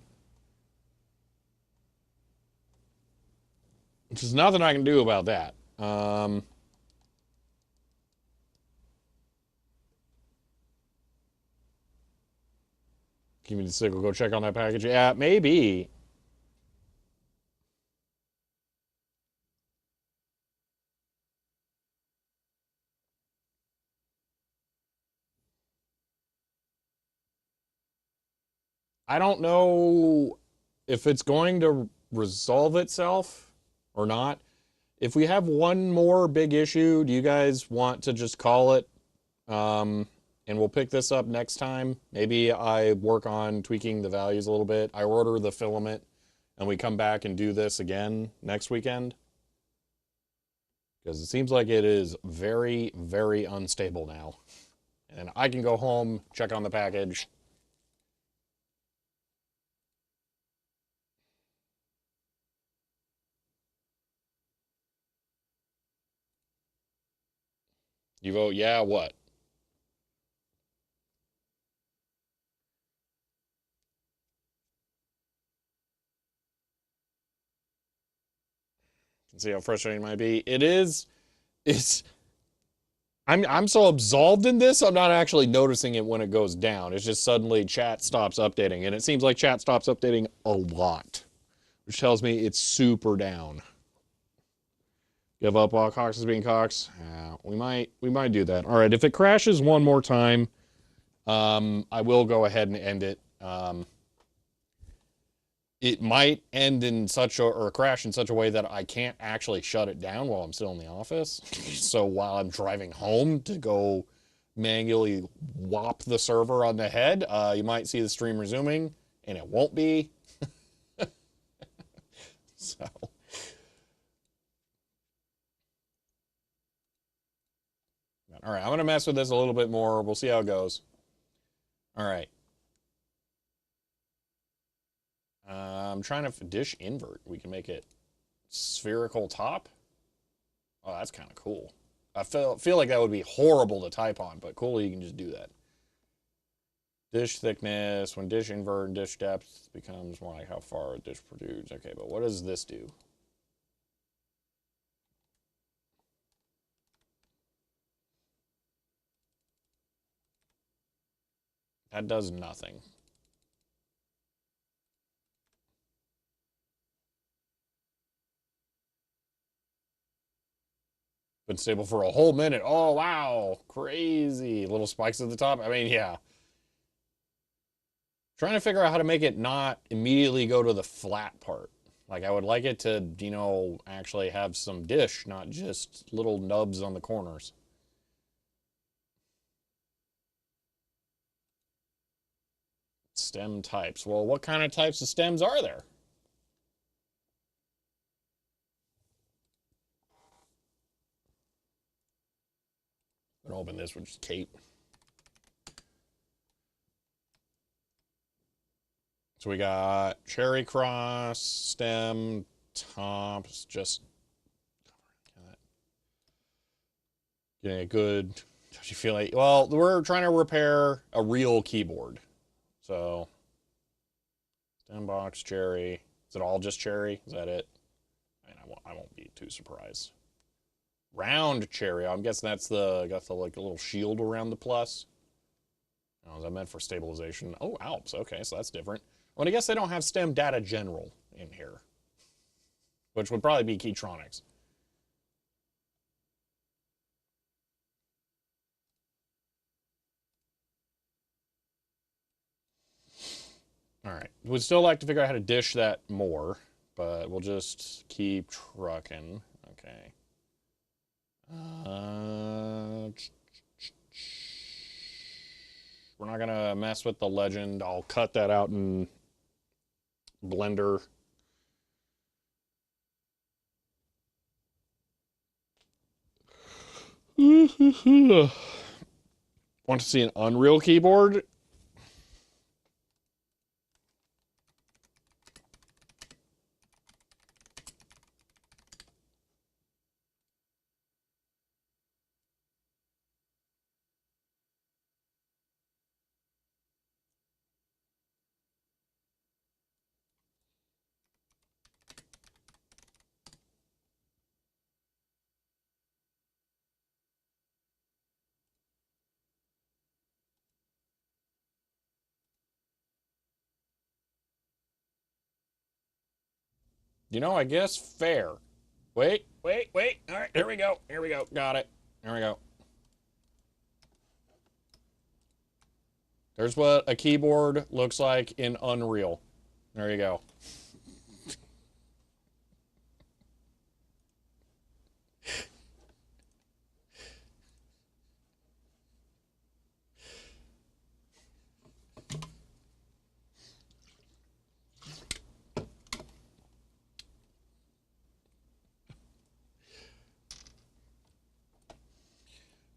There's nothing I can do about that. Give me the signal. Go check on that package. Yeah, maybe. I don't know if it's going to resolve itself or not. If we have one more big issue, do you guys want to just call it? And we'll pick this up next time. Maybe I work on tweaking the values a little bit. I order the filament and we come back and do this again next weekend. Because it seems like it is very, very unstable now. And I can go home, check on the package. You vote yeah, what? Can see how frustrating it might be. I'm so absolved in this, I'm not actually noticing it when it goes down. It's just suddenly chat stops updating. And it seems like chat stops updating a lot. Which tells me it's super down. Give up while Cox is being Cox. Yeah, we might do that. All right, if it crashes one more time, I will go ahead and end it. It might end in or crash in such a way that I can't actually shut it down while I'm still in the office. So while I'm driving home to go manually whop the server on the head, you might see the stream resuming, and it won't be. So. All right, I'm going to mess with this a little bit more. We'll see how it goes. All right. I'm trying to dish invert. We can make it spherical top. Oh, that's kind of cool. I feel like that would be horrible to type on, but cool, you can just do that. Dish thickness, when dish invert and dish depth becomes more like how far a dish protrudes. Okay, but what does this do? That does nothing. Been stable for a whole minute. Oh, wow. Crazy. Little spikes at the top. I mean, yeah. Trying to figure out how to make it not immediately go to the flat part. Like, I would like it to, you know, actually have some dish, not just little nubs on the corners. Stem types. Well, what kind of types of stems are there? I'm gonna open this with just Kate. So we got cherry cross, stem, tops, just getting a good, touchy feel like, well, we're trying to repair a real keyboard. So, stem box, cherry. Is it all just cherry? Is that it? I mean, I won't be too surprised. Round cherry. I'm guessing that's got the like a little shield around the plus. Oh, is that meant for stabilization? Oh, Alps. Okay, so that's different. Well, I guess they don't have stem data general in here, which would probably be Keytronics. All right. We'd still like to figure out how to dish that more, but we'll just keep trucking. Okay. We're not going to mess with the legend. I'll cut that out in Blender. Want to see an Unreal keyboard? You know, I guess fair. Wait. All right, here we go. Got it. There we go. There's what a keyboard looks like in Unreal. There you go.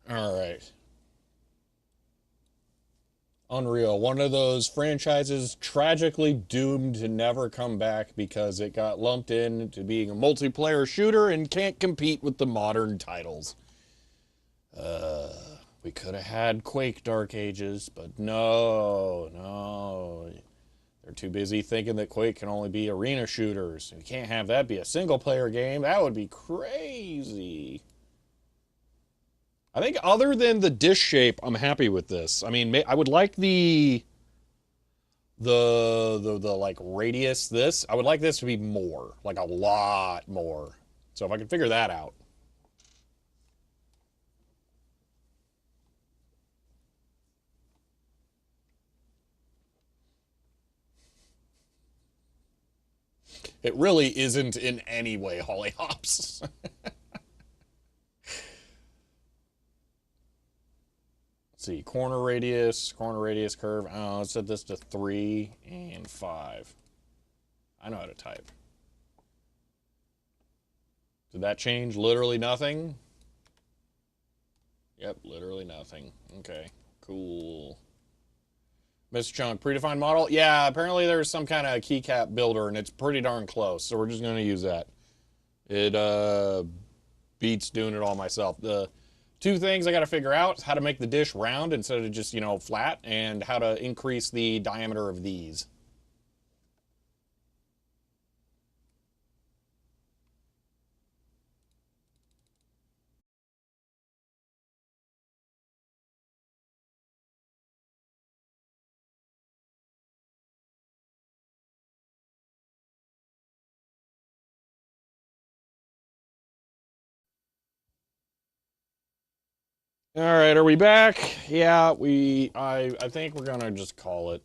All right. Unreal, one of those franchises tragically doomed to never come back because it got lumped into being a multiplayer shooter and can't compete with the modern titles. We could have had Quake Dark Ages, but no. They're too busy thinking that Quake can only be arena shooters. We can't have that be a single player game. That would be crazy. I think other than the dish shape, I'm happy with this. I mean, I would like the like radius this. I would like this to be more, like a lot more. So if I can figure that out. It really isn't in any way Holly Hops. See, corner radius curve. Oh, let's set this to 3 and 5. I know how to type. Did that change? Literally nothing? Yep, literally nothing. Okay, cool. Mr. Chunk, predefined model? Yeah, apparently there's some kind of keycap builder, and it's pretty darn close, so we're just going to use that. It beats doing it all myself. The two things I got to figure out is how to make the dish round instead of just, flat, and how to increase the diameter of these. All right, are we back? Yeah, I think we're gonna just call it.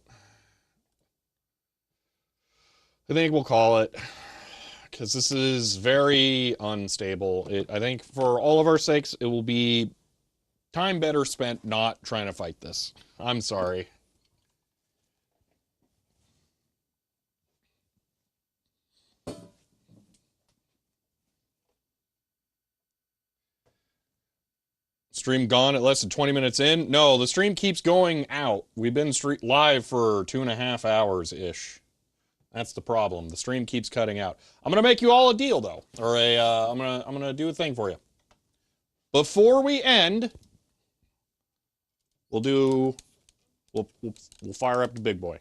I think we'll call it because this is very unstable. I think for all of our sakes, it will be time better spent not trying to fight this. I'm sorry. Stream gone at less than 20 minutes in? No, the stream keeps going out. We've been live for 2.5 hours-ish. That's the problem. The stream keeps cutting out. I'm gonna make you all a deal though, or I'm gonna do a thing for you. Before we end, we'll fire up the big boy.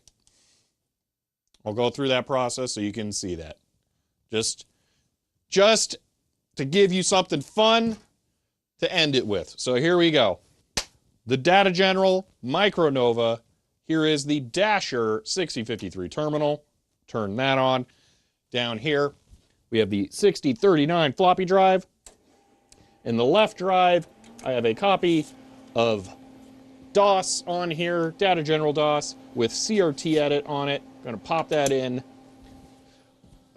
I'll go through that process so you can see that. Just to give you something fun to end it with. So here we go. The Data General Micronova. Here is the Dasher 6053 terminal. Turn that on. Down here, we have the 6039 floppy drive. In the left drive, I have a copy of DOS on here, Data General DOS, with CRT edit on it. I'm going to pop that in.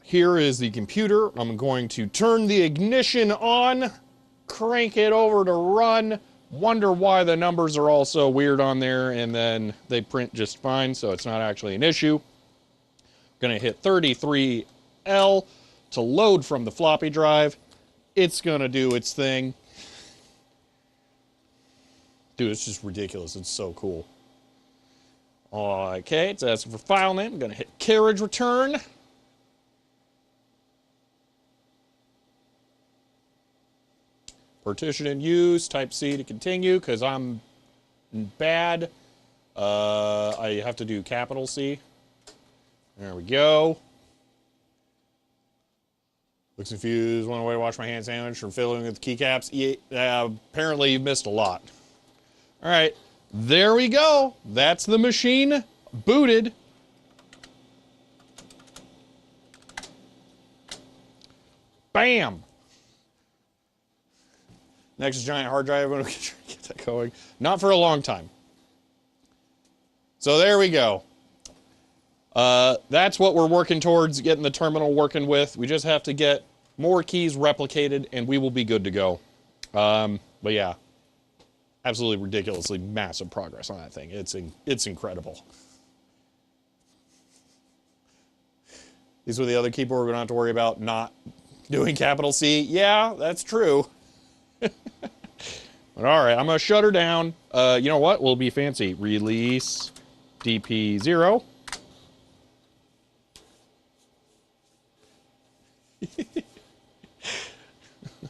Here is the computer. I'm going to turn the ignition on, crank it over to run, wonder why the numbers are all so weird on there, and then they print just fine, so it's not actually an issue. Going to hit 33L to load from the floppy drive. It's going to do its thing. Dude, it's just ridiculous. It's so cool. Okay, it's asking for file name. I'm going to hit carriage return. Partition in use, type C to continue, because I'm bad. I have to do capital C. There we go. Looks confused. One way to wash my hand sandwich from filling with keycaps. Yeah, apparently you missed a lot. All right, there we go. That's the machine booted. Bam. Next giant hard drive. I'm going to get that going. Not for a long time. So there we go. That's what we're working towards, getting the terminal working with. We just have to get more keys replicated, and we will be good to go. But yeah, absolutely ridiculously massive progress on that thing. It's incredible. These were the other keyboard we don't have to worry about not doing capital C. Yeah, that's true. But all right, I'm going to shut her down. You know what? We'll be fancy. Release DP0.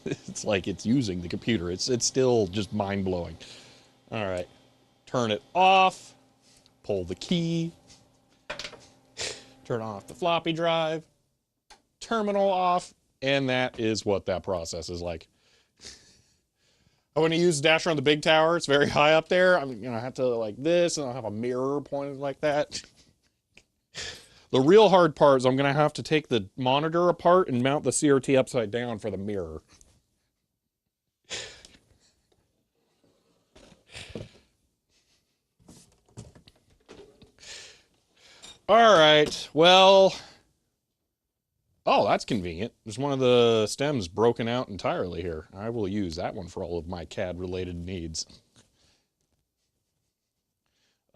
It's like it's using the computer. It's still just mind-blowing. All right. Turn it off. Pull the key. Turn off the floppy drive. Terminal off. And that is what that process is like. I want to use Dasher on the big tower. It's very high up there. I'm gonna have to like this, and I'll have a mirror pointed like that. The real hard part is I'm gonna have to take the monitor apart and mount the CRT upside down for the mirror. All right, well, oh, that's convenient. There's one of the stems broken out entirely here. I will use that one for all of my CAD-related needs.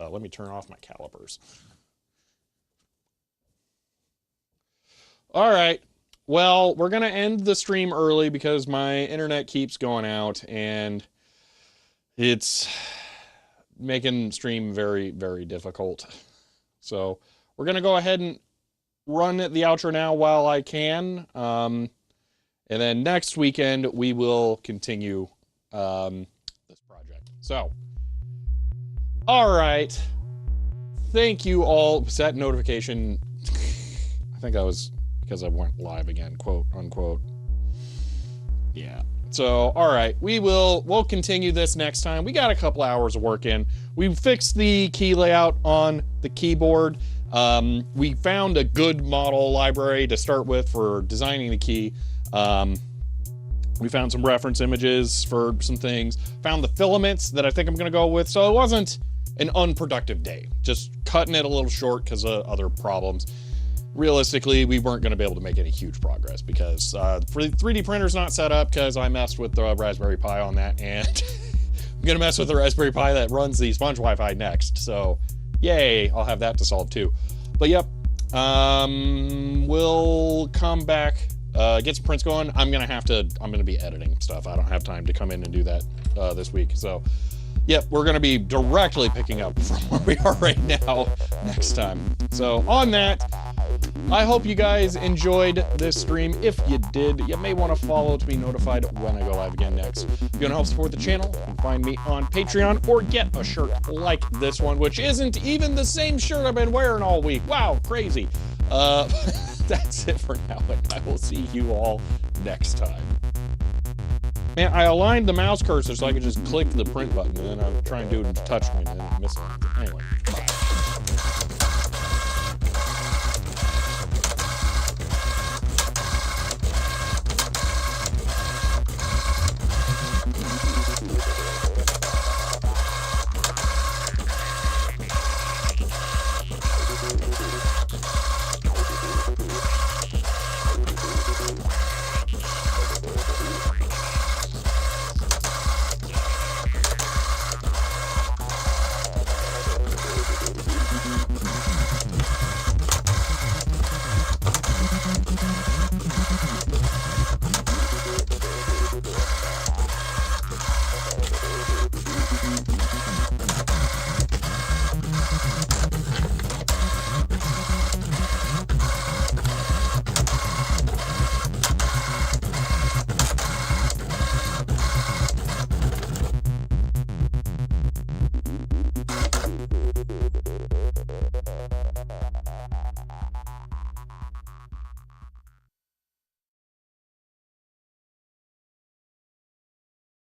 Let me turn off my calipers. All right, well, we're going to end the stream early because my internet keeps going out, and it's making stream very, very difficult. So we're going to go ahead and run the outro now while I can. And then next weekend, we will continue this project. So, all right. Thank you all. Set notification. I think I was, because I went live again, quote, unquote. Yeah. So, all right. We'll continue this next time. We got a couple hours of work in. We fixed the key layout on the keyboard. We found a good model library to start with for designing the key. We found some reference images for some things. Found the filaments that I think I'm going to go with. So it wasn't an unproductive day. Just cutting it a little short because of other problems. Realistically, we weren't going to be able to make any huge progress because 3D printer's not set up because I messed with the Raspberry Pi on that, and I'm going to mess with the Raspberry Pi that runs the Sponge Wi-Fi next. So yay, I'll have that to solve too. But yep, we'll come back, get some prints going. I'm going to be editing stuff. I don't have time to come in and do that this week. So yep, we're going to be directly picking up from where we are right now next time. So on that, I hope you guys enjoyed this stream. If you did, you may want to follow to be notified when I go live again next. If you want to help support the channel, you can find me on Patreon or get a shirt like this one, which isn't even the same shirt I've been wearing all week. Wow, crazy. That's it for now, and I will see you all next time. Man, I aligned the mouse cursor so I could just click the print button, and then I'm trying to do it in touchscreen, and I missed it. Anyway, bye.